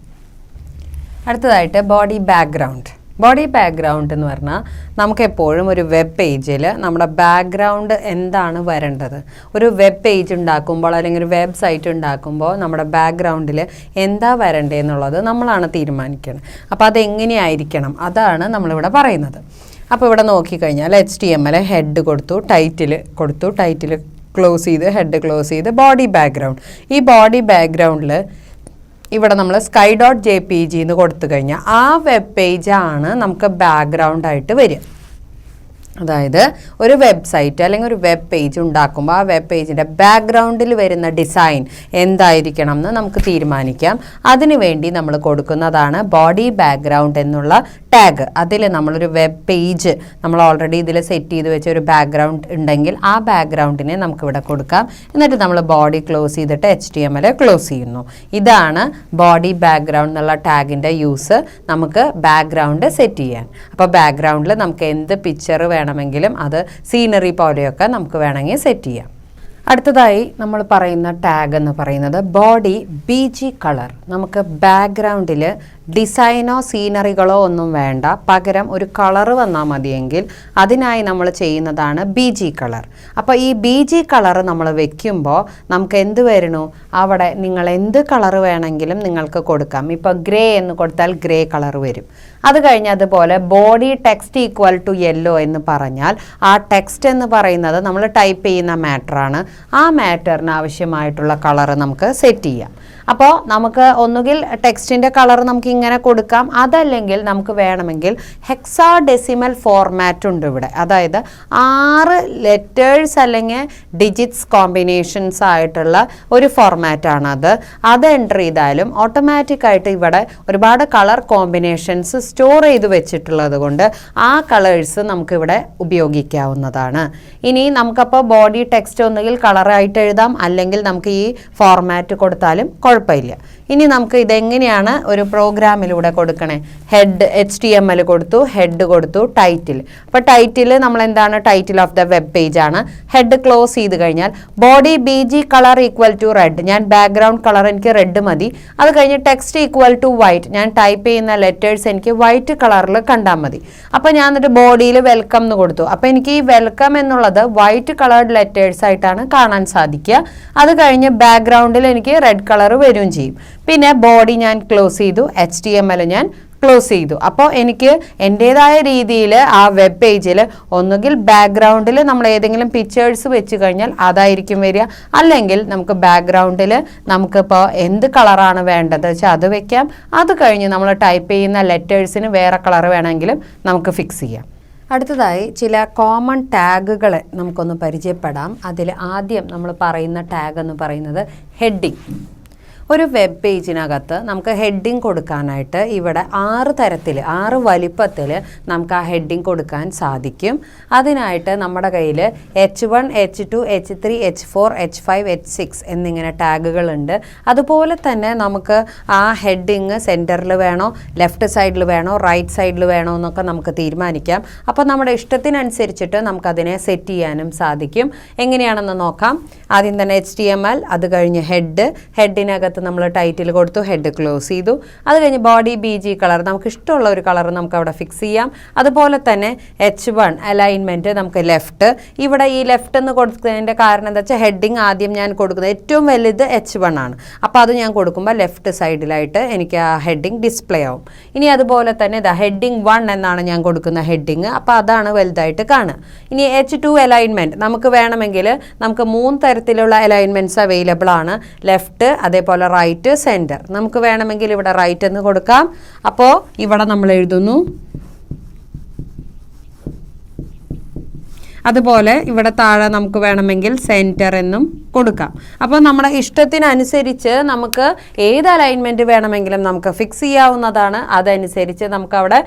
അടുത്തതായിട്ട് ബോഡി ബാക്ക്ഗ്രൗണ്ട്. ബോഡി ബാക്ക്ഗ്രൗണ്ട് എന്ന് പറഞ്ഞാൽ നമുക്കെപ്പോഴും ഒരു വെബ് പേജിൽ നമ്മുടെ ബാക്ക്ഗ്രൗണ്ട് എന്താണ് വരേണ്ടത്, ഒരു വെബ് പേജ് ഉണ്ടാക്കുമ്പോൾ അല്ലെങ്കിൽ ഒരു വെബ്സൈറ്റ് ഉണ്ടാക്കുമ്പോൾ നമ്മുടെ ബാക്ക്ഗ്രൗണ്ടിൽ എന്താ വരേണ്ടതെന്നുള്ളത് നമ്മളാണ് തീരുമാനിക്കുന്നത്. അപ്പോൾ അതെങ്ങനെയായിരിക്കണം അതാണ് നമ്മളിവിടെ പറയുന്നത്. അപ്പോൾ ഇവിടെ നോക്കിക്കഴിഞ്ഞാൽ HTML ഹെഡ് കൊടുത്തു, ടൈറ്റിൽ ക്ലോസ് ചെയ്ത് ഹെഡ് ക്ലോസ് ചെയ്ത് ബോഡി ബാക്ക്ഗ്രൗണ്ട്. ഈ ബോഡി ബാക്ക്ഗ്രൗണ്ടിൽ ഇവിടെ നമ്മൾ sky.jpg എന്ന് കൊടുത്തു കഴിഞ്ഞാൽ ആ വെബ് പേജാണ് നമുക്ക് ബാക്ക്ഗ്രൗണ്ടായിട്ട് വരിക. അതായത് ഒരു വെബ്സൈറ്റ് അല്ലെങ്കിൽ ഒരു വെബ് പേജ് ഉണ്ടാക്കുമ്പോൾ ആ വെബ് പേജിൻ്റെ ബാക്ക്ഗ്രൗണ്ടിൽ വരുന്ന ഡിസൈൻ എന്തായിരിക്കണം എന്ന് നമുക്ക് തീരുമാനിക്കാം. അതിനുവേണ്ടി നമ്മൾ കൊടുക്കുന്നതാണ് ബോഡി ബാക്ക്ഗ്രൗണ്ട് എന്നുള്ള ടാഗ്. അതിൽ നമ്മളൊരു വെബ് പേജ് നമ്മൾ ഓൾറെഡി ഇതിൽ സെറ്റ് ചെയ്ത് വെച്ച ഒരു ബാക്ക്ഗ്രൗണ്ട് ഉണ്ടെങ്കിൽ ആ ബാക്ക്ഗ്രൗണ്ടിനെ നമുക്കിവിടെ കൊടുക്കാം. എന്നിട്ട് നമ്മൾ ബോഡി ക്ലോസ് ചെയ്തിട്ട് HTML ക്ലോസ് ചെയ്യുന്നു. ഇതാണ് ബോഡി ബാക്ക്ഗ്രൗണ്ട് എന്നുള്ള ടാഗിൻ്റെ യൂസ് നമുക്ക് ബാക്ക്ഗ്രൗണ്ട് സെറ്റ് ചെയ്യാൻ. അപ്പോൾ ബാക്ക്ഗ്രൗണ്ടിൽ നമുക്ക് എന്ത് പിക്ചർ വേണമെങ്കിലും അത് സീനറി പോലെയൊക്കെ നമുക്ക് വേണമെങ്കിൽ സെറ്റ് ചെയ്യാം. അടുത്തതായി നമ്മൾ പറയുന്ന ടാഗ് എന്ന് പറയുന്നത് ബോഡി BG കളർ. നമുക്ക് ബാക്ക്ഗ്രൗണ്ടിൽ ഡിസൈനോ സീനറികളോ ഒന്നും വേണ്ട, പകരം ഒരു കളർ വന്നാൽ മതിയെങ്കിൽ അതിനായി നമ്മൾ ചെയ്യുന്നതാണ് BG കളർ. അപ്പോൾ ഈ BG കളർ നമ്മൾ വെക്കുമ്പോൾ നമുക്ക് എന്ത് വരുന്നു, അവിടെ നിങ്ങൾ എന്ത് കളർ വേണമെങ്കിലും നിങ്ങൾക്ക് കൊടുക്കാം. ഇപ്പോൾ ഗ്രേ എന്ന് കൊടുത്താൽ ഗ്രേ കളർ വരും. അത് കഴിഞ്ഞ് അതുപോലെ body text equal to yellow എന്ന് പറഞ്ഞാൽ ആ ടെക്സ്റ്റ് എന്ന് പറയുന്നത് നമ്മൾ ടൈപ്പ് ചെയ്യുന്ന മാറ്ററാണ്. ആ മാറ്ററിന് ആവശ്യമായിട്ടുള്ള കളർ നമുക്ക് സെറ്റ് ചെയ്യാം. അപ്പോൾ നമുക്ക് ഒന്നുകിൽ ടെക്സ്റ്റിൻ്റെ കളർ നമുക്ക് ഇങ്ങനെ കൊടുക്കാം, അതല്ലെങ്കിൽ നമുക്ക് വേണമെങ്കിൽ ഹെക്സാഡെസിമൽ ഫോർമാറ്റ് ഉണ്ട് ഇവിടെ. അതായത് 6 ലെറ്റേഴ്സ് അല്ലെങ്കിൽ ഡിജിറ്റ്സ് കോമ്പിനേഷൻസ് ആയിട്ടുള്ള ഒരു ഫോർമാറ്റാണത്. അത് എൻ്റർ ചെയ്താലും ഓട്ടോമാറ്റിക്കായിട്ട് ഇവിടെ ഒരുപാട് കളർ കോമ്പിനേഷൻസ് സ്റ്റോർ ചെയ്ത് വെച്ചിട്ടുള്ളത് കൊണ്ട് ആ കളേഴ്സ് നമുക്കിവിടെ ഉപയോഗിക്കാവുന്നതാണ്. ഇനി നമുക്കപ്പോൾ ബോഡി ടെക്സ്റ്റ് ഒന്നുകിൽ കളറായിട്ട് എഴുതാം, അല്ലെങ്കിൽ നമുക്ക് ഈ ഫോർമാറ്റ് കൊടുത്താലും കുഴപ്പമില്ല. ഇനി നമുക്ക് ഇതെങ്ങനെയാണ് ഒരു പ്രോഗ്രാമിലൂടെ കൊടുക്കണേ. ഹെഡ് HTML കൊടുത്തു, ഹെഡ് കൊടുത്തു, ടൈറ്റിൽ. അപ്പോൾ ടൈറ്റിൽ നമ്മൾ എന്താണ്, title of the web page ആണ്. ഹെഡ് ക്ലോസ് ചെയ്ത് കഴിഞ്ഞാൽ body BG colour equal to red. ഞാൻ ബാക്ക്ഗ്രൗണ്ട് കളർ എനിക്ക് റെഡ് മതി. അത് കഴിഞ്ഞ് ടെക്സ്റ്റ് ഈക്വൽ ടു വൈറ്റ്. ഞാൻ ടൈപ്പ് ചെയ്യുന്ന ലെറ്റേഴ്സ് എനിക്ക് വൈറ്റ് കളറിൽ കണ്ടാൽ മതി. അപ്പോൾ ഞാൻ എന്നിട്ട് ബോഡിയിൽ വെൽക്കം എന്ന് കൊടുത്തു. അപ്പോൾ എനിക്ക് ഈ വെൽക്കം എന്നുള്ളത് വൈറ്റ് കളേർഡ് ലെറ്റേഴ്സ് ആയിട്ടാണ് കാണാൻ സാധിക്കുക. അത് കഴിഞ്ഞ് ബാക്ക്ഗ്രൗണ്ടിൽ എനിക്ക് റെഡ് കളർ വരും ചെയ്യും. പിന്നെ ബോഡി ഞാൻ ക്ലോസ് ചെയ്തു, HTML ഞാൻ ക്ലോസ് ചെയ്തു. അപ്പോൾ എനിക്ക് എൻ്റേതായ രീതിയിൽ ആ വെബ് പേജിൽ ഒന്നുകിൽ ബാക്ക്ഗ്രൗണ്ടിൽ നമ്മൾ ഏതെങ്കിലും പിക്ചേഴ്സ് വെച്ച് കഴിഞ്ഞാൽ അതായിരിക്കും വരിക, അല്ലെങ്കിൽ നമുക്ക് ബാക്ക്ഗ്രൗണ്ടിൽ നമുക്കിപ്പോൾ എന്ത് കളറാണ് വേണ്ടത് വെച്ചാൽ അത് വെക്കാം. അത് കഴിഞ്ഞ് നമ്മൾ ടൈപ്പ് ചെയ്യുന്ന ലെറ്റേഴ്സിന് വേറെ കളർ വേണമെങ്കിലും നമുക്ക് ഫിക്സ് ചെയ്യാം. അടുത്തതായി ചില കോമൺ ടാഗുകളെ നമുക്കൊന്ന് പരിചയപ്പെടാം. അതിൽ ആദ്യം നമ്മൾ പറയുന്ന ടാഗ് എന്ന് പറയുന്നത് ഹെഡിങ്. ഒരു വെബ് പേജിനകത്ത് നമുക്ക് ഹെഡിങ് കൊടുക്കാനായിട്ട് ഇവിടെ 6 തരത്തിൽ 6 വലിപ്പത്തിൽ നമുക്ക് ആ ഹെഡിങ് കൊടുക്കാൻ സാധിക്കും. അതിനായിട്ട് നമ്മുടെ കയ്യിൽ H1, H2, H3, H4, H5, H6 എന്നിങ്ങനെ ടാഗുകളുണ്ട്. അതുപോലെ തന്നെ നമുക്ക് ആ ഹെഡിങ് സെൻറ്ററിൽ വേണോ, ലെഫ്റ്റ് സൈഡിൽ വേണോ, റൈറ്റ് സൈഡിൽ വേണോ എന്നൊക്കെ നമുക്ക് തീരുമാനിക്കാം. അപ്പോൾ നമ്മുടെ ഇഷ്ടത്തിനനുസരിച്ചിട്ട് നമുക്കതിനെ സെറ്റ് ചെയ്യാനും സാധിക്കും. എങ്ങനെയാണെന്ന് നോക്കാം. ആദ്യം തന്നെ HTML, അത് കഴിഞ്ഞ് ഹെഡിനകത്ത് നമ്മൾ ടൈറ്റിൽ കൊടുത്തു, ഹെഡ് ക്ലോസ് ചെയ്തു. അത് കഴിഞ്ഞ് ബോഡി BG കളർ, നമുക്ക് ഇഷ്ടമുള്ള ഒരു കളർ നമുക്ക് അവിടെ ഫിക്സ് ചെയ്യാം. അതുപോലെ തന്നെ H1 അലൈൻമെൻറ്റ് നമുക്ക് ലെഫ്റ്റ്. ഇവിടെ ഈ ലെഫ്റ്റ് എന്ന് കൊടുക്കുന്നതിൻ്റെ കാരണം എന്താ വെച്ചാൽ ഹെഡിങ് ആദ്യം ഞാൻ കൊടുക്കുന്നത് ഏറ്റവും വലുത് H1 ആണ്. അപ്പോൾ അത് ഞാൻ കൊടുക്കുമ്പോൾ ലെഫ്റ്റ് സൈഡിലായിട്ട് എനിക്ക് ആ ഹെഡിങ് ഡിസ്പ്ലേ ആവും. ഇനി അതുപോലെ തന്നെ ഹെഡിങ് 1 എന്നാണ് ഞാൻ കൊടുക്കുന്ന ഹെഡിങ്. അപ്പോൾ അതാണ് വലുതായിട്ട് കാണുക. ഇനി H2 അലൈൻമെൻറ്റ് നമുക്ക് വേണമെങ്കിൽ നമുക്ക് 3 തരത്തിലുള്ള അലൈൻമെൻറ്റ്സ് അവൈലബിൾ ആണ്. ലെഫ്റ്റ്, അതേപോലെ റൈറ്റ്, സെൻറ്റർ. നമുക്ക് വേണമെങ്കിൽ ഇവിടെ റൈറ്റ് എന്ന് കൊടുക്കാം. അപ്പോൾ ഇവിടെ നമ്മൾ എഴുതുന്നു അതുപോലെ ഇവിടെ താഴെ നമുക്ക് വേണമെങ്കിൽ സെൻറ്റർ എന്നും കൊടുക്കാം. അപ്പോൾ നമ്മുടെ ഇഷ്ടത്തിനനുസരിച്ച് നമുക്ക് ഏത് അലൈൻമെൻറ്റ് വേണമെങ്കിലും നമുക്ക് ഫിക്സ് ചെയ്യാവുന്നതാണ്. അതനുസരിച്ച് നമുക്കവിടെ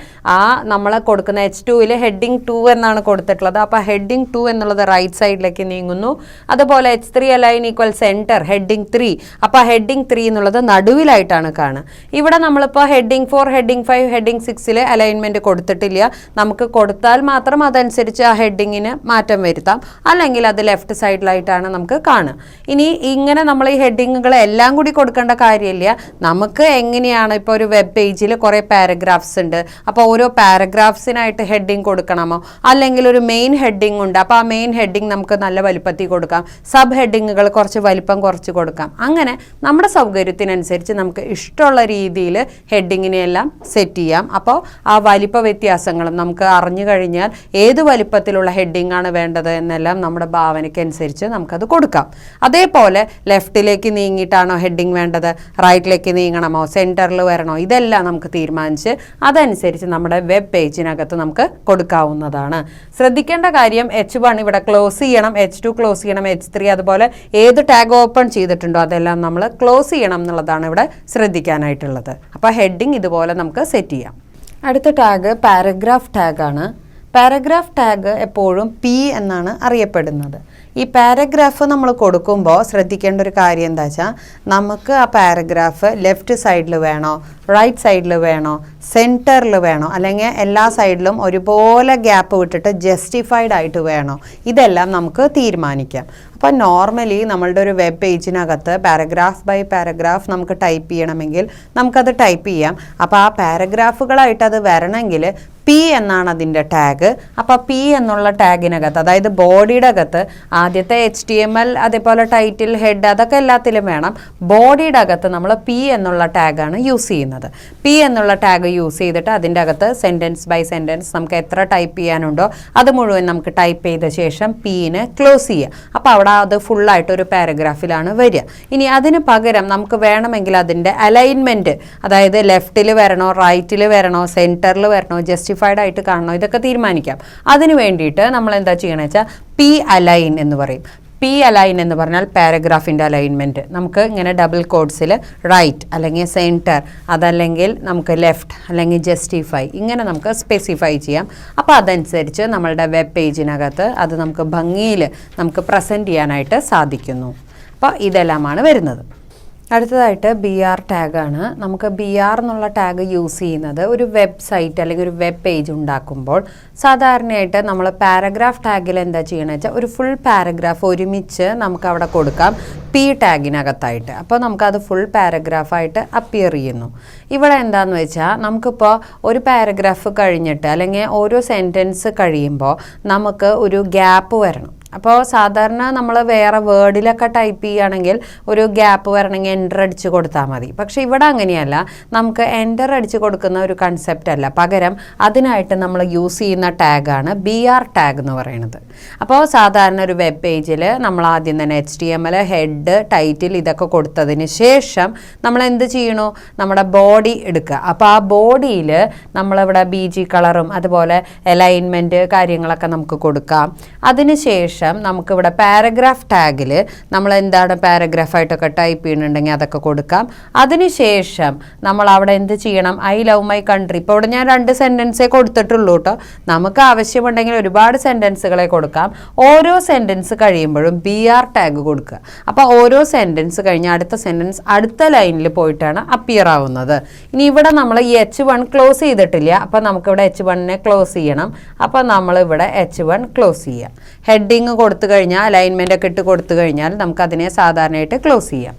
നമ്മൾ കൊടുക്കുന്ന H2ൽ ഹെഡിങ് 2 എന്നാണ് കൊടുത്തിട്ടുള്ളത്. അപ്പോൾ ഹെഡിങ് 2 എന്നുള്ളത് റൈറ്റ് സൈഡിലേക്ക് നീങ്ങുന്നു. അതുപോലെ H3 align equal centre heading 3. അപ്പോൾ ഹെഡിങ് 3 എന്നുള്ളത് നടുവിലായിട്ടാണ് കാണുക. ഇവിടെ നമ്മളിപ്പോൾ ഹെഡിങ് 4, ഹെഡിങ് 5, ഹെഡിങ് 6 അലൈൻമെൻറ്റ് കൊടുത്തിട്ടില്ല. നമുക്ക് കൊടുത്താൽ മാത്രം അതനുസരിച്ച് ആ ഹെഡിങ്ങിന് മാറ്റം വരുത്താം, അല്ലെങ്കിൽ അത് ലെഫ്റ്റ് സൈഡിലായിട്ടാണ് നമുക്ക് കാണുക. ഇനി ഇങ്ങനെ നമ്മൾ ഈ ഹെഡിങ്ങുകൾ എല്ലാം കൂടി കൊടുക്കേണ്ട കാര്യമില്ല. നമുക്ക് എങ്ങനെയാണ് ഇപ്പോൾ ഒരു വെബ് പേജിൽ കുറേ പാരഗ്രാഫ്സ് ഉണ്ട്, അപ്പോൾ ഓരോ പാരഗ്രാഫ്സിനായിട്ട് ഹെഡിങ് കൊടുക്കണമോ, അല്ലെങ്കിൽ ഒരു മെയിൻ ഹെഡിങ് ഉണ്ട്, അപ്പോൾ ആ മെയിൻ ഹെഡിങ് നമുക്ക് നല്ല വലിപ്പത്തിൽ കൊടുക്കാം, സബ് ഹെഡിങ്ങുകൾ കുറച്ച് വലിപ്പം കുറച്ച് കൊടുക്കാം. അങ്ങനെ നമ്മുടെ സൗകര്യത്തിനനുസരിച്ച് നമുക്ക് ഇഷ്ടമുള്ള രീതിയിൽ ഹെഡിങ്ങിനെല്ലാം സെറ്റ് ചെയ്യാം. അപ്പോൾ ആ വലിപ്പ വ്യത്യാസങ്ങളും നമുക്ക് അറിഞ്ഞു കഴിഞ്ഞാൽ ഏത് വലിപ്പത്തിലുള്ള ഹെഡിങ് ആണ് വേണ്ടത് എന്നെല്ലാം നമ്മുടെ ഭാവനയ്ക്കനുസരിച്ച് നമുക്കത് കൊടുക്കാം. അതേപോലെ ലെഫ്റ്റിലേക്ക് നീങ്ങിയിട്ടാണോ ഹെഡിങ് വേണ്ടത്, റൈറ്റിലേക്ക് നീങ്ങണമോ, സെൻറ്ററിൽ വരണോ, ഇതെല്ലാം നമുക്ക് തീരുമാനിച്ച് അതനുസരിച്ച് നമ്മുടെ വെബ് പേജിനകത്ത് നമുക്ക് കൊടുക്കാവുന്നതാണ്. ശ്രദ്ധിക്കേണ്ട കാര്യം H1 ഇവിടെ ക്ലോസ് ചെയ്യണം, H2 ക്ലോസ് ചെയ്യണം, H3 അതുപോലെ ഏത് ടാഗ് ഓപ്പൺ ചെയ്തിട്ടുണ്ടോ അതെല്ലാം നമ്മൾ ക്ലോസ് ചെയ്യണം എന്നുള്ളതാണ് ഇവിടെ ശ്രദ്ധിക്കാനായിട്ടുള്ളത്. അപ്പോൾ ഹെഡിങ് ഇതുപോലെ നമുക്ക് സെറ്റ് ചെയ്യാം. അടുത്ത ടാഗ് പാരഗ്രാഫ് ടാഗാണ്. പാരഗ്രാഫ് ടാഗ് എപ്പോഴും P എന്നാണ് അറിയപ്പെടുന്നത്. ഈ പാരഗ്രാഫ് നമ്മൾ കൊടുക്കുമ്പോൾ ശ്രദ്ധിക്കേണ്ട ഒരു കാര്യം എന്താ വെച്ചാൽ, നമുക്ക് ആ പാരഗ്രാഫ് ലെഫ്റ്റ് സൈഡിൽ വേണോ, റൈറ്റ് സൈഡിൽ വേണോ, സെൻറ്ററിൽ വേണോ, അല്ലെങ്കിൽ എല്ലാ സൈഡിലും ഒരുപോലെ ഗ്യാപ്പ് വിട്ടിട്ട് ജസ്റ്റിഫൈഡ് ആയിട്ട് വേണോ, ഇതെല്ലാം നമുക്ക് തീരുമാനിക്കാം. അപ്പോൾ നോർമലി നമ്മളുടെ ഒരു വെബ് പേജിനകത്ത് പാരഗ്രാഫ് ബൈ പാരഗ്രാഫ് നമുക്ക് ടൈപ്പ് ചെയ്യണമെങ്കിൽ നമുക്കത് ടൈപ്പ് ചെയ്യാം. അപ്പോൾ ആ പാരഗ്രാഫുകളായിട്ട് അത് വരണമെങ്കിൽ P എന്നാണ് അതിൻ്റെ ടാഗ്. അപ്പോൾ P എന്നുള്ള ടാഗിനകത്ത്, അതായത് ബോഡിയുടെ അകത്ത് ആദ്യത്തെ HTML അതേപോലെ ടൈറ്റിൽ, ഹെഡ് അതൊക്കെ എല്ലാത്തിലും വേണം. ബോഡിയുടെ അകത്ത് നമ്മൾ P എന്നുള്ള ടാഗാണ് യൂസ് ചെയ്യുന്നത്. P എന്നുള്ള ടാഗ് യൂസ് ചെയ്തിട്ട് അതിൻ്റെ അകത്ത് സെൻറ്റൻസ് ബൈ സെൻറ്റൻസ് നമുക്ക് എത്ര ടൈപ്പ് ചെയ്യാനുണ്ടോ അത് മുഴുവൻ നമുക്ക് ടൈപ്പ് ചെയ്ത ശേഷം Pനെ ക്ലോസ് ചെയ്യുക. അപ്പോൾ അവിടെ അത് ഫുള്ളായിട്ടൊരു പാരഗ്രാഫിലാണ് വരിക. ഇനി അതിന് പകരം നമുക്ക് വേണമെങ്കിൽ അതിൻ്റെ അലൈൻമെൻറ്റ്, അതായത് ലെഫ്റ്റിൽ വരണോ, റൈറ്റിൽ വരണോ, സെൻറ്ററിൽ വരണോ, ജസ്റ്റിഫൈഡ് ആയിട്ട് കാണണോ, ഇതൊക്കെ തീരുമാനിക്കാം. അതിന് വേണ്ടിയിട്ട് നമ്മൾ എന്താ ചെയ്യണമെന്ന് വെച്ചാൽ P അലൈൻ എന്ന് പറയും. P അലൈൻ എന്ന് പറഞ്ഞാൽ പാരഗ്രാഫിൻ്റെ അലൈൻമെൻറ്റ്. നമുക്ക് ഇങ്ങനെ ഡബിൾ കോഡ്സിൽ റൈറ്റ് അല്ലെങ്കിൽ സെൻറ്റർ, അതല്ലെങ്കിൽ നമുക്ക് ലെഫ്റ്റ് അല്ലെങ്കിൽ ജസ്റ്റിഫൈ, ഇങ്ങനെ നമുക്ക് സ്പെസിഫൈ ചെയ്യാം. അപ്പോൾ അതനുസരിച്ച് നമ്മളുടെ വെബ് പേജിനകത്ത് അത് നമുക്ക് ഭംഗിയിൽ നമുക്ക് പ്രസൻറ്റ് ചെയ്യാനായിട്ട് സാധിക്കുന്നു. അപ്പോൾ ഇതെല്ലാമാണ് വരുന്നത്. അടുത്തതായിട്ട് BR ടാഗാണ്. നമുക്ക് BR എന്നുള്ള ടാഗ് യൂസ് ചെയ്യുന്നത് ഒരു വെബ്സൈറ്റ് അല്ലെങ്കിൽ ഒരു വെബ് പേജ് ഉണ്ടാക്കുമ്പോൾ സാധാരണയായിട്ട് നമ്മൾ പാരഗ്രാഫ് ടാഗിൽ എന്താ ചെയ്യണമെന്ന് വെച്ചാൽ ഒരു ഫുൾ പാരഗ്രാഫ് ഒരുമിച്ച് നമുക്ക് അവിടെ കൊടുക്കാം P ടാഗിനകത്തായിട്ട്. അപ്പോൾ നമുക്കത് ഫുൾ പാരഗ്രാഫായിട്ട് അപ്പിയർ ചെയ്യുന്നു. ഇവിടെ എന്താണെന്ന് വെച്ചാൽ നമുക്കിപ്പോൾ ഒരു പാരഗ്രാഫ് കഴിഞ്ഞിട്ട് അല്ലെങ്കിൽ ഓരോ സെൻറ്റൻസ് കഴിയുമ്പോൾ നമുക്ക് ഒരു ഗ്യാപ്പ് വരണം. അപ്പോൾ സാധാരണ നമ്മൾ വേറെ വേർഡിലൊക്കെ ടൈപ്പ് ചെയ്യുകയാണെങ്കിൽ ഒരു ഗ്യാപ്പ് വരണമെങ്കിൽ എൻ്റർ അടിച്ച് കൊടുത്താൽ മതി. പക്ഷേ ഇവിടെ അങ്ങനെയല്ല, നമുക്ക് എൻ്റർ അടിച്ച് കൊടുക്കുന്ന ഒരു കൺസെപ്റ്റ് അല്ല, പകരം അതിനായിട്ട് നമ്മൾ യൂസ് ചെയ്യുന്ന ടാഗാണ് BR ടാഗ് എന്ന് പറയുന്നത്. അപ്പോൾ സാധാരണ ഒരു വെബ് പേജിൽ നമ്മൾ ആദ്യം തന്നെ HTML, ഹെഡ്, ടൈറ്റിൽ ഇതൊക്കെ കൊടുത്തതിന് ശേഷം നമ്മൾ എന്ത് ചെയ്യണോ, നമ്മുടെ ബോഡി എടുക്കുക. അപ്പോൾ ആ ബോഡിയിൽ നമ്മളിവിടെ BG കളറും അതുപോലെ അലൈൻമെൻറ്റ് കാര്യങ്ങളൊക്കെ നമുക്ക് കൊടുക്കാം. അതിനുശേഷം നമുക്കിവിടെ പാരഗ്രാഫ് ടാഗിൽ നമ്മൾ എന്താണ് പാരഗ്രാഫായിട്ടൊക്കെ ടൈപ്പ് ചെയ്യുന്നുണ്ടെങ്കിൽ അതൊക്കെ കൊടുക്കാം. അതിനുശേഷം നമ്മൾ അവിടെ എന്ത് ചെയ്യണം, ഐ ലവ് മൈ കൺട്രി. ഇപ്പോൾ ഇവിടെ ഞാൻ 2 സെൻറ്റൻസേ കൊടുത്തിട്ടുള്ളൂ കേട്ടോ. നമുക്ക് ആവശ്യമുണ്ടെങ്കിൽ ഒരുപാട് സെൻറ്റൻസുകളെ കൊടുക്കാം. ഓരോ സെൻറ്റൻസ് കഴിയുമ്പോഴും BR ടാഗ് കൊടുക്കുക. അപ്പോൾ ഓരോ സെൻറ്റൻസ് കഴിഞ്ഞ് അടുത്ത സെൻറ്റൻസ് അടുത്ത ലൈനിൽ പോയിട്ടാണ് അപ്പിയർ ആവുന്നത്. ഇനി ഇവിടെ നമ്മൾ ഈ H1 ക്ലോസ് ചെയ്തിട്ടില്ല, അപ്പോൾ നമുക്കിവിടെ H1നെ ക്ലോസ് ചെയ്യണം. അപ്പോൾ നമ്മളിവിടെ H1 ക്ലോസ് ചെയ്യാം. ഹെഡിങ് കൊടുത്തു കഴിഞ്ഞാൽ, അലൈൻമെൻ്റ് ഒക്കെ ഇട്ട് കൊടുത്തു കഴിഞ്ഞാൽ നമുക്കതിനെ സാധാരണയായിട്ട് ക്ലോസ് ചെയ്യാം.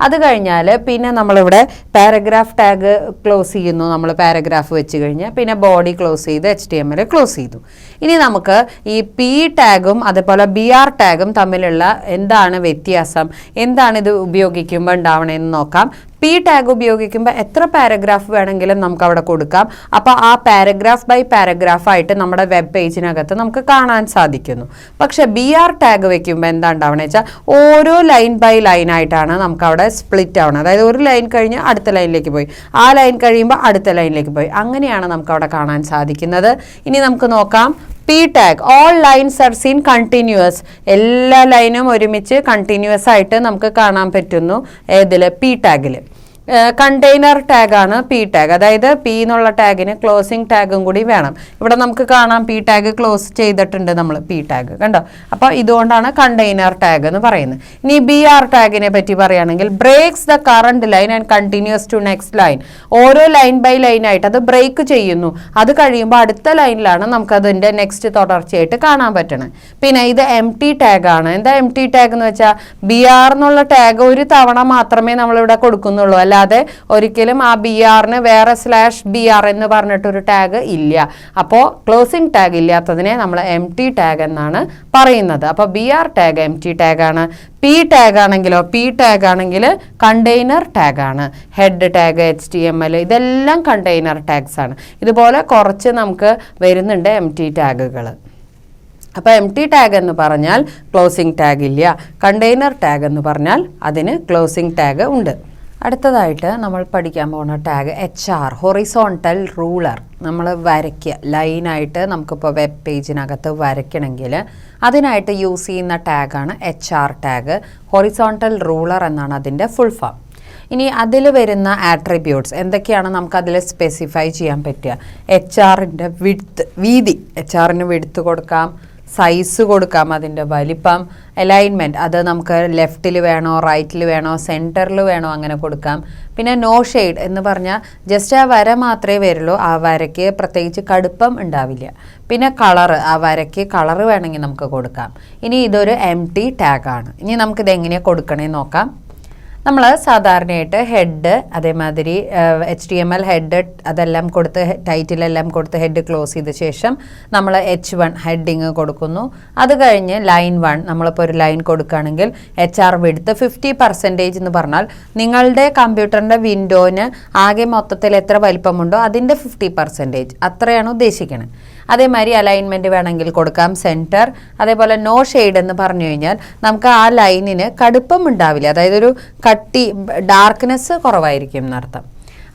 അത് കഴിഞ്ഞാൽ പിന്നെ നമ്മളിവിടെ പാരഗ്രാഫ് ടാഗ് ക്ലോസ് ചെയ്യുന്നു. നമ്മൾ പാരഗ്രാഫ് വെച്ച് കഴിഞ്ഞാൽ പിന്നെ ബോഡി ക്ലോസ് ചെയ്ത് HTML ക്ലോസ് ചെയ്തു. ഇനി നമുക്ക് ഈ P ടാഗും അതുപോലെ BR ടാഗും തമ്മിലുള്ള എന്താണ് വ്യത്യാസം, എന്താണ് ഇത് ഉപയോഗിക്കുമ്പോൾ ഉണ്ടാവണമെന്ന് നോക്കാം. P ടാഗ് ഉപയോഗിക്കുമ്പോൾ എത്ര പാരഗ്രാഫ് വേണമെങ്കിലും നമുക്ക് അവിടെ കൊടുക്കാം. അപ്പോൾ ആ പാരഗ്രാഫ് ബൈ പാരഗ്രാഫായിട്ട് നമ്മുടെ വെബ് പേജിനകത്ത് നമുക്ക് കാണാൻ സാധിക്കുന്നു. പക്ഷേ BR ടാഗ് വെക്കുമ്പോൾ എന്താ ഉണ്ടാവണമെന്ന് വെച്ചാൽ ഓരോ ലൈൻ ബൈ ലൈനായിട്ടാണ് നമുക്ക് അവിടെ സ്പ്ലിറ്റ് ആവണം. അതായത് ഒരു ലൈൻ കഴിഞ്ഞ് അടുത്ത ലൈനിലേക്ക് പോയി, ആ ലൈൻ കഴിയുമ്പോൾ അടുത്ത ലൈനിലേക്ക് പോയി, അങ്ങനെയാണ് നമുക്ക് അവിടെ കാണാൻ സാധിക്കുന്നത്. ഇനി നമുക്ക് നോക്കാം P tag all lines are seen continuous, എല്ലാ ലൈനും ഒരുമിച്ച് കണ്ടിന്യൂസ് ആയിട്ട് നമുക്ക് കാണാൻ പറ്റുന്നു ഏതിൽ? പി ടാഗിൽ. കണ്ടെയ്നർ ടാഗാണ് പി ടാഗ്, അതായത് പി എന്നുള്ള ടാഗിന് ക്ലോസിംഗ് ടാഗും കൂടി വേണം. ഇവിടെ നമുക്ക് കാണാം പി ടാഗ് ക്ലോസ് ചെയ്തിട്ടുണ്ട് നമ്മൾ, പി ടാഗ് കണ്ടോ. അപ്പോൾ ഇതുകൊണ്ടാണ് കണ്ടെയ്നർ ടാഗ് എന്ന് പറയുന്നത്. ഇനി ബി ആർ ടാഗിനെ പറ്റി പറയുകയാണെങ്കിൽ breaks the current line and continues to next line. ഓരോ ലൈൻ ബൈ ലൈൻ ആയിട്ട് അത് ബ്രേക്ക് ചെയ്യുന്നു, അത് കഴിയുമ്പോൾ അടുത്ത ലൈനിലാണ് നമുക്ക് അതിൻ്റെ നെക്സ്റ്റ് തുടർച്ചയായിട്ട് കാണാൻ പറ്റണം. പിന്നെ ഇത് എം ടി ടാഗാണ്. എന്താ എം ടി ടാഗ് എന്ന് വെച്ചാൽ ബി ആർ എന്നുള്ള ടാഗ് ഒരു തവണ മാത്രമേ നമ്മളിവിടെ കൊടുക്കുന്നുള്ളൂ, അല്ലാതെ ഒരിക്കലും ആ ബി ആറിന് വേറെ /BR എന്ന് പറഞ്ഞിട്ടൊരു ടാഗ് ഇല്ല. അപ്പോൾ ക്ലോസിംഗ് ടാഗ് ഇല്ലാത്തതിനെ നമ്മൾ എം ടി ടാഗ് എന്നാണ് പറയുന്നത്. അപ്പോൾ B R tag empty ടാഗാണ്. പി ടാഗ് ആണെങ്കിലോ, പി ടാഗ് ആണെങ്കിൽ കണ്ടെയ്നർ ടാഗാണ്. ഹെഡ് ടാഗ്, HTML ഇതെല്ലാം കണ്ടെയ്നർ ടാഗ്സ് ആണ്. ഇതുപോലെ കുറച്ച് നമുക്ക് വരുന്നുണ്ട് എം ടി ടാഗുകൾ. അപ്പോൾ എം ടി ടാഗ് എന്ന് പറഞ്ഞാൽ ക്ലോസിംഗ് ടാഗ് ഇല്ല, കണ്ടെയ്നർ ടാഗ് എന്ന് പറഞ്ഞാൽ അതിന് ക്ലോസിംഗ് ടാഗ് ഉണ്ട്. അടുത്തതായിട്ട് നമ്മൾ പഠിക്കാൻ പോകുന്ന ടാഗ് HR, ഹൊറിസോണ്ടൽ റൂളർ. നമ്മൾ വരയ്ക്കുക ലൈനായിട്ട്, നമുക്കിപ്പോൾ വെബ് പേജിനകത്ത് വരയ്ക്കണമെങ്കിൽ അതിനായിട്ട് യൂസ് ചെയ്യുന്ന ടാഗാണ് HR ടാഗ്. ഹൊറിസോണ്ടൽ റൂളർ എന്നാണ് അതിൻ്റെ ഫുൾ ഫോം. ഇനി അതിൽ വരുന്ന ആട്രിബ്യൂട്ട്സ് എന്തൊക്കെയാണ് നമുക്കതിൽ സ്പെസിഫൈ ചെയ്യാൻ പറ്റുക? HR-ൻ്റെ വീതി, HR-ന് വിഡ്ത്ത് കൊടുക്കാം, സൈസ് കൊടുക്കാം, അതിൻ്റെ വലിപ്പം, അലൈൻമെൻറ്റ് അത് നമുക്ക് ലെഫ്റ്റിൽ വേണോ റൈറ്റിൽ വേണോ സെൻറ്ററിൽ വേണോ അങ്ങനെ കൊടുക്കാം. പിന്നെ നോ ഷെയ്ഡ് എന്ന് പറഞ്ഞാൽ ജസ്റ്റ് ആ വര മാത്രമേ വരുള്ളൂ, ആ വരയ്ക്ക് പ്രത്യേകിച്ച് കടുപ്പം ഉണ്ടാവില്ല. പിന്നെ കളറ്, ആ വരയ്ക്ക് കളറ് വേണമെങ്കിൽ നമുക്ക് കൊടുക്കാം. ഇനി ഇതൊരു എം ടി ടാഗാണ്. ഇനി നമുക്കിത് എങ്ങനെയാണ് കൊടുക്കണമെന്ന് നോക്കാം. നമ്മൾ സാധാരണയായിട്ട് ഹെഡ്, അതേമാതിരി HTML ഹെഡ് അതെല്ലാം കൊടുത്ത് ടൈറ്റിലെല്ലാം കൊടുത്ത് ഹെഡ് ക്ലോസ് ചെയ്ത ശേഷം നമ്മൾ H1 ഹെഡിങ് കൊടുക്കുന്നു. അത് കഴിഞ്ഞ് ലൈൻ 1 നമ്മളിപ്പോൾ ഒരു ലൈൻ കൊടുക്കുകയാണെങ്കിൽ HR വിഡ്ത്ത് 50% എന്ന് പറഞ്ഞാൽ നിങ്ങളുടെ കമ്പ്യൂട്ടറിൻ്റെ വിൻഡോന് ആകെ മൊത്തത്തിൽ എത്ര വലിപ്പമുണ്ടോ അതിൻ്റെ 50% അത്രയാണ് ഉദ്ദേശിക്കുന്നത്. അതേമാതിരി അലൈൻമെൻറ്റ് വേണമെങ്കിൽ കൊടുക്കാം, സെൻറ്റർ. അതേപോലെ നോ ഷെയ്ഡ് എന്ന് പറഞ്ഞു കഴിഞ്ഞാൽ നമുക്ക് ആ ലൈനിന് കടുപ്പം ഉണ്ടാവില്ല, അതായത് ഒരു കട്ടി ഡാർക്ക്നെസ് കുറവായിരിക്കും എന്നർത്ഥം.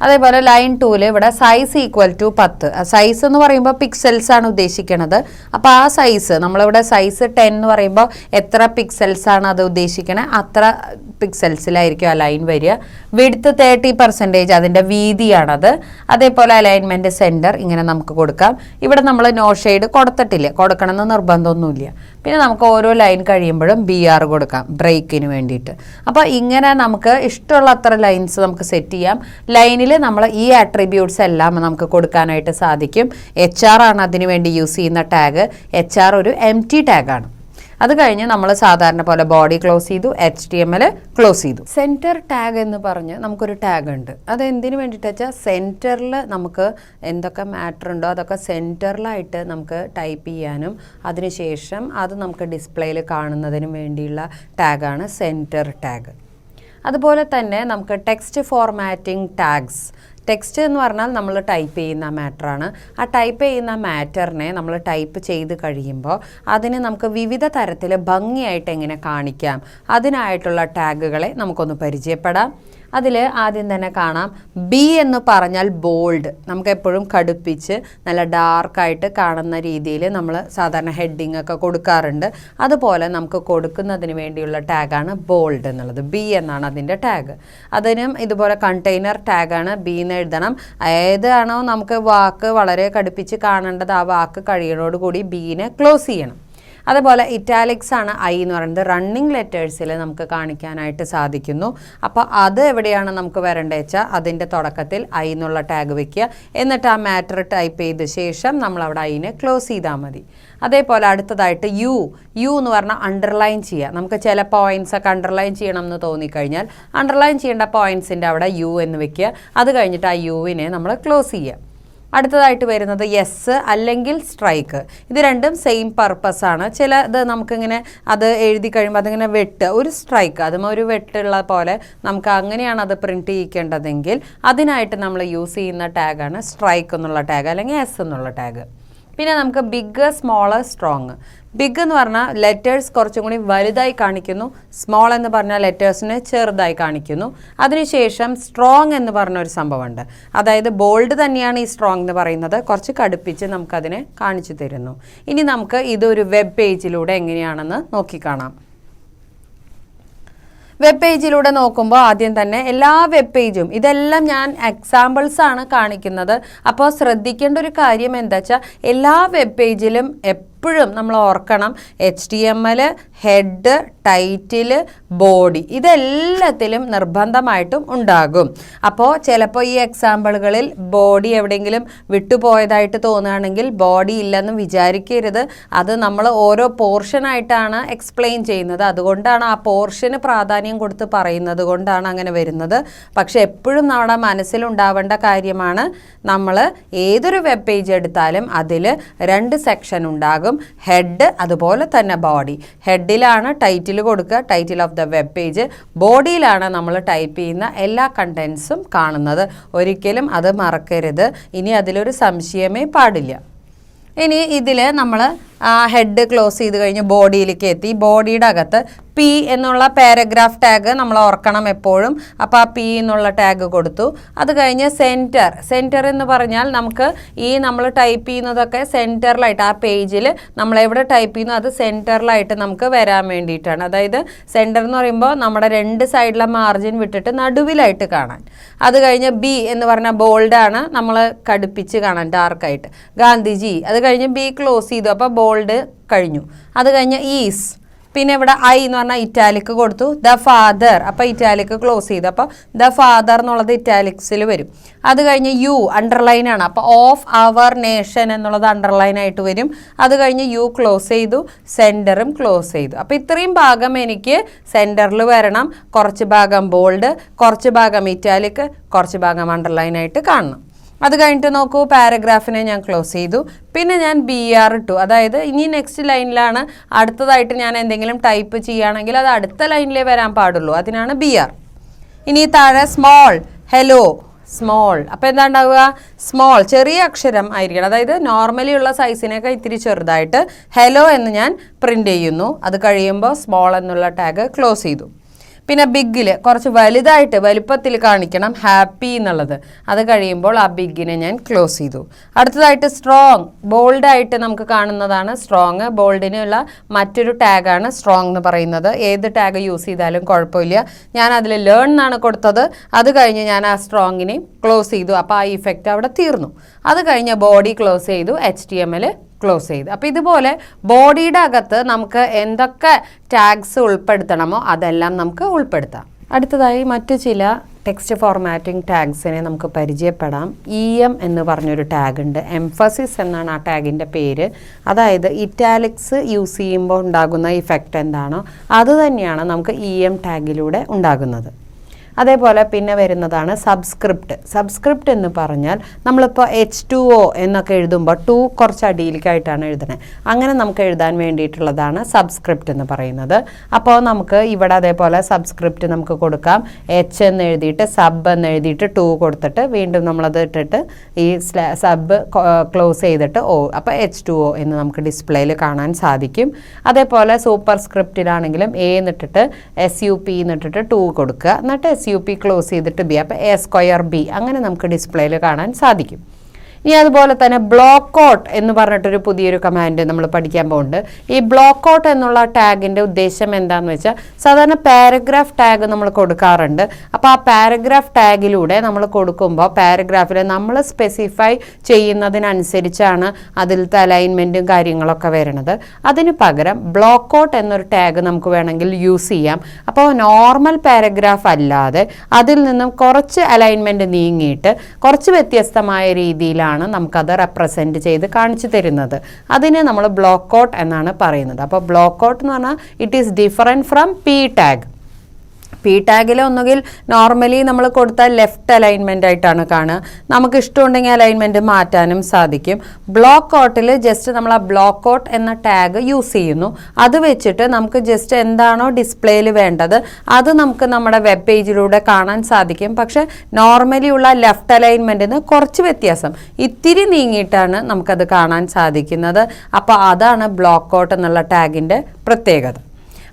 അതേപോലെ ലൈൻ 2-ൽ ഇവിടെ സൈസ് ഈക്വൽ ടു 10. സൈസ് എന്ന് പറയുമ്പോൾ പിക്സൽസ് ആണ് ഉദ്ദേശിക്കുന്നത്. അപ്പോൾ ആ സൈസ് നമ്മളിവിടെ സൈസ് 10 എന്ന് പറയുമ്പോൾ എത്ര പിക്സൽസ് ആണ് അത് ഉദ്ദേശിക്കണത്, അത്ര പിക്സൽസിലായിരിക്കും ആ ലൈൻ വരിക. വിഡ്ത്ത് 30% അതിൻ്റെ വീതിയാണത്. അതേപോലെ അലൈൻമെൻറ്റ് സെൻറ്റർ ഇങ്ങനെ നമുക്ക് കൊടുക്കാം. ഇവിടെ നമ്മൾ നോ ഷെയ്ഡ് കൊടുത്തിട്ടില്ല, കൊടുക്കണമെന്ന് നിർബന്ധമൊന്നുമില്ല. പിന്നെ നമുക്ക് ഓരോ ലൈൻ കഴിയുമ്പോഴും BR കൊടുക്കാം ബ്രേക്കിന് വേണ്ടിയിട്ട്. അപ്പോൾ ഇങ്ങനെ നമുക്ക് ഇഷ്ടമുള്ള അത്ര ലൈൻസ് നമുക്ക് സെറ്റ് ചെയ്യാം. ലൈനിൽ നമ്മൾ ഈ ആട്രിബ്യൂട്ട്സ് എല്ലാം നമുക്ക് കൊടുക്കാനായിട്ട് സാധിക്കും. HR ആണ് അതിനു വേണ്ടി യൂസ് ചെയ്യുന്ന ടാഗ്. HR ഒരു എം ടി ടാഗാണ്. അത് കഴിഞ്ഞ് നമ്മൾ സാധാരണ പോലെ ബോഡി ക്ലോസ് ചെയ്തു, HTML ക്ലോസ് ചെയ്തു. സെൻറ്റർ ടാഗ് എന്ന് പറഞ്ഞ് നമുക്കൊരു ടാഗ് ഉണ്ട്. അത് എന്തിനു വേണ്ടിയിട്ട് വെച്ചാൽ സെൻറ്ററിൽ നമുക്ക് എന്തൊക്കെ മാറ്റർ ഉണ്ടോ അതൊക്കെ സെൻറ്ററിലായിട്ട് നമുക്ക് ടൈപ്പ് ചെയ്യാനും അതിനുശേഷം അത് നമുക്ക് ഡിസ്പ്ലേയിൽ കാണുന്നതിനും വേണ്ടിയുള്ള ടാഗാണ് സെൻറ്റർ ടാഗ്. അതുപോലെ തന്നെ നമുക്ക് ടെക്സ്റ്റ് ഫോർമാറ്റിംഗ് ടാഗ്സ്. ടെക്സ്റ്റ് എന്ന് പറഞ്ഞാൽ നമ്മൾ ടൈപ്പ് ചെയ്യുന്ന മാറ്ററാണ്. ആ ടൈപ്പ് ചെയ്യുന്ന മാറ്ററിനെ നമ്മൾ ടൈപ്പ് ചെയ്ത് കഴിയുമ്പോൾ അതിന് നമുക്ക് വിവിധ തരത്തിൽ ഭംഗിയായിട്ട് എങ്ങനെ കാണിക്കാം അതിനായിട്ടുള്ള ടാഗുകളെ നമുക്കൊന്ന് പരിചയപ്പെടാം. അതിൽ ആദ്യം തന്നെ കാണാം ബി എന്ന് പറഞ്ഞാൽ ബോൾഡ്. നമുക്ക് എപ്പോഴും കടുപ്പിച്ച് നല്ല ഡാർക്കായിട്ട് കാണുന്ന രീതിയിൽ നമ്മൾ സാധാരണ ഹെഡിങ് ഒക്കെ കൊടുക്കാറുണ്ട്. അതുപോലെ നമുക്ക് കൊടുക്കുന്നതിന് വേണ്ടിയുള്ള ടാഗാണ് ബോൾഡ് എന്നുള്ളത്. ബി എന്നാണ് അതിൻ്റെ ടാഗ്. അതിനും ഇതുപോലെ കണ്ടെയ്നർ ടാഗാണ്. ബി എന്ന് എഴുതണം. ഏതാണോ നമുക്ക് വാക്ക് വളരെ കടുപ്പിച്ച് കാണേണ്ടത് ആ വാക്ക് കഴിയുന്നതോടുകൂടി ബീനെ ക്ലോസ് ചെയ്യണം. അതുപോലെ ഇറ്റാലിക്സ് ആണ് ഐ എന്ന് പറയുന്നത്. റണ്ണിങ് ലെറ്റേഴ്സിൽ നമുക്ക് കാണിക്കാനായിട്ട് സാധിക്കുന്നു. അപ്പോൾ അത് എവിടെയാണ് നമുക്ക് വരേണ്ടത് വെച്ചാൽ അതിൻ്റെ തുടക്കത്തിൽ ഐ എന്നുള്ള ടാഗ് വയ്ക്കുക. എന്നിട്ട് ആ മാറ്റർ ടൈപ്പ് ചെയ്ത ശേഷം നമ്മൾ അവിടെ ഐനെ ക്ലോസ് ചെയ്താൽ മതി. അതേപോലെ അടുത്തതായിട്ട് യു എന്ന് പറഞ്ഞാൽ അണ്ടർലൈൻ ചെയ്യുക. നമുക്ക് ചില പോയിൻറ്റ്സ് ഒക്കെ അണ്ടർലൈൻ ചെയ്യണം എന്ന് തോന്നിക്കഴിഞ്ഞാൽ അണ്ടർലൈൻ ചെയ്യേണ്ട പോയിൻറ്റ്സിൻ്റെ അവിടെ യു എന്ന് വെക്കുക. അത് കഴിഞ്ഞിട്ട് ആ യുവിനെ നമ്മൾ ക്ലോസ് ചെയ്യുക. അടുത്തതായിട്ട് വരുന്നത് യെസ് അല്ലെങ്കിൽ സ്ട്രൈക്ക്. ഇത് രണ്ടും സെയിം പർപ്പസാണ്. ചിലത് നമുക്കിങ്ങനെ അത് എഴുതി കഴിയുമ്പോൾ അതിങ്ങനെ വെട്ട് ഒരു സ്ട്രൈക്ക് അതും ഒരു വെട്ടുള്ള പോലെ നമുക്ക് അങ്ങനെയാണ് അത് പ്രിൻറ്റ് ചെയ്യിക്കേണ്ടതെങ്കിൽ അതിനായിട്ട് നമ്മൾ യൂസ് ചെയ്യുന്ന ടാഗാണ് സ്ട്രൈക്ക് എന്നുള്ള ടാഗ് അല്ലെങ്കിൽ എസ് എന്നുള്ള ടാഗ്. പിന്നെ നമുക്ക് ബിഗ്, സ്മോള്, സ്ട്രോങ്. ബിഗ് എന്ന് പറഞ്ഞാൽ ലെറ്റേഴ്സ് കുറച്ചും കൂടി വലുതായി കാണിക്കുന്നു, സ്മോൾ എന്ന് പറഞ്ഞാൽ ലെറ്റേഴ്സിനെ ചെറുതായി കാണിക്കുന്നു. അതിനുശേഷം സ്ട്രോങ് എന്ന് പറഞ്ഞ ഒരു സംഭവമുണ്ട്. അതായത് ബോൾഡ് തന്നെയാണ് ഈ സ്ട്രോങ് എന്ന് പറയുന്നത്, കുറച്ച് കടുപ്പിച്ച് നമുക്കതിനെ കാണിച്ചു തരുന്നു. ഇനി നമുക്ക് ഇതൊരു വെബ് പേജിലൂടെ എങ്ങനെയാണെന്ന് നോക്കിക്കാണാം. വെബ് പേജിലൂടെ നോക്കുമ്പോൾ ആദ്യം തന്നെ എല്ലാ വെബ് പേജും ഇതെല്ലാം ഞാൻ എക്സാമ്പിൾസ് ആണ് കാണിക്കുന്നത്. അപ്പോൾ ശ്രദ്ധിക്കേണ്ട ഒരു കാര്യം എന്താ വെച്ചാൽ എല്ലാ വെബ് പേജിലും എപ്പോഴും നമ്മൾ ഓർക്കണം HTML, ഹെഡ്, ടൈറ്റിൽ, ബോഡി ഇതെല്ലാത്തിലും നിർബന്ധമായിട്ടും ഉണ്ടാകും. അപ്പോൾ ചിലപ്പോൾ ഈ എക്സാമ്പിളുകളിൽ ബോഡി എവിടെയെങ്കിലും വിട്ടുപോയതായിട്ട് തോന്നുകയാണെങ്കിൽ ബോഡി ഇല്ലെന്ന് വിചാരിക്കരുത്. അത് നമ്മൾ ഓരോ പോർഷനായിട്ടാണ് എക്സ്പ്ലെയിൻ ചെയ്യുന്നത്. അതുകൊണ്ടാണ് ആ പോർഷന് പ്രാധാന്യം കൊടുത്ത് പറയുന്നത് കൊണ്ടാണ് അങ്ങനെ വരുന്നത്. പക്ഷെ എപ്പോഴും നമ്മുടെ മനസ്സിലുണ്ടാവേണ്ട കാര്യമാണ് നമ്മൾ ഏതൊരു വെബ് പേജ് എടുത്താലും അതിൽ 2 സെക്ഷൻ ഉണ്ടാകും. ഹെഡ് അതുപോലെ തന്നെ ബോഡി. ഹെഡിലാണ് ടൈറ്റിൽ കൊടുക്കുക, title of the web page. ബോഡിയിലാണ് നമ്മൾ ടൈപ്പ് ചെയ്യുന്ന എല്ലാ കണ്ടൻസും കാണുന്നത്. ഒരിക്കലും അത് മറക്കരുത്. ഇനി അതിലൊരു സംശയമേ പാടില്ല. ഇനി ഇതിൽ നമ്മൾ ഹെഡ് ക്ലോസ് ചെയ്ത് കഴിഞ്ഞ് ബോഡിയിലേക്ക് എത്തി. ബോഡിയുടെ അകത്ത് പി എന്നുള്ള പാരഗ്രാഫ് ടാഗ് നമ്മൾ ഓർക്കണം എപ്പോഴും. അപ്പോൾ ആ പി എന്നുള്ള ടാഗ് കൊടുത്തു. അത് കഴിഞ്ഞ് സെൻറ്റർ എന്ന് പറഞ്ഞാൽ നമുക്ക് ഈ നമ്മൾ ടൈപ്പ് ചെയ്യുന്നതൊക്കെ സെൻറ്ററിലായിട്ട് ആ പേജിൽ നമ്മളെവിടെ ടൈപ്പ് ചെയ്യുന്നു അത് സെൻറ്ററിലായിട്ട് നമുക്ക് വരാൻ വേണ്ടിയിട്ടാണ്. അതായത് സെൻറ്റർ എന്ന് പറയുമ്പോൾ നമ്മുടെ 2 സൈഡിലെ മാർജിൻ വിട്ടിട്ട് നടുവിലായിട്ട് കാണാൻ. അത് കഴിഞ്ഞ് ബി എന്ന് പറഞ്ഞാൽ ബോൾഡാണ്, നമ്മൾ കടുപ്പിച്ച് കാണാൻ ഡാർക്കായിട്ട്. ഗാന്ധിജി. അത് കഴിഞ്ഞ് ബി ക്ലോസ് ചെയ്തു, അപ്പോൾ ബോൾഡ് കഴിഞ്ഞു. അത് കഴിഞ്ഞ് ഈസ്. പിന്നെ ഇവിടെ ഐ എന്ന് പറഞ്ഞാൽ ഇറ്റാലിക് കൊടുത്തു. ദ ഫാദർ, അപ്പോൾ ഇറ്റാലിക് ക്ലോസ് ചെയ്തു, അപ്പോൾ ദ ഫാദർ എന്നുള്ളത് ഇറ്റാലിക്സിൽ വരും. അത് കഴിഞ്ഞ് യു അണ്ടർലൈൻ ആണ്, അപ്പോൾ ഓഫ് അവർ നേഷൻ എന്നുള്ളത് അണ്ടർലൈൻ ആയിട്ട് വരും. അത് കഴിഞ്ഞ് യു ക്ലോസ് ചെയ്തു, സെൻറ്ററും ക്ലോസ് ചെയ്തു. അപ്പോൾ ഇത്രയും ഭാഗം എനിക്ക് സെൻറ്ററിൽ വരണം. കുറച്ച് ഭാഗം ബോൾഡ്, കുറച്ച് ഭാഗം ഇറ്റാലിക്, കുറച്ച് ഭാഗം അണ്ടർലൈൻ ആയിട്ട് കാണണം. അത് കഴിഞ്ഞിട്ട് നോക്കൂ, പാരഗ്രാഫിനെ ഞാൻ ക്ലോസ് ചെയ്തു. പിന്നെ ഞാൻ BR ഇട്ടു. അതായത് ഇനി നെക്സ്റ്റ് ലൈനിലാണ് അടുത്തതായിട്ട് ഞാൻ എന്തെങ്കിലും ടൈപ്പ് ചെയ്യുകയാണെങ്കിൽ അത് അടുത്ത ലൈനിലേ വരാൻ പാടുള്ളൂ. അതിനാണ് BR. ഇനി താഴെ സ്മോൾ, ഹലോ, സ്മോൾ. അപ്പോൾ എന്താ ഉണ്ടാവുക? സ്മോൾ ചെറിയ അക്ഷരം ആയിരിക്കണം. അതായത് നോർമലി ഉള്ള സൈസിനൊക്കെ ഇത്തിരി ചെറുതായിട്ട് ഹലോ എന്ന് ഞാൻ പ്രിൻ്റ് ചെയ്യുന്നു. അത് കഴിയുമ്പോൾ സ്മോൾ എന്നുള്ള ടാഗ് ക്ലോസ് ചെയ്തു. പിന്നെ ബിഗിൽ കുറച്ച് വലുതായിട്ട് വലുപ്പത്തിൽ കാണിക്കണം ഹാപ്പി എന്നുള്ളത്. അത് കഴിയുമ്പോൾ ആ ബിഗിനെ ഞാൻ ക്ലോസ് ചെയ്തു. അടുത്തതായിട്ട് സ്ട്രോങ്, ബോൾഡായിട്ട് നമുക്ക് കാണുന്നതാണ് സ്ട്രോങ്. ബോൾഡിനുള്ള മറ്റൊരു ടാഗാണ് സ്ട്രോങ് എന്ന് പറയുന്നത്. ഏത് ടാഗ് യൂസ് ചെയ്താലും കുഴപ്പമില്ല. ഞാൻ അതിൽ ലേൺ എന്നാണ് കൊടുത്തത്. അത് കഴിഞ്ഞ് ഞാൻ ആ സ്ട്രോങ്ങിനെ ക്ലോസ് ചെയ്തു. അപ്പോൾ ആ ഇഫക്റ്റ് അവിടെ തീർന്നു. അത് കഴിഞ്ഞ് ബോഡി ക്ലോസ് ചെയ്തു, HTML ക്ലോസ് ചെയ്ത്. അപ്പോൾ ഇതുപോലെ ബോഡിയുടെ അകത്ത് നമുക്ക് എന്തൊക്കെ ടാഗ്സ് ഉൾപ്പെടുത്തണമോ അതെല്ലാം നമുക്ക് ഉൾപ്പെടുത്താം. അടുത്തതായി മറ്റു ചില ടെക്സ്റ്റ് ഫോർമാറ്റിംഗ് ടാഗ്സിനെ നമുക്ക് പരിചയപ്പെടാം. EM എന്ന് പറഞ്ഞൊരു ടാഗ് ഉണ്ട്. എംഫസിസ് എന്നാണ് ആ ടാഗിൻ്റെ പേര്. അതായത് ഇറ്റാലിക്സ് യൂസ് ചെയ്യുമ്പോൾ ഉണ്ടാകുന്ന ഇഫക്റ്റ് എന്താണോ അത് തന്നെയാണ് നമുക്ക് EM ടാഗിലൂടെ ഉണ്ടാകുന്നത്. അതേപോലെ പിന്നെ വരുന്നതാണ് സബ്സ്ക്രിപ്റ്റ് എന്ന് പറഞ്ഞാൽ നമ്മളിപ്പോൾ H2O എന്നൊക്കെ എഴുതുമ്പോൾ 2 കുറച്ച് അടിയിലേക്കായിട്ടാണ് എഴുതുന്നത്. അങ്ങനെ നമുക്ക് എഴുതാൻ വേണ്ടിയിട്ടുള്ളതാണ് സബ്സ്ക്രിപ്റ്റ് എന്ന് പറയുന്നത്. അപ്പോൾ നമുക്ക് ഇവിടെ അതേപോലെ സബ്സ്ക്രിപ്റ്റ് നമുക്ക് കൊടുക്കാം. H എന്ന് എഴുതിയിട്ട് സബ് എന്ന് എഴുതിയിട്ട് 2 കൊടുത്തിട്ട് വീണ്ടും നമ്മളത് ഇട്ടിട്ട് ഈ സബ് ക്ലോസ് ചെയ്തിട്ട് O, അപ്പോൾ H2O എന്ന് നമുക്ക് ഡിസ്പ്ലേയിൽ കാണാൻ സാധിക്കും. അതേപോലെ സൂപ്പർ സ്ക്രിപ്റ്റിലാണെങ്കിലും A എന്നിട്ടിട്ട് SUP എന്നിട്ടിട്ട് 2 കൊടുക്കുക, എന്നിട്ട് SUP ക്ലോസ് ചെയ്തിട്ട് B, അപ്പോൾ A²B അങ്ങനെ നമുക്ക് ഡിസ്പ്ലേയിൽ കാണാൻ സാധിക്കും. ഇനി അതുപോലെ തന്നെ ബ്ലോക്ക് ഔട്ട് എന്ന് പറഞ്ഞിട്ടൊരു പുതിയൊരു കമാൻഡ് നമ്മൾ പഠിക്കാൻ പോകുന്നുണ്ട്. ഈ ബ്ലോക്ക് ഔട്ട് എന്നുള്ള ടാഗിൻ്റെ ഉദ്ദേശം എന്താണെന്ന് വെച്ചാൽ സാധാരണ പാരഗ്രാഫ് ടാഗ് നമ്മൾ കൊടുക്കാറുണ്ട്. അപ്പോൾ ആ പാരഗ്രാഫ് ടാഗിലൂടെ നമ്മൾ കൊടുക്കുമ്പോൾ പാരഗ്രാഫിൽ നമ്മൾ സ്പെസിഫൈ ചെയ്യുന്നതിനനുസരിച്ചാണ് അതിലത്തെ അലൈൻമെൻറ്റും കാര്യങ്ങളൊക്കെ വരുന്നത്. അതിന് പകരം ബ്ലോക്ക് ഔട്ട് എന്നൊരു ടാഗ് നമുക്ക് വേണമെങ്കിൽ യൂസ് ചെയ്യാം. അപ്പോൾ നോർമൽ പാരഗ്രാഫ് അല്ലാതെ അതിൽ നിന്നും കുറച്ച് അലൈൻമെൻറ്റ് നീങ്ങിയിട്ട് കുറച്ച് വ്യത്യസ്തമായ രീതിയിലാണ് നമുക്കത് റെപ്രസെൻറ്റ് ചെയ്ത് കാണിച്ചു തരുന്നത്. അതിനെ നമ്മൾ ബ്ലോക്ക് ഔട്ട് എന്നാണ് പറയുന്നത്. അപ്പോൾ ബ്ലോക്ക് ഔട്ട് എന്ന് പറഞ്ഞാൽ it is different from P tag. P ടാഗിൽ ഒന്നുകിൽ നോർമലി നമ്മൾ കൊടുത്താൽ ലെഫ്റ്റ് അലൈൻമെൻ്റ് ആയിട്ടാണ് കാണുക. നമുക്ക് ഇഷ്ടമുണ്ടെങ്കിൽ അലൈൻമെൻറ്റ് മാറ്റാനും സാധിക്കും. ബ്ലോക്ക് ഔട്ടിൽ ജസ്റ്റ് നമ്മൾ ആ ബ്ലോക്ക് ഔട്ട് എന്ന ടാഗ് യൂസ് ചെയ്യുന്നു. അത് വെച്ചിട്ട് നമുക്ക് ജസ്റ്റ് എന്താണോ ഡിസ്പ്ലേയിൽ വേണ്ടത് അത് നമുക്ക് നമ്മുടെ വെബ് പേജിലൂടെ കാണാൻ സാധിക്കും. പക്ഷേ നോർമലി ഉള്ള ലെഫ്റ്റ് അലൈൻമെൻറ്റിന് കുറച്ച് വ്യത്യാസം, ഇത്തിരി നീങ്ങിയിട്ടാണ് നമുക്കത് കാണാൻ സാധിക്കുന്നത്. അപ്പോൾ അതാണ് ബ്ലോക്ക് ഔട്ട് എന്നുള്ള ടാഗിൻ്റെ പ്രത്യേകത.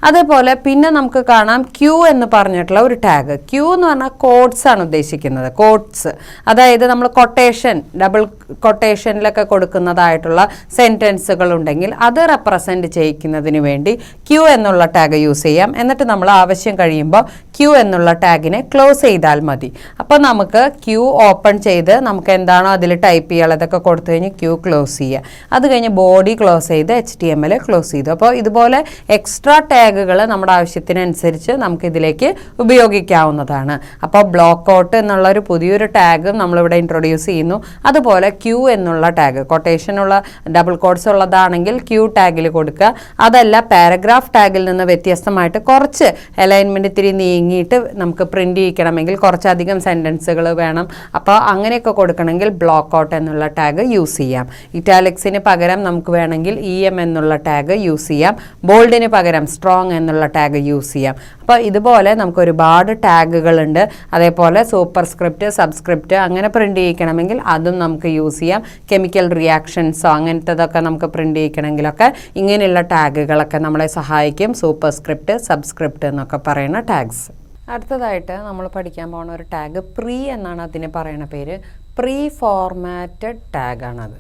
അതേപോലെ പിന്നെ നമുക്ക് കാണാം ക്യൂ എന്ന് പറഞ്ഞിട്ടുള്ള ഒരു ടാഗ്. ക്യൂ എന്ന് പറഞ്ഞാൽ കോഡ്സ് ആണ് ഉദ്ദേശിക്കുന്നത്. കോഡ്സ് അതായത് നമ്മൾ കൊട്ടേഷൻ, ഡബിൾ കൊട്ടേഷനിലൊക്കെ കൊടുക്കുന്നതായിട്ടുള്ള സെൻറ്റൻസുകൾ ഉണ്ടെങ്കിൽ അത് റെപ്രസെൻറ്റ് ചെയ്യിക്കുന്നതിന് വേണ്ടി ക്യൂ എന്നുള്ള ടാഗ് യൂസ് ചെയ്യാം. എന്നിട്ട് നമ്മൾ ആവശ്യം കഴിയുമ്പോൾ ക്യൂ എന്നുള്ള ടാഗിനെ ക്ലോസ് ചെയ്താൽ മതി. അപ്പോൾ നമുക്ക് ക്യൂ ഓപ്പൺ ചെയ്ത് നമുക്ക് എന്താണോ അതിൽ ടൈപ്പ് ചെയ്യാനുള്ളതൊക്കെ കൊടുത്തു കഴിഞ്ഞ് ക്യൂ ക്ലോസ് ചെയ്യുക. അത് കഴിഞ്ഞ് ബോഡി ക്ലോസ് ചെയ്ത് HTML ക്ലോസ് ചെയ്തു. അപ്പോൾ ഇതുപോലെ എക്സ്ട്രാ ടാഗുകൾ നമ്മുടെ ആവശ്യത്തിനനുസരിച്ച് നമുക്ക് ഇതിലേക്ക് ഉപയോഗിക്കാവുന്നതാണ്. അപ്പോൾ ബ്ലോക്ക് ഔട്ട് എന്നുള്ള ഒരു പുതിയൊരു ടാഗ് നമ്മളിവിടെ ഇൻട്രൊഡ്യൂസ് ചെയ്യുന്നു. അതുപോലെ ക്യൂ എന്നുള്ള ടാഗ്, കൊട്ടേഷനുള്ള ഡബിൾ കോഡ്സ് ഉള്ളതാണെങ്കിൽ ക്യൂ ടാഗിൽ കൊടുക്കുക. അതല്ല പാരഗ്രാഫ് ടാഗിൽ നിന്ന് വ്യത്യസ്തമായിട്ട് കുറച്ച് അലൈൻമെൻറ്റ് ഇത്തിരി നീങ്ങിയിട്ട് നമുക്ക് പ്രിൻ്റ് ചെയ്യിക്കണമെങ്കിൽ കുറച്ചധികം സെൻറ്റൻസുകൾ വേണം. അപ്പോൾ അങ്ങനെയൊക്കെ കൊടുക്കണമെങ്കിൽ ബ്ലോക്ക് ഔട്ട് എന്നുള്ള ടാഗ് യൂസ് ചെയ്യാം. ഇറ്റാലിക്സിന് പകരം നമുക്ക് വേണമെങ്കിൽ EM എന്നുള്ള ടാഗ് യൂസ് ചെയ്യാം. ബോൾഡിന് പകരം സ്ട്രോങ് എന്നുള്ള ടാഗ് യൂസ് ചെയ്യാം. അപ്പോൾ ഇതുപോലെ നമുക്ക് ഒരുപാട് ടാഗുകളുണ്ട്. അതേപോലെ സൂപ്പർ സ്ക്രിപ്റ്റ്, സബ്സ്ക്രിപ്റ്റ് അങ്ങനെ പ്രിൻ്റ് ചെയ്യിക്കണമെങ്കിൽ അതും നമുക്ക് യൂസ് ചെയ്യാം. കെമിക്കൽ റിയാക്ഷൻസോ അങ്ങനത്തതൊക്കെ നമുക്ക് പ്രിൻ്റ് ചെയ്യിക്കണമെങ്കിലൊക്കെ ഇങ്ങനെയുള്ള ടാഗുകളൊക്കെ നമ്മളെ സഹായിക്കും. സൂപ്പർ സ്ക്രിപ്റ്റ്, സബ്സ്ക്രിപ്റ്റ് എന്നൊക്കെ പറയുന്ന ടാഗ്സ്. അടുത്തതായിട്ട് നമ്മൾ പഠിക്കാൻ പോകുന്ന ഒരു ടാഗ് പ്രീ എന്നാണ് അതിന് പറയുന്ന പേര്. Pre formatted ടാഗാണത്.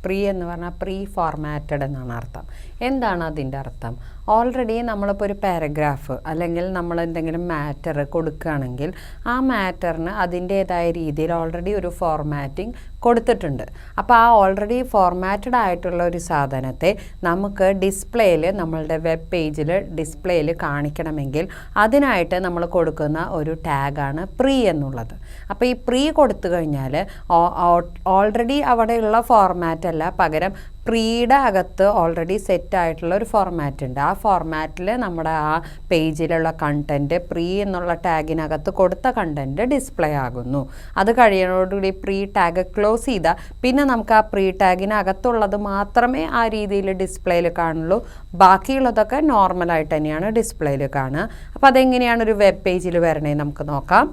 പ്രീ എന്ന് പറഞ്ഞാൽ പ്രീ ഫോർമാറ്റഡ് എന്നാണ് അർത്ഥം. എന്താണ് അതിൻ്റെ അർത്ഥം? ഓൾറെഡി നമ്മളിപ്പോൾ ഒരു പാരഗ്രാഫ് അല്ലെങ്കിൽ നമ്മൾ എന്തെങ്കിലും മാറ്റർ കൊടുക്കുകയാണെങ്കിൽ ആ മാറ്ററിന് അതിൻ്റേതായ രീതിയിൽ ഓൾറെഡി ഒരു ഫോർമാറ്റിംഗ് കൊടുത്തിട്ടുണ്ട്. അപ്പോൾ ആ ഓൾറെഡി ഫോർമാറ്റഡ് ആയിട്ടുള്ള ഒരു സാധനത്തെ നമുക്ക് ഡിസ്പ്ലേയിൽ, നമ്മളുടെ വെബ് പേജിൽ ഡിസ്പ്ലേയിൽ കാണിക്കണമെങ്കിൽ അതിനായിട്ട് നമ്മൾ കൊടുക്കുന്ന ഒരു ടാഗാണ് പ്രീ എന്നുള്ളത്. അപ്പോൾ ഈ പ്രീ കൊടുത്തു കഴിഞ്ഞാൽ ഓൾറെഡി അവിടെയുള്ള ഫോർമാറ്റ് അല്ല, പകരം പ്രീയുടെ അകത്ത് ഓൾറെഡി സെറ്റ് ആയിട്ടുള്ള ഒരു ഫോർമാറ്റ് ഉണ്ട്. ആ ഫോർമാറ്റിൽ നമ്മുടെ ആ പേജിലുള്ള കണ്ടൻറ്റ് പ്രീ എന്നുള്ള ടാഗിനകത്ത് കൊടുത്ത കണ്ടൻറ്റ് ഡിസ്പ്ലേ ആകുന്നു. അത് കഴിയുന്നതോടുകൂടി പ്രീ ടാഗ് ക്ലോസ് ചെയ്താൽ പിന്നെ നമുക്ക് ആ പ്രീ ടാഗിനകത്തുള്ളത് മാത്രമേ ആ രീതിയിൽ ഡിസ്പ്ലേയിൽ കാണുള്ളൂ. ബാക്കിയുള്ളതൊക്കെ നോർമലായിട്ട് തന്നെയാണ് ഡിസ്പ്ലേയിൽ കാണുക. അപ്പോൾ അതെങ്ങനെയാണ് ഒരു വെബ് പേജിൽ വരണേ നമുക്ക് നോക്കാം.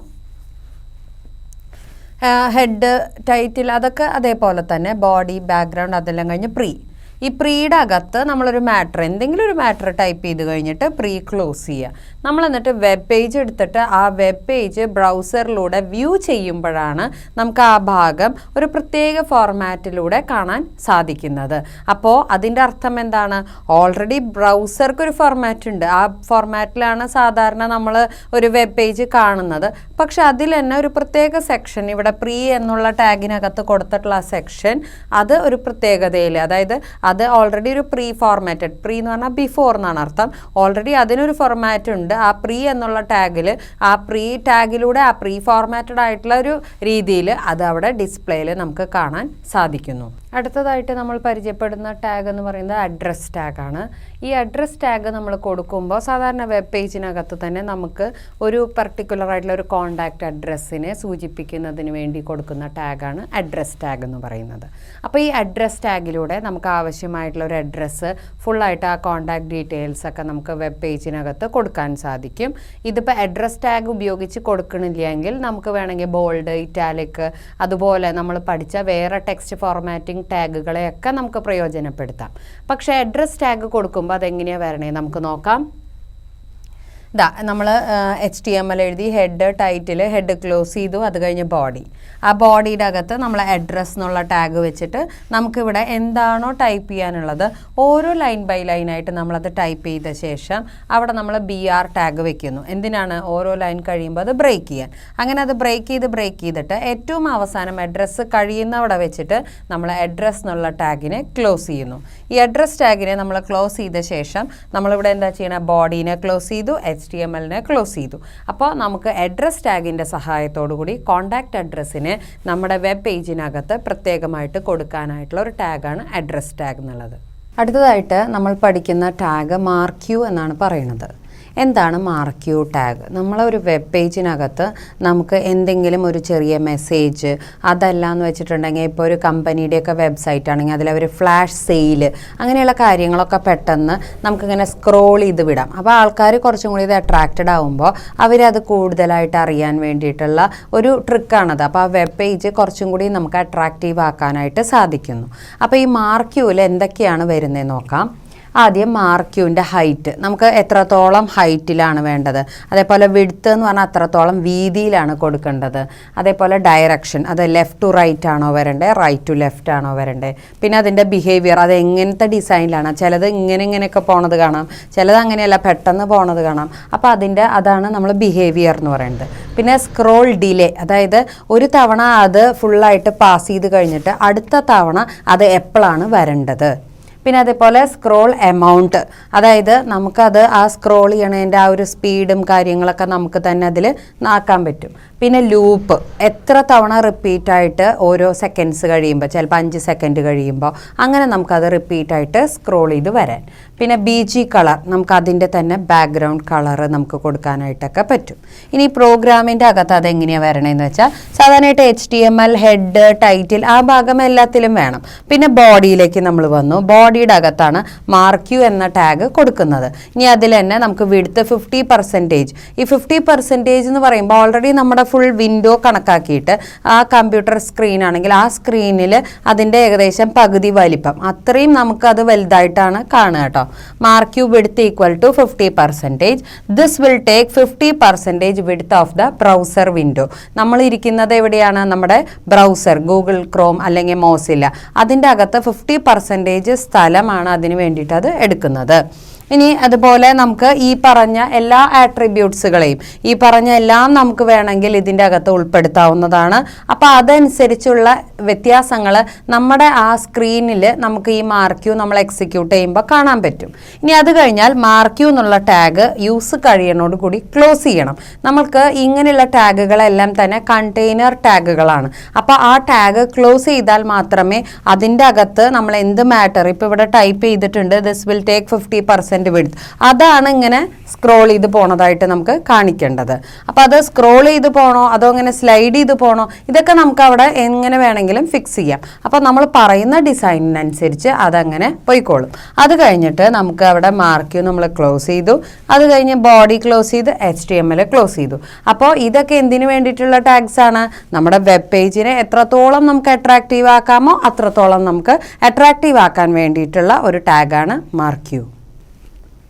ഹെഡ്, ടൈറ്റിൽ അതൊക്കെ അതേപോലെ തന്നെ, ബോഡി, ബാക്ക്ഗ്രൗണ്ട് അതെല്ലാം കഴിഞ്ഞ് പ്രീ. ഈ പ്രീയുടെ അകത്ത് നമ്മളൊരു മാറ്റർ, എന്തെങ്കിലും ഒരു മാറ്റർ ടൈപ്പ് ചെയ്ത് കഴിഞ്ഞിട്ട് പ്രീ ക്ലോസ് ചെയ്യുക. നമ്മൾ എന്നിട്ട് വെബ് പേജ് എടുത്തിട്ട് ആ വെബ് പേജ് ബ്രൗസറിലൂടെ വ്യൂ ചെയ്യുമ്പോഴാണ് നമുക്ക് ആ ഭാഗം ഒരു പ്രത്യേക ഫോർമാറ്റിലൂടെ കാണാൻ സാധിക്കുന്നത്. അപ്പോൾ അതിൻ്റെ അർത്ഥം എന്താണ്? ഓൾറെഡി ബ്രൗസർക്ക് ഒരു ഫോർമാറ്റ് ഉണ്ട്. ആ ഫോർമാറ്റിലാണ് സാധാരണ നമ്മൾ ഒരു വെബ് പേജ് കാണുന്നത്. പക്ഷെ അതിൽ തന്നെ ഒരു പ്രത്യേക സെക്ഷൻ, ഇവിടെ പ്രീ എന്നുള്ള ടാഗിനകത്ത് കൊടുത്തിട്ടുള്ള ആ സെക്ഷൻ, അത് ഒരു പ്രത്യേകതയിൽ, അതായത് അത് ഓൾറെഡി ഒരു പ്രീ ഫോർമാറ്റഡ്, പ്രീ എന്ന് പറഞ്ഞാൽ ബിഫോർ എന്നാണ് അർത്ഥം. ഓൾറെഡി അതിനൊരു ഫോർമാറ്റ് ഉണ്ട്. ആ പ്രീ എന്നുള്ള ടാഗിൽ, ആ പ്രീ ടാഗിലൂടെ ആ പ്രീ ഫോർമാറ്റഡ് ആയിട്ടുള്ള ഒരു രീതിയിൽ അത് അവിടെ ഡിസ്പ്ലേയിൽ നമുക്ക് കാണാൻ സാധിക്കുന്നു. അടുത്തതായിട്ട് നമ്മൾ പരിചയപ്പെടുന്ന ടാഗ് എന്ന് പറയുന്നത് അഡ്രസ് ടാഗാണ്. ഈ അഡ്രസ് ടാഗ് നമ്മൾ കൊടുക്കുമ്പോൾ സാധാരണ വെബ് പേജിനകത്ത് തന്നെ നമുക്ക് ഒരു പർട്ടിക്കുലർ ആയിട്ടുള്ള ഒരു കോണ്ടാക്റ്റ് അഡ്രസ്സിനെ സൂചിപ്പിക്കുന്നതിന് വേണ്ടി കൊടുക്കുന്ന ടാഗാണ് അഡ്രസ് ടാഗ് എന്ന് പറയുന്നത്. അപ്പോൾ ഈ അഡ്രസ് ടാഗിലൂടെ നമുക്ക് ആവശ്യമായിട്ടുള്ള ഒരു അഡ്രസ്സ് ഫുള്ളായിട്ട് ആ കോണ്ടാക്ട് ഡീറ്റെയിൽസ് ഒക്കെ നമുക്ക് വെബ് പേജിനകത്ത് കൊടുക്കാൻ സാധിക്കും. ഇതിപ്പോൾ അഡ്രസ് ടാഗ് ഉപയോഗിച്ച് കൊടുക്കണില്ലെങ്കിൽ നമുക്ക് വേണമെങ്കിൽ ബോൾഡ്, ഇറ്റാലിക്, അതുപോലെ നമ്മൾ പഠിച്ച വേറെ ടെക്സ്റ്റ് ഫോർമാറ്റിംഗ് ടാഗുകളെയൊക്കെ നമുക്ക് പ്രയോജനപ്പെടുത്താം. പക്ഷേ അഡ്രസ് ടാഗ് കൊടുക്കുമ്പോൾ അതെങ്ങനെയാണ് വരണേ നമുക്ക് നോക്കാം. നമ്മൾ HTML എഴുതി ഹെഡ്, ടൈറ്റിൽ, ഹെഡ് ക്ലോസ് ചെയ്തു. അത് കഴിഞ്ഞ് ബോഡി. ആ ബോഡിയുടെ അകത്ത് നമ്മൾ അഡ്രസ് എന്നുള്ള ടാഗ് വെച്ചിട്ട് നമുക്കിവിടെ എന്താണോ ടൈപ്പ് ചെയ്യാനുള്ളത് ഓരോ ലൈൻ ബൈ ലൈനായിട്ട് നമ്മളത് ടൈപ്പ് ചെയ്ത ശേഷം അവിടെ നമ്മൾ BR ടാഗ് വെക്കുന്നു. എന്തിനാണ്? ഓരോ ലൈൻ കഴിയുമ്പോൾ അത് ബ്രേക്ക് ചെയ്യാൻ. അങ്ങനെ അത് ബ്രേക്ക് ചെയ്തിട്ട് ഏറ്റവും അവസാനം അഡ്രസ്സ് കഴിയുന്നവിടെ വെച്ചിട്ട് നമ്മൾ അഡ്രസ് എന്നുള്ള ടാഗിനെ ക്ലോസ് ചെയ്യുന്നു. ഈ അഡ്രസ് ടാഗിനെ നമ്മൾ ക്ലോസ് ചെയ്ത ശേഷം നമ്മളിവിടെ എന്താ ചെയ്യണം? ബോഡീനെ ക്ലോസ് ചെയ്തു, HTMLനെ ക്ലോസ് ചെയ്തു. അപ്പോൾ നമുക്ക് അഡ്രസ് ടാഗിൻ്റെ സഹായത്തോടു കൂടി കോണ്ടാക്റ്റ് അഡ്രസ്സിനെ നമ്മുടെ വെബ് പേജിനകത്ത് പ്രത്യേകമായിട്ട് കൊടുക്കാനായിട്ടുള്ള ഒരു ടാഗാണ് അഡ്രസ് ടാഗ് എന്നുള്ളത്. അടുത്തതായിട്ട് നമ്മൾ പഠിക്കുന്ന ടാഗ് മാർക്ക് യു എന്നാണ് പറയുന്നത്. എന്താണ് മാർക്യൂ ടാഗ്? നമ്മളൊരു വെബ് പേജിനകത്ത് നമുക്ക് എന്തെങ്കിലും ഒരു ചെറിയ മെസ്സേജ് അതല്ലാന്ന് വെച്ചിട്ടുണ്ടെങ്കിൽ ഇപ്പോൾ ഒരു കമ്പനിയുടെയൊക്കെ വെബ്സൈറ്റ് ആണെങ്കിൽ അതിലവർ ഫ്ലാഷ് സെയിൽ അങ്ങനെയുള്ള കാര്യങ്ങളൊക്കെ പെട്ടെന്ന് നമുക്കിങ്ങനെ സ്ക്രോൾ ചെയ്ത് വിടാം. അപ്പോൾ ആൾക്കാർ കുറച്ചും കൂടി ഇത് അട്രാക്റ്റഡ് ആകുമ്പോൾ അവരത് കൂടുതലായിട്ട് അറിയാൻ വേണ്ടിയിട്ടുള്ള ഒരു ട്രിക്കാണത്. അപ്പോൾ ആ വെബ് പേജ് കുറച്ചും കൂടി നമുക്ക് അട്രാക്റ്റീവ് ആക്കാനായിട്ട് സാധിക്കുന്നു. അപ്പോൾ ഈ മാർക്യൂവിൽ എന്തൊക്കെയാണ് വരുന്നത് നോക്കാം. ആദ്യം മാർക്യൂവിൻ്റെ ഹൈറ്റ്, നമുക്ക് എത്രത്തോളം ഹൈറ്റിലാണ് വേണ്ടത്. അതേപോലെ വിഡ്ത്ത് എന്ന് പറഞ്ഞാൽ അത്രത്തോളം വീതിയിലാണ് കൊടുക്കേണ്ടത്. അതേപോലെ ഡയറക്ഷൻ, അത് ലെഫ്റ്റ് ടു റൈറ്റ് ആണോ വരണ്ടേ, റൈറ്റ് ടു ലെഫ്റ്റ് ആണോ വരണ്ടേ. പിന്നെ അതിൻ്റെ ബിഹേവിയർ, അത് എങ്ങനത്തെ ഡിസൈനിലാണ്, ചിലത് ഇങ്ങനെയൊക്കെ പോണത് കാണാം, ചിലത് അങ്ങനെയല്ല പെട്ടെന്ന് പോണത് കാണാം. അപ്പോൾ അതാണ് നമ്മൾ ബിഹേവിയർ എന്ന് പറയുന്നത്. പിന്നെ സ്ക്രോൾ ഡിലേ, അതായത് ഒരു തവണ അത് ഫുള്ളായിട്ട് പാസ് ചെയ്ത് കഴിഞ്ഞിട്ട് അടുത്ത തവണ അത് എപ്പോഴാണ് വരേണ്ടത്. പിന്നെ അതേപോലെ സ്ക്രോൾ എമൗണ്ട്, അതായത് നമുക്കത് ആ സ്ക്രോൾ ചെയ്യണതിൻ്റെ ആ ഒരു സ്പീഡും കാര്യങ്ങളൊക്കെ നമുക്ക് തന്നെ അതിൽ ആക്കാൻ പറ്റും. പിന്നെ ലൂപ്പ്, എത്ര തവണ റിപ്പീറ്റായിട്ട് ഓരോ സെക്കൻഡ്സ് കഴിയുമ്പോൾ, ചിലപ്പോൾ 5 സെക്കൻഡ് കഴിയുമ്പോൾ അങ്ങനെ നമുക്കത് റിപ്പീറ്റായിട്ട് സ്ക്രോൾ ചെയ്ത് വരാൻ. പിന്നെ BG കളർ, നമുക്ക് അതിൻ്റെ തന്നെ ബാക്ക്ഗ്രൗണ്ട് കളർ നമുക്ക് കൊടുക്കാനായിട്ടൊക്കെ പറ്റും. ഇനി പ്രോഗ്രാമിൻ്റെ അകത്ത് അതെങ്ങനെയാണ് വരണതെന്ന് വെച്ചാൽ സാധാരണയായിട്ട് HTML ഹെഡ്, ടൈറ്റിൽ ആ ഭാഗം എല്ലാത്തിലും വേണം. പിന്നെ ബോഡിയിലേക്ക് നമ്മൾ വന്നു. ബോഡിയുടെ അകത്താണ് മാർക്യൂ എന്ന ടാഗ് കൊടുക്കുന്നത്. ഇനി അതിൽ തന്നെ നമുക്ക് വിഡ്ത്ത് 50%. ഈ 50% എന്ന് പറയുമ്പോൾ ഓൾറെഡി നമ്മുടെ ഫുൾ വിൻഡോ കണക്കാക്കിയിട്ട് ആ കമ്പ്യൂട്ടർ സ്ക്രീൻ ആണെങ്കിൽ ആ സ്ക്രീനിൽ അതിൻ്റെ ഏകദേശം പകുതി വലിപ്പം അത്രയും നമുക്കത് വലുതായിട്ടാണ് കാണുക കേട്ടോ. Marquee width equal to 50%. This will take 50% width of the browser window. നമ്മൾ ഇരിക്കുന്നത് എവിടെയാണ്, നമ്മുടെ ബ്രൗസർ, ഗൂഗിൾ ക്രോം അല്ലെങ്കിൽ മോസില്ല, അതിൻ്റെ അകത്ത് 50% സ്ഥലമാണ് അതിന് വേണ്ടിയിട്ട് അത് എടുക്കുന്നത്. ഇനി അതുപോലെ നമുക്ക് ഈ പറഞ്ഞ എല്ലാ ആട്രിബ്യൂട്ട്സുകളെയും ഈ പറഞ്ഞ എല്ലാം നമുക്ക് വേണമെങ്കിൽ ഇതിൻ്റെ അകത്ത് ഉൾപ്പെടുത്താവുന്നതാണ്. അപ്പോൾ അതനുസരിച്ചുള്ള വ്യത്യാസങ്ങൾ നമ്മുടെ ആ സ്ക്രീനിൽ നമുക്ക് ഈ മാർക്യൂ നമ്മൾ എക്സിക്യൂട്ട് ചെയ്യുമ്പോൾ കാണാൻ പറ്റും. ഇനി അത് കഴിഞ്ഞാൽ മാർക്യൂ എന്നുള്ള ടാഗ് യൂസ് കഴിയുന്നതോട് കൂടി ക്ലോസ് ചെയ്യണം. നമുക്ക് ഇങ്ങനെയുള്ള ടാഗുകളെല്ലാം തന്നെ കണ്ടെയ്നർ ടാഗുകളാണ്. അപ്പോൾ ആ ടാഗ് ക്ലോസ് ചെയ്താൽ മാത്രമേ അതിൻ്റെ അകത്ത് നമ്മൾ എന്ത് മാറ്റർ, ഇപ്പോൾ ഇവിടെ ടൈപ്പ് ചെയ്തിട്ടുണ്ട് ദിസ് വിൽ ടേക്ക് 50% വിഡ്ത്ത്, അതാണ് ഇങ്ങനെ സ്ക്രോൾ ചെയ്ത് പോണതായിട്ട് നമുക്ക് കാണിക്കേണ്ടത്. അപ്പോൾ അത് സ്ക്രോൾ ചെയ്ത് പോകണോ അതോ അങ്ങനെ സ്ലൈഡ് ചെയ്ത് പോകണോ, ഇതൊക്കെ നമുക്ക് അവിടെ എങ്ങനെ വേണമെങ്കിലും ഫിക്സ് ചെയ്യാം. അപ്പോൾ നമ്മൾ പറയുന്ന ഡിസൈനിനനുസരിച്ച് അതങ്ങനെ പോയിക്കോളും. അത് കഴിഞ്ഞിട്ട് നമുക്ക് അവിടെ മാർക്യൂ നമ്മൾ ക്ലോസ് ചെയ്തു. അത് കഴിഞ്ഞ് ബോഡി ക്ലോസ് ചെയ്ത് HTML ക്ലോസ് ചെയ്തു. അപ്പോൾ ഇതൊക്കെ എന്തിനു വേണ്ടിയിട്ടുള്ള ടാഗ്സ് ആണ്, നമ്മുടെ വെബ് പേജിനെ എത്രത്തോളം നമുക്ക് അട്രാക്റ്റീവ് ആക്കാമോ അത്രത്തോളം നമുക്ക് അട്രാക്റ്റീവ് ആക്കാൻ വേണ്ടിയിട്ടുള്ള ഒരു ടാഗാണ് മാർക്യൂ.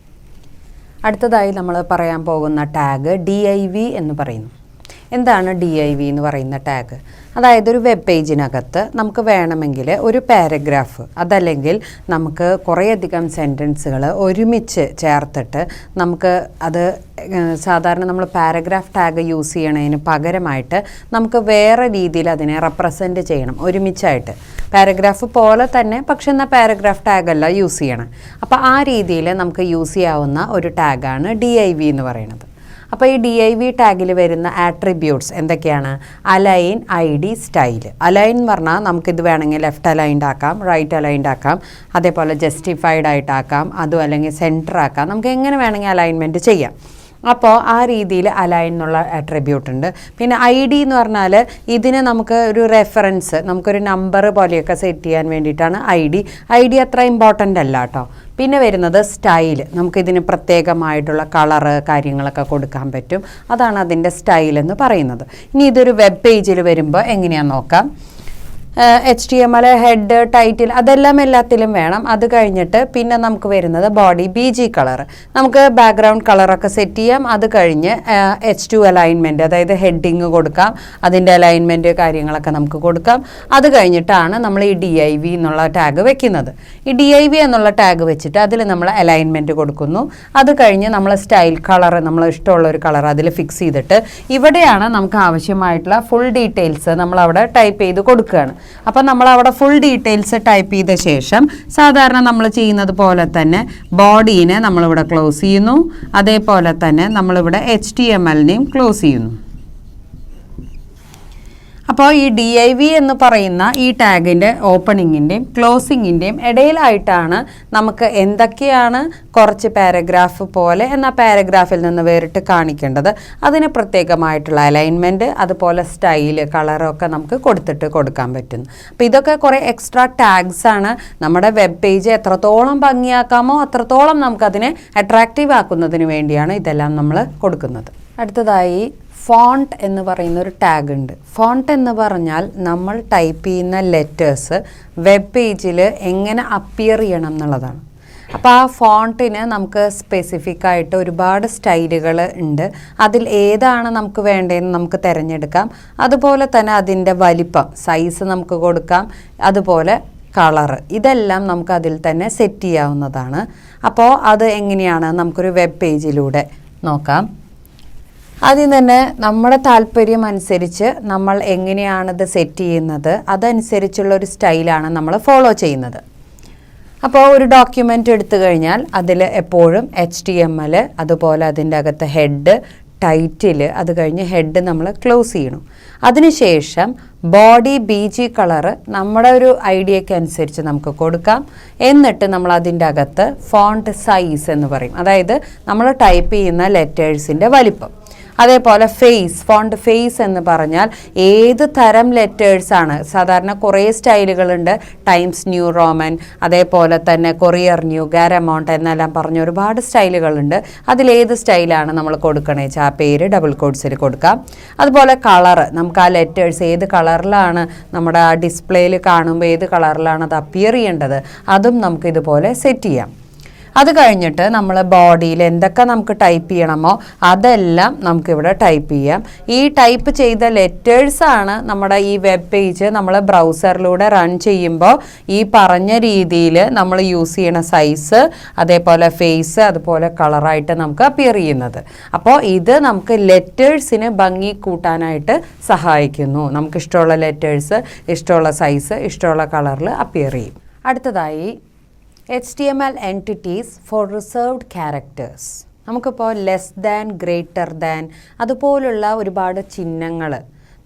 അടുത്തതായി നമ്മൾ പറയാൻ പോകുന്ന ടാഗ് DIV എന്ന് പറയുന്നു. എന്താണ് DIV എന്ന് പറയുന്ന ടാഗ്? അതായത് ഒരു വെബ് പേജിനകത്ത് നമുക്ക് വേണമെങ്കിൽ ഒരു പാരഗ്രാഫ് അതല്ലെങ്കിൽ നമുക്ക് കുറേയധികം സെൻറ്റൻസുകൾ ഒരുമിച്ച് ചേർത്തിട്ട് നമുക്ക് അത് സാധാരണ നമ്മൾ പാരഗ്രാഫ് ടാഗ് യൂസ് ചെയ്യണതിന് പകരമായിട്ട് നമുക്ക് വേറെ രീതിയിൽ അതിനെ റെപ്രസെൻറ്റ് ചെയ്യണം ഒരുമിച്ചായിട്ട്. പാരഗ്രാഫ് പോലെ തന്നെ പക്ഷെ എന്നാൽ പാരഗ്രാഫ് ടാഗല്ല യൂസ് ചെയ്യണം. അപ്പോൾ ആ രീതിയിൽ നമുക്ക് യൂസ് ചെയ്യാവുന്ന ഒരു ടാഗാണ് DIV എന്ന് പറയുന്നത്. അപ്പോൾ ഈ DIV ടാഗിൽ വരുന്ന ആട്രിബ്യൂട്ട്സ് എന്തൊക്കെയാണ്? Align, ID, style. അലൈൻ എന്ന് പറഞ്ഞാൽ നമുക്കിത് വേണമെങ്കിൽ ലെഫ്റ്റ് അലൈൻഡ് ആക്കാം, റൈറ്റ് അലൈൻഡ് ആക്കാം, അതേപോലെ ജസ്റ്റിഫൈഡ് ആയിട്ടാക്കാം, അതും അല്ലെങ്കിൽ സെൻറ്റർ ആക്കാം, നമുക്ക് എങ്ങനെ വേണമെങ്കിൽ അലൈൻമെൻറ്റ് ചെയ്യാം. അപ്പോൾ ആ രീതിയിൽ അലൈൻ എന്നുള്ള ആട്രിബ്യൂട്ട് ഉണ്ട്. പിന്നെ ID എന്ന് പറഞ്ഞാൽ ഇതിന് നമുക്ക് ഒരു റെഫറൻസ്, നമുക്കൊരു നമ്പർ പോലെയൊക്കെ സെറ്റ് ചെയ്യാൻ വേണ്ടിയിട്ടാണ് ID അത്ര ഇമ്പോർട്ടൻ്റ് അല്ല കേട്ടോ. പിന്നെ വരുന്നത് സ്റ്റൈൽ, നമുക്കിതിന് പ്രത്യേകമായിട്ടുള്ള കളറ് കാര്യങ്ങളൊക്കെ കൊടുക്കാൻ പറ്റും, അതാണ് അതിൻ്റെ സ്റ്റൈൽ എന്ന് പറയുന്നത്. ഇനി ഇതൊരു വെബ് പേജിൽ വരുമ്പോൾ എങ്ങനെയാണെന്ന് നോക്കാം. HTML ഹെഡ്, ടൈറ്റിൽ അതെല്ലാം എല്ലാത്തിലും വേണം. അത് കഴിഞ്ഞിട്ട് പിന്നെ നമുക്ക് വരുന്നത് ബോഡി BG കളർ, നമുക്ക് ബാക്ക്ഗ്രൗണ്ട് കളറൊക്കെ സെറ്റ് ചെയ്യാം. അത് കഴിഞ്ഞ് H2 അലൈൻമെൻറ്റ്, അതായത് ഹെഡിങ് കൊടുക്കാം, അതിൻ്റെ അലൈൻമെൻറ്റ് കാര്യങ്ങളൊക്കെ നമുക്ക് കൊടുക്കാം. അത് കഴിഞ്ഞിട്ടാണ് നമ്മൾ ഈ DIV എന്നുള്ള ടാഗ് വെക്കുന്നത്. ഈ DIV എന്നുള്ള ടാഗ് വെച്ചിട്ട് അതിൽ നമ്മൾ അലൈൻമെൻറ്റ് കൊടുക്കുന്നു. അത് കഴിഞ്ഞ് നമ്മൾ സ്റ്റൈൽ കളർ, നമ്മൾ ഇഷ്ടമുള്ള ഒരു കളർ അതിൽ ഫിക്സ് ചെയ്തിട്ട് ഇവിടെയാണ് നമുക്ക് ആവശ്യമായിട്ടുള്ള ഫുൾ ഡീറ്റെയിൽസ് നമ്മളവിടെ ടൈപ്പ് ചെയ്ത് കൊടുക്കുകയാണ്. അപ്പം നമ്മൾ അവിടെ ഫുൾ ഡീറ്റെയിൽസ് ടൈപ്പ് ചെയ്ത ശേഷം സാധാരണ നമ്മൾ ചെയ്യുന്നത് പോലെ തന്നെ ബോഡീനെ നമ്മളിവിടെ ക്ലോസ് ചെയ്യുന്നു. അതേപോലെ തന്നെ നമ്മളിവിടെ HTMLനെയും ക്ലോസ് ചെയ്യുന്നു. അപ്പോൾ ഈ DIV എന്ന് പറയുന്ന ഈ ടാഗിൻ്റെ ഓപ്പണിങ്ങിൻ്റെയും ക്ലോസിങ്ങിൻ്റെയും ഇടയിലായിട്ടാണ് നമുക്ക് എന്തൊക്കെയാണ് കുറച്ച് പാരഗ്രാഫ് പോലെ എന്നാൽ പാരഗ്രാഫിൽ നിന്ന് വേറിട്ട് കാണിക്കേണ്ടത്, അതിന് പ്രത്യേകമായിട്ടുള്ള അലൈൻമെൻറ്റ്, അതുപോലെ സ്റ്റൈല്, കളറൊക്കെ നമുക്ക് കൊടുക്കാൻ പറ്റുന്നു. അപ്പോൾ ഇതൊക്കെ കുറേ എക്സ്ട്രാ ടാഗ്സ് ആണ്. നമ്മുടെ വെബ് പേജ് എത്രത്തോളം ഭംഗിയാക്കാമോ അത്രത്തോളം നമുക്കതിനെ അട്രാക്റ്റീവ് ആക്കുന്നതിന് വേണ്ടിയാണ് ഇതെല്ലാം നമ്മൾ കൊടുക്കുന്നത്. അടുത്തതായി ഫോണ്ട് എന്ന് പറയുന്ന ഒരു ടാഗ് ഉണ്ട്. ഫോണ്ട് എന്ന് പറഞ്ഞാൽ നമ്മൾ ടൈപ്പ് ചെയ്യുന്ന ലെറ്റേഴ്സ് വെബ് പേജിൽ എങ്ങനെ അപ്പിയർ ചെയ്യണം എന്നുള്ളതാണ്. അപ്പോൾ ആ ഫോണ്ടിന് നമുക്ക് സ്പെസിഫിക് ആയിട്ട് ഒരുപാട് സ്റ്റൈലുകൾ ഉണ്ട്. അതിൽ ഏതാണ് നമുക്ക് വേണ്ടതെന്ന് നമുക്ക് തിരഞ്ഞെടുക്കാം. അതുപോലെ തന്നെ അതിൻ്റെ വലിപ്പം, സൈസ് നമുക്ക് കൊടുക്കാം. അതുപോലെ കളറ്, ഇതെല്ലാം നമുക്ക് അതിൽ തന്നെ സെറ്റ് ചെയ്യാവുന്നതാണ്. അപ്പോൾ അത് എങ്ങനെയാണ് നമുക്കൊരു വെബ് പേജിലൂടെ നോക്കാം. ആദ്യം തന്നെ നമ്മുടെ താല്പര്യം അനുസരിച്ച് നമ്മൾ എങ്ങനെയാണത് സെറ്റ് ചെയ്യുന്നത് അതനുസരിച്ചുള്ള ഒരു സ്റ്റൈലാണ് നമ്മൾ ഫോളോ ചെയ്യുന്നത്. അപ്പോൾ ഒരു ഡോക്യുമെൻ്റ് എടുത്തു കഴിഞ്ഞാൽ അതിൽ എപ്പോഴും HTML, അതുപോലെ അതിൻ്റെ അകത്ത് ഹെഡ്, ടൈറ്റിൽ, അത് കഴിഞ്ഞ് ഹെഡ് നമ്മൾ ക്ലോസ് ചെയ്യണം. അതിനുശേഷം ബോഡി BG കളറ് നമ്മുടെ ഒരു ഐഡിയയ്ക്ക് അനുസരിച്ച് നമുക്ക് കൊടുക്കാം. എന്നിട്ട് നമ്മൾ അതിൻ്റെ അകത്ത് ഫോണ്ട് സൈസ് എന്ന് പറയും, അതായത് നമ്മൾ ടൈപ്പ് ചെയ്യുന്ന ലെറ്റേഴ്സിൻ്റെ വലിപ്പം. അതേപോലെ ഫോണ്ട് ഫേസ് എന്ന് പറഞ്ഞാൽ ഏത് തരം ലെറ്റേഴ്സാണ്. സാധാരണ കുറേ സ്റ്റൈലുകളുണ്ട്, ടൈംസ് ന്യൂ റോമൻ, അതേപോലെ തന്നെ കൊറിയർ ന്യൂ, ഗാരമൗണ്ട് എന്നെല്ലാം പറഞ്ഞ ഒരുപാട് സ്റ്റൈലുകളുണ്ട്. അതിലേത് സ്റ്റൈലാണ് നമ്മൾ കൊടുക്കണേ വെച്ചാൽ ആ പേര് ഡബിൾ കോട്ട്സിൽ കൊടുക്കാം. അതുപോലെ കളറ്, നമുക്ക് ആ ലെറ്റേഴ്സ് ഏത് കളറിലാണ് നമ്മുടെ ആ ഡിസ്പ്ലേയിൽ കാണുമ്പോൾ ഏത് കളറിലാണ് അത് അപ്പിയർ ചെയ്യേണ്ടത് അതും നമുക്ക് ഇതുപോലെ സെറ്റ് ചെയ്യാം. അത് കഴിഞ്ഞിട്ട് നമ്മൾ ബോഡിയിൽ എന്തൊക്കെ നമുക്ക് ടൈപ്പ് ചെയ്യണമോ അതെല്ലാം നമുക്കിവിടെ ടൈപ്പ് ചെയ്യാം. ഈ ടൈപ്പ് ചെയ്ത ലെറ്റേഴ്സാണ് നമ്മുടെ ഈ വെബ് പേജ് നമ്മൾ ബ്രൗസറിലൂടെ റൺ ചെയ്യുമ്പോൾ ഈ പറഞ്ഞ രീതിയിൽ നമ്മൾ യൂസ് ചെയ്യണ സൈസ്, അതേപോലെ ഫേസ്, അതുപോലെ കളറായിട്ട് നമുക്ക് അപ്പിയർ ചെയ്യുന്നത്. അപ്പോൾ ഇത് നമുക്ക് ലെറ്റേഴ്സിന് ഭംഗി കൂട്ടാനായിട്ട് സഹായിക്കുന്നു. നമുക്കിഷ്ടമുള്ള ലെറ്റേഴ്സ് ഇഷ്ടമുള്ള സൈസ് ഇഷ്ടമുള്ള കളറിൽ അപ്പിയർ ചെയ്യും. അടുത്തതായി HTML entities for reserved characters. നമുക്കിപ്പോൾ ലെസ് ദാൻ, ഗ്രേറ്റർ ദാൻ, അതുപോലുള്ള ഒരുപാട് ചിഹ്നങ്ങൾ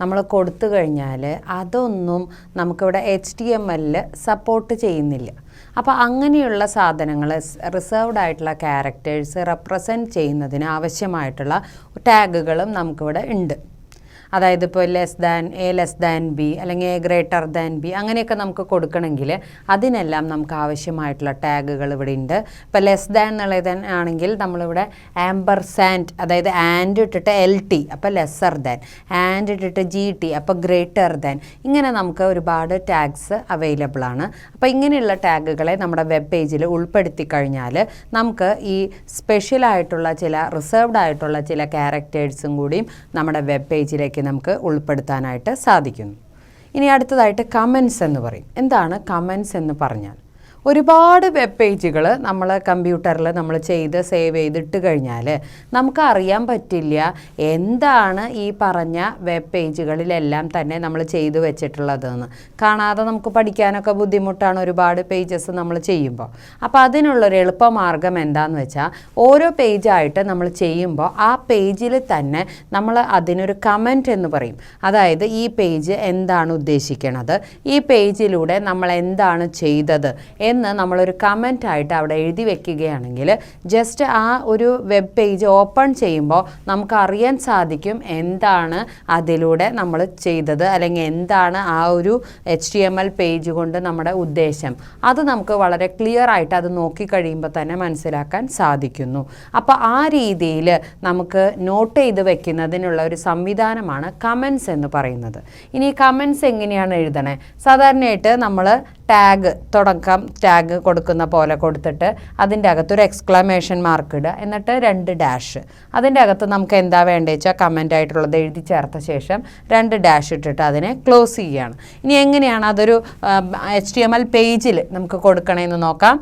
നമ്മൾ കൊടുത്തു കഴിഞ്ഞാൽ അതൊന്നും നമുക്കിവിടെ HTML സപ്പോർട്ട് ചെയ്യുന്നില്ല. അപ്പോൾ അങ്ങനെയുള്ള സാധനങ്ങൾ, റിസർവ്ഡ് ആയിട്ടുള്ള ക്യാരക്ടേഴ്സ് റെപ്രസെൻറ്റ് ചെയ്യുന്നതിന് ആവശ്യമായിട്ടുള്ള ടാഗുകളും നമുക്കിവിടെ ഉണ്ട്. അതായത് ഇപ്പോൾ ലെസ് ദാൻ ബി അല്ലെങ്കിൽ ഗ്രേറ്റർ ദാൻ ബി അങ്ങനെയൊക്കെ നമുക്ക് കൊടുക്കണമെങ്കിൽ അതിനെല്ലാം നമുക്ക് ആവശ്യമായിട്ടുള്ള ടാഗുകൾ ഇവിടെ ഉണ്ട്. ഇപ്പോൾ ലെസ് ദാൻ എന്നുള്ളത് ആണെങ്കിൽ നമ്മളിവിടെ ആംബർസാൻഡ്, അതായത് ആൻഡ് ഇട്ടിട്ട് LT അപ്പോൾ ലെസ്സർ ദാൻ, ആൻഡ് ഇട്ടിട്ട് GT അപ്പോൾ ഗ്രേറ്റർ ദാൻ, ഇങ്ങനെ നമുക്ക് ഒരുപാട് ടാഗ്സ് അവൈലബിൾ ആണ്. അപ്പോൾ ഇങ്ങനെയുള്ള ടാഗുകളെ നമ്മുടെ വെബ് പേജിൽ ഉൾപ്പെടുത്തി കഴിഞ്ഞാൽ നമുക്ക് ഈ സ്പെഷ്യലായിട്ടുള്ള ചില റിസർവ്ഡ് ആയിട്ടുള്ള ചില ക്യാരക്ടേഴ്സും കൂടിയും നമ്മുടെ വെബ് പേജിലേക്ക് നമുക്ക് ഉൾപ്പെടുത്താനായിട്ട് സാധിക്കുന്നു. ഇനി അടുത്തതായിട്ട് കമൻസ് എന്ന് പറയും. എന്താണ് കമൻസ് എന്ന് പറഞ്ഞാൽ? ഒരുപാട് വെബ് പേജുകൾ നമ്മൾ കമ്പ്യൂട്ടറിൽ നമ്മൾ സേവ് ചെയ്തിട്ട് കഴിഞ്ഞാൽ നമുക്ക് അറിയാൻ പറ്റില്ല എന്താണ് ഈ പറഞ്ഞ വെബ് പേജുകളിലെല്ലാം തന്നെ നമ്മൾ ചെയ്തു വെച്ചിട്ടുള്ളതെന്ന്. കാണാതെ നമുക്ക് പഠിക്കാനൊക്കെ ബുദ്ധിമുട്ടാണ് ഒരുപാട് പേജസ് നമ്മൾ ചെയ്യുമ്പോൾ. അപ്പോൾ അതിനുള്ളൊരു എളുപ്പമാർഗ്ഗം എന്താണെന്ന് വെച്ചാൽ ഓരോ പേജായിട്ട് നമ്മൾ ചെയ്യുമ്പോൾ ആ പേജിൽ തന്നെ നമ്മൾ അതിനൊരു കമൻറ്റ് എന്ന് പറയും. അതായത് ഈ പേജ് എന്താണ് ഉദ്ദേശിക്കുന്നത്, ഈ പേജിലൂടെ നമ്മൾ എന്താണ് ചെയ്തത് എന്ന് നമ്മളൊരു കമൻ്റ് ആയിട്ട് അവിടെ എഴുതി വെക്കുകയാണെങ്കിൽ ജസ്റ്റ് ആ ഒരു വെബ് പേജ് ഓപ്പൺ ചെയ്യുമ്പോൾ നമുക്ക് അറിയാൻ സാധിക്കും എന്താണ് അതിലൂടെ നമ്മൾ ചെയ്തത്, അല്ലെങ്കിൽ എന്താണ് ആ ഒരു HTML പേജ് കൊണ്ട് നമ്മുടെ ഉദ്ദേശം. അത് നമുക്ക് വളരെ ക്ലിയർ ആയിട്ട് അത് നോക്കിക്കഴിയുമ്പോൾ തന്നെ മനസ്സിലാക്കാൻ സാധിക്കുന്നു. അപ്പോൾ ആ രീതിയിൽ നമുക്ക് നോട്ട് ചെയ്ത് വെക്കുന്നതിനുള്ള ഒരു സംവിധാനമാണ് കമൻസ് എന്ന് പറയുന്നത്. ഇനി കമൻസ് എങ്ങനെയാണ് എഴുതണേ? സാധാരണയായിട്ട് നമ്മൾ ടാഗ് കൊടുക്കുന്ന പോലെ കൊടുത്തിട്ട് അതിൻ്റെ അകത്തൊരു എക്സ്ക്ലമേഷൻ മാർക്ക് ഇടുക, എന്നിട്ട് 2 ഡാഷ്. അതിൻ്റെ അകത്ത് നമുക്ക് എന്താ വേണ്ടത് വെച്ചാൽ കമൻ്റ് ആയിട്ടുള്ളത് എഴുതി ചേർത്ത ശേഷം 2 ഡാഷ് ഇട്ടിട്ട് അതിനെ ക്ലോസ് ചെയ്യുകയാണ്. ഇനി എങ്ങനെയാണ് അതൊരു HTML പേജിൽ നമുക്ക് കൊടുക്കണമെന്ന് നോക്കാം.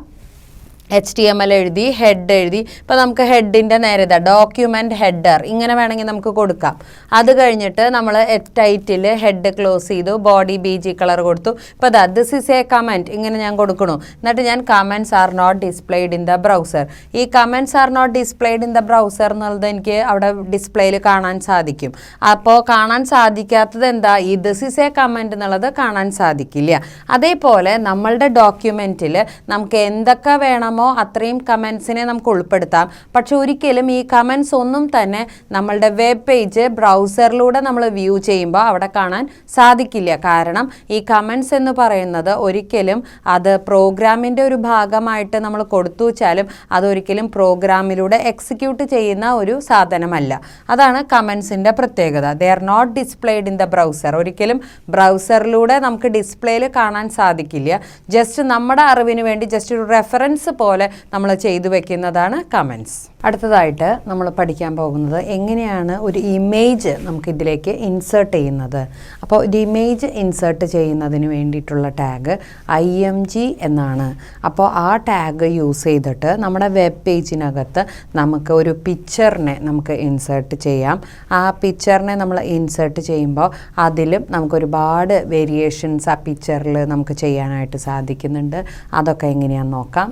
HTML എഴുതി, ഹെഡ് എഴുതി. ഇപ്പോൾ നമുക്ക് ഹെഡിൻ്റെ നേരെ ഡോക്യുമെൻറ്റ് ഹെഡർ ഇങ്ങനെ വേണമെങ്കിൽ നമുക്ക് കൊടുക്കാം. അത് കഴിഞ്ഞിട്ട് നമ്മൾ ടൈറ്റിൽ ഹെഡ് ക്ലോസ് ചെയ്തു, ബോഡി BG കളർ കൊടുത്തു. ഇപ്പോൾ ദിസ് ഈസ് എ കമൻറ്റ് ഇങ്ങനെ ഞാൻ കൊടുക്കണു. എന്നിട്ട് ഞാൻ comments are not displayed in the browser. ഈ comments are not displayed in the browser എന്നുള്ളത് എനിക്ക് അവിടെ ഡിസ്പ്ലേയിൽ കാണാൻ സാധിക്കും. അപ്പോൾ കാണാൻ സാധിക്കാത്തത് എന്താ? ഈ ദിസ് ഈസ് എ കമൻറ്റ് എന്നുള്ളത് കാണാൻ സാധിക്കില്ല. അതേപോലെ നമ്മളുടെ ഡോക്യുമെൻറ്റിൽ നമുക്ക് എന്തൊക്കെ വേണമോ അത്രയും കമൻസിനെ നമുക്ക് ഉൾപ്പെടുത്താം. പക്ഷെ ഒരിക്കലും ഈ കമൻസ് ഒന്നും തന്നെ നമ്മളുടെ വെബ് പേജ് ബ്രൗസറിലൂടെ നമ്മൾ വ്യൂ ചെയ്യുമ്പോൾ അവിടെ കാണാൻ സാധിക്കില്ല. കാരണം ഈ കമൻസ് എന്ന് പറയുന്നത് ഒരിക്കലും അത് പ്രോഗ്രാമിൻ്റെ ഒരു ഭാഗമായിട്ട് നമ്മൾ കൊടുത്തു വെച്ചാലും അതൊരിക്കലും പ്രോഗ്രാമിലൂടെ എക്സിക്യൂട്ട് ചെയ്യുന്ന ഒരു സാധനമല്ല. അതാണ് കമൻസിൻ്റെ പ്രത്യേകത. They are not displayed in the browser. ഒരിക്കലും ബ്രൗസറിലൂടെ നമുക്ക് ഡിസ്പ്ലേയിൽ കാണാൻ സാധിക്കില്ല. ജസ്റ്റ് നമ്മുടെ അറിവിന് വേണ്ടി ജസ്റ്റ് ഒരു റെഫറൻസ് പോലെ നമ്മൾ ചെയ്തു വെക്കുന്നതാണ് കമൻസ്. അടുത്തതായിട്ട് നമ്മൾ പഠിക്കാൻ പോകുന്നത് എങ്ങനെയാണ് ഒരു ഇമേജ് നമുക്ക് ഇതിലേക്ക് ഇൻസേർട്ട് ചെയ്യുന്നത്. അപ്പോൾ ഒരു ഇമേജ് ഇൻസേർട്ട് ചെയ്യുന്നതിന് വേണ്ടിയിട്ടുള്ള ടാഗ് IMG എന്നാണ്. അപ്പോൾ ആ ടാഗ് യൂസ് ചെയ്തിട്ട് നമ്മുടെ വെബ് പേജിനകത്ത് നമുക്ക് ഒരു പിക്ചറിനെ നമുക്ക് ഇൻസേർട്ട് ചെയ്യാം. ആ പിക്ചറിനെ നമ്മൾ ഇൻസേർട്ട് ചെയ്യുമ്പോൾ അതിലും നമുക്കൊരുപാട് വേരിയേഷൻസ് ആ പിക്ചറിൽ നമുക്ക് ചെയ്യാനായിട്ട് സാധിക്കുന്നുണ്ട്. അതൊക്കെ എങ്ങനെയാണെന്ന് നോക്കാം.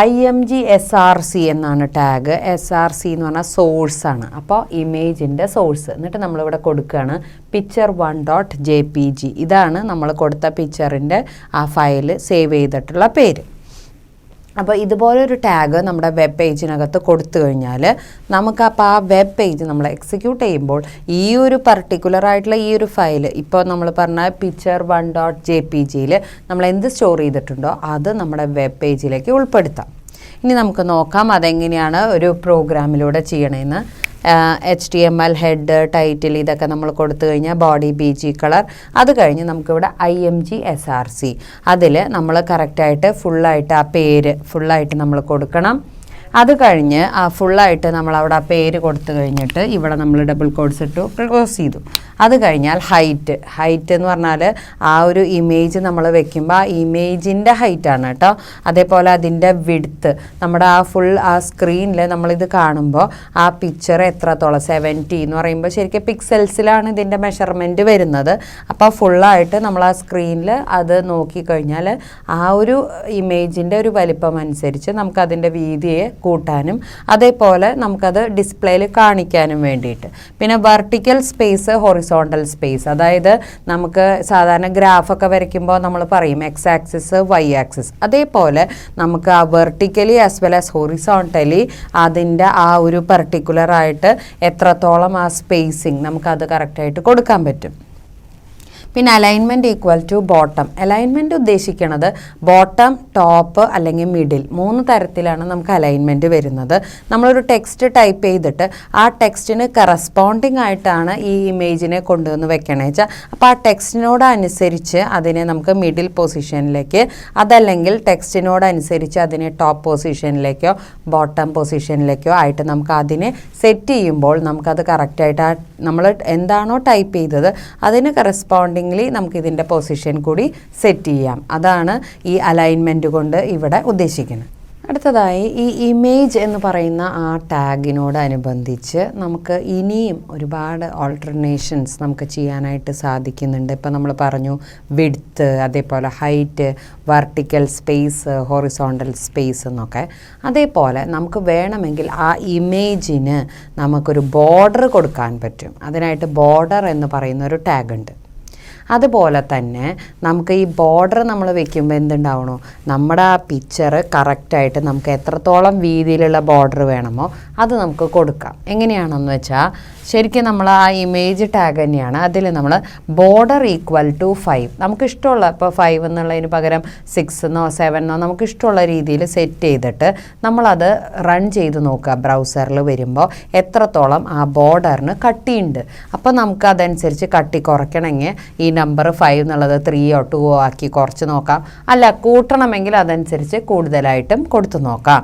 IMG SRC എന്നാണ് ടാഗ്. SRC എന്ന് പറഞ്ഞാൽ സോഴ്സാണ്. അപ്പോൾ ഇമേജിൻ്റെ സോഴ്സ്. എന്നിട്ട് നമ്മളിവിടെ കൊടുക്കുകയാണ് picture1.jpg. ഇതാണ് നമ്മൾ കൊടുത്ത പിക്ചറിൻ്റെ ആ ഫയൽ സേവ് ചെയ്തിട്ടുള്ള പേര്. അപ്പോൾ ഇതുപോലൊരു ടാഗ് നമ്മുടെ വെബ് പേജിനകത്ത് കൊടുത്തു കഴിഞ്ഞാൽ നമുക്കപ്പോൾ ആ വെബ് പേജ് നമ്മൾ എക്സിക്യൂട്ട് ചെയ്യുമ്പോൾ ഈ ഒരു പർട്ടിക്കുലർ ആയിട്ടുള്ള ഈ ഒരു ഫയൽ ഇപ്പോൾ നമ്മൾ പറഞ്ഞ picture1.jpgയിൽ നമ്മൾ എന്ത് സ്റ്റോർ ചെയ്തിട്ടുണ്ടോ അത് നമ്മുടെ വെബ് പേജിലേക്ക് ഉൾപ്പെടുത്താം. ഇനി നമുക്ക് നോക്കാം അതെങ്ങനെയാണ് ഒരു പ്രോഗ്രാമിലൂടെ ചെയ്യണമെന്ന്. HTML ഹെഡ്, ടൈറ്റിൽ ഇതൊക്കെ നമ്മൾ കൊടുത്തു കഴിഞ്ഞാൽ ബോഡി BG കളർ. അത് കഴിഞ്ഞ് നമുക്കിവിടെ IMG SRC അതിൽ നമ്മൾ കറക്റ്റായിട്ട് ഫുള്ളായിട്ട് ആ പേര് ഫുള്ളായിട്ട് നമ്മൾ കൊടുക്കണം. അത് കഴിഞ്ഞ് ആ ഫുള്ളായിട്ട് നമ്മൾ അവിടെ ആ പേര് കൊടുത്തു കഴിഞ്ഞിട്ട് ഇവിടെ നമ്മൾ ഡബിൾ കോഡ്സ് ഇട്ടു, ക്ലോസ് ചെയ്തു. അത് കഴിഞ്ഞാൽ ഹൈറ്റ് എന്ന് പറഞ്ഞാൽ ആ ഒരു ഇമേജ് നമ്മൾ വെക്കുമ്പോൾ ആ ഇമേജിൻ്റെ ഹൈറ്റാണ് കേട്ടോ. അതേപോലെ അതിൻ്റെ വിഡ്ത്ത് നമ്മുടെ ആ സ്ക്രീനിൽ നമ്മളിത് കാണുമ്പോൾ ആ പിക്ചർ എത്രത്തോളം 70 എന്ന് പറയുമ്പോൾ ശരിക്കും പിക്സൽസിലാണ് ഇതിൻ്റെ മെഷർമെൻറ്റ് വരുന്നത്. അപ്പോൾ ഫുള്ളായിട്ട് നമ്മൾ ആ സ്ക്രീനിൽ അത് നോക്കിക്കഴിഞ്ഞാൽ ആ ഒരു ഇമേജിൻ്റെ ഒരു വലിപ്പം അനുസരിച്ച് നമുക്കതിൻ്റെ വീതിയെ കൂട്ടാനും അതേപോലെ നമുക്കത് ഡിസ്പ്ലേയിൽ കാണിക്കാനും വേണ്ടിയിട്ട്. പിന്നെ വെർട്ടിക്കൽ സ്പേസ്, ഹൊറിസോണ്ടൽ സ്പേസ്. അതായത് നമുക്ക് സാധാരണ ഗ്രാഫൊക്കെ വരയ്ക്കുമ്പോൾ നമ്മൾ പറയും X ആക്സിസ് Y ആക്സിസ്. അതേപോലെ നമുക്ക് ആ vertically as well as horizontally അതിൻ്റെ ആ ഒരു പർട്ടിക്കുലറായിട്ട് എത്രത്തോളം ആ സ്പേസിങ് നമുക്കത് കറക്റ്റായിട്ട് കൊടുക്കാൻ പറ്റും. പിന്നെ alignment equal to bottom. Alignment ഉദ്ദേശിക്കുന്നത് ബോട്ടം, ടോപ്പ് അല്ലെങ്കിൽ മിഡിൽ 3 തരത്തിലാണ് നമുക്ക് അലൈൻമെൻറ്റ് വരുന്നത്. നമ്മളൊരു ടെക്സ്റ്റ് ടൈപ്പ് ചെയ്തിട്ട് ആ ടെക്സ്റ്റിന് കറസ്പോണ്ടിങ് ആയിട്ടാണ് ഈ ഇമേജിനെ കൊണ്ടുവന്ന് വെക്കണേ വെച്ചാൽ അപ്പോൾ ആ ടെക്സ്റ്റിനോടനുസരിച്ച് അതിനെ നമുക്ക് മിഡിൽ പൊസിഷനിലേക്ക്, അതല്ലെങ്കിൽ ടെക്സ്റ്റിനോടനുസരിച്ച് അതിനെ ടോപ്പ് പൊസിഷനിലേക്കോ ബോട്ടം പൊസിഷനിലേക്കോ ആയിട്ട് നമുക്ക് അതിനെ സെറ്റ് ചെയ്യുമ്പോൾ നമുക്കത് കറക്റ്റായിട്ട് ആ നമ്മൾ എന്താണോ ടൈപ്പ് ചെയ്തത് അതിന് കറസ്പോണ്ടിങ് നമുക്കിതിൻ്റെ പൊസിഷൻ കൂടി സെറ്റ് ചെയ്യാം. അതാണ് ഈ അലൈൻമെൻറ്റ് കൊണ്ട് ഇവിടെ ഉദ്ദേശിക്കുന്നത്. അടുത്തതായി ഈ ഇമേജ് എന്ന് പറയുന്ന ആ ടാഗിനോടനുബന്ധിച്ച് നമുക്ക് ഇനിയും ഒരുപാട് ഓൾട്ടർനേഷൻസ് നമുക്ക് ചെയ്യാനായിട്ട് സാധിക്കുന്നുണ്ട്. ഇപ്പോൾ നമ്മൾ പറഞ്ഞു വിഡ്ത്ത്, അതേപോലെ height, vertical space, horizontal space എന്നൊക്കെ. അതേപോലെ നമുക്ക് വേണമെങ്കിൽ ആ ഇമേജിന് നമുക്കൊരു ബോർഡർ കൊടുക്കാൻ പറ്റും. അതിനായിട്ട് ബോർഡർ എന്ന് പറയുന്ന ഒരു ടാഗ് ഉണ്ട്. അതുപോലെ തന്നെ നമുക്ക് ഈ ബോർഡർ നമ്മൾ വെക്കുമ്പോൾ എന്തുണ്ടാവണോ, നമ്മുടെ ആ പിക്ചർ കറക്റ്റായിട്ട് നമുക്ക് എത്രത്തോളം വീതിയിലുള്ള ബോർഡർ വേണമോ അത് നമുക്ക് കൊടുക്കാം. എങ്ങനെയാണെന്ന് വെച്ചാൽ ശരിക്കും നമ്മൾ ആ ഇമേജ് ടാഗ് തന്നെയാണ്. അതിൽ നമ്മൾ ബോർഡർ ഈക്വൽ ടു 5 നമുക്കിഷ്ടമുള്ള, ഇപ്പോൾ 5 എന്നുള്ളതിന് പകരം 6 7 നമുക്ക് ഇഷ്ടമുള്ള രീതിയിൽ സെറ്റ് ചെയ്തിട്ട് നമ്മളത് റൺ ചെയ്ത് നോക്കുക. ബ്രൗസറിൽ വരുമ്പോൾ എത്രത്തോളം ആ ബോർഡറിന് കട്ടിയുണ്ട്. അപ്പോൾ നമുക്ക് അതനുസരിച്ച് കട്ടി കുറയ്ക്കണമെങ്കിൽ ഈ നമ്പർ 5 എന്നുള്ളത് 3 2 ആക്കി കുറച്ച് നോക്കാം. അല്ല കൂട്ടണമെങ്കിൽ അതനുസരിച്ച് കൂടുതലായിട്ടും കൊടുത്തു നോക്കാം.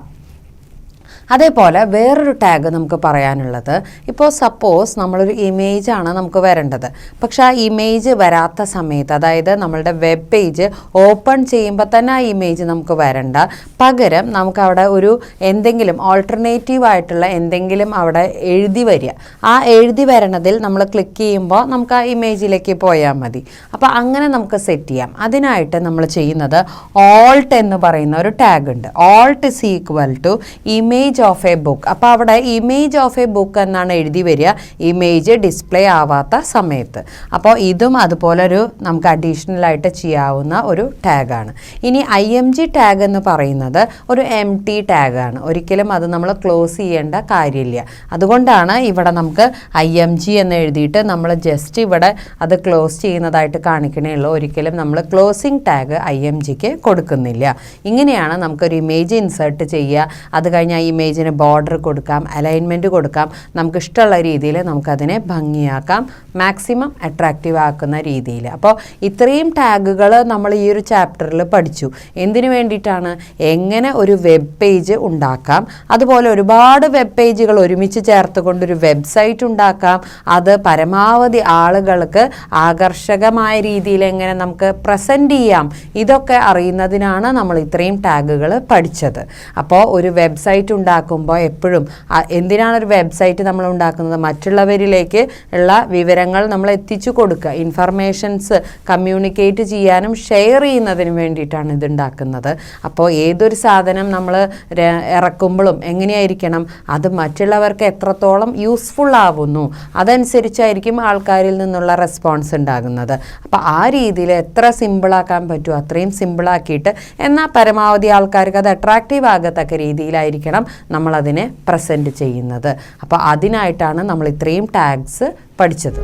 അതേപോലെ വേറൊരു ടാഗ് നമുക്ക് പറയാനുള്ളത്, ഇപ്പോൾ സപ്പോസ് നമ്മളൊരു ഇമേജാണ് നമുക്ക് വരേണ്ടത്. പക്ഷെ ആ ഇമേജ് വരാത്ത സമയത്ത്, അതായത് നമ്മളുടെ വെബ് പേജ് ഓപ്പൺ ചെയ്യുമ്പോൾ തന്നെ ആ ഇമേജ് നമുക്ക് വരണ്ട, പകരം നമുക്ക് അവിടെ ഒരു എന്തെങ്കിലും ഓൾട്ടർനേറ്റീവ് ആയിട്ടുള്ള എന്തെങ്കിലും അവിടെ എഴുതി വരിക. ആ എഴുതി വരണതിൽ നമ്മൾ ക്ലിക്ക് ചെയ്യുമ്പോൾ നമുക്ക് ആ ഇമേജിലേക്ക് പോയാൽ മതി. അപ്പോൾ അങ്ങനെ നമുക്ക് സെറ്റ് ചെയ്യാം. അതിനായിട്ട് നമ്മൾ ചെയ്യുന്നത് ഓൾട്ട് എന്ന് പറയുന്ന ഒരു ടാഗ് ഉണ്ട്. Alt is equal to image of a book. അപ്പോൾ അവിടെ ഇമേജ് ഓഫ് എ ബുക്ക് എന്നാണ് എഴുതി വരിക, ഇമേജ് ഡിസ്പ്ലേ ആവാത്ത സമയത്ത്. അപ്പോൾ ഇതും അതുപോലൊരു നമുക്ക് അഡീഷണൽ ആയിട്ട് ചെയ്യാവുന്ന ഒരു ടാഗാണ്. ഇനി IMG ടാഗ് എന്ന് പറയുന്നത് ഒരു എംപ്റ്റി ടാഗാണ്. ഒരിക്കലും അത് നമ്മൾ ക്ലോസ് ചെയ്യേണ്ട കാര്യമില്ല. അതുകൊണ്ടാണ് ഇവിടെ നമുക്ക് IMG എന്ന് എഴുതിയിട്ട് നമ്മൾ ജസ്റ്റ് ഇവിടെ അത് ക്ലോസ് ചെയ്യുന്നതായിട്ട് കാണിക്കണേ ഉള്ളൂ. ഒരിക്കലും നമ്മൾ ക്ലോസിംഗ് ടാഗ് IMGക്ക് കൊടുക്കുന്നില്ല. ഇങ്ങനെയാണ് നമുക്കൊരു ഇമേജ് ഇൻസേർട്ട് ചെയ്യുക. അത് കഴിഞ്ഞ് ആ ഇമേജിന് ബോർഡർ കൊടുക്കാം, അലൈൻമെൻറ്റ് കൊടുക്കാം. നമുക്ക് ഇഷ്ടമുള്ള രീതിയിൽ നമുക്കതിനെ ഭംഗിയാക്കാം, മാക്സിമം അട്രാക്റ്റീവ് ആക്കുന്ന രീതിയിൽ. അപ്പോൾ ഇത്രയും ടാഗുകൾ നമ്മൾ ഈ ഒരു ചാപ്റ്ററിൽ പഠിച്ചു. എന്തിനു വേണ്ടിയിട്ടാണ്? എങ്ങനെ ഒരു വെബ് പേജ് ഉണ്ടാക്കാം, അതുപോലെ ഒരുപാട് വെബ് പേജുകൾ ഒരുമിച്ച് ചേർത്തുകൊണ്ടൊരു വെബ്സൈറ്റ് ഉണ്ടാക്കാം, അത് പരമാവധി ആളുകൾക്ക് ആകർഷകമായ രീതിയിൽ എങ്ങനെ നമുക്ക് പ്രസൻറ്റ് ചെയ്യാം, ഇതൊക്കെ അറിയുന്നതിനാണ് നമ്മൾ ഇത്രയും ടാഗുകൾ പഠിച്ചത്. അപ്പോൾ ഒരു വെബ്സൈറ്റ് ഉണ്ടാക്കുമ്പോൾ എപ്പോഴും എന്തിനാണ് ഒരു വെബ്സൈറ്റ് നമ്മൾ ഉണ്ടാക്കുന്നത്? മറ്റുള്ളവരിലേക്ക് ഉള്ള വിവരങ്ങൾ നമ്മൾ എത്തിച്ചു കൊടുക്കുക, ഇൻഫർമേഷൻസ് കമ്മ്യൂണിക്കേറ്റ് ചെയ്യാനും ഷെയർ ചെയ്യുന്നതിന് വേണ്ടിയിട്ടാണ് ഇത് ഉണ്ടാക്കുന്നത്. അപ്പോൾ ഏതൊരു സാധനം നമ്മൾ ഇറക്കുമ്പോഴും എങ്ങനെയായിരിക്കണം, അത് മറ്റുള്ളവർക്ക് എത്രത്തോളം യൂസ്ഫുൾ ആവുന്നു അതനുസരിച്ചായിരിക്കും ആൾക്കാരിൽ നിന്നുള്ള റെസ്പോൺസ് ഉണ്ടാകുന്നത്. അപ്പോൾ ആ രീതിയിൽ എത്ര സിമ്പിളാക്കാൻ പറ്റുമോ അത്രയും സിമ്പിളാക്കിയിട്ട് എന്നാൽ പരമാവധി ആൾക്കാർക്ക് അത് അട്രാക്റ്റീവ് ആകത്തക്ക രീതിയിലായിരിക്കണം നമ്മളതിനെ പ്രസൻറ്റ് ചെയ്യുന്നത്. അപ്പോൾ അതിനായിട്ടാണ് നമ്മൾ ഇത്രയും ടാഗ്സ് പഠിച്ചത്.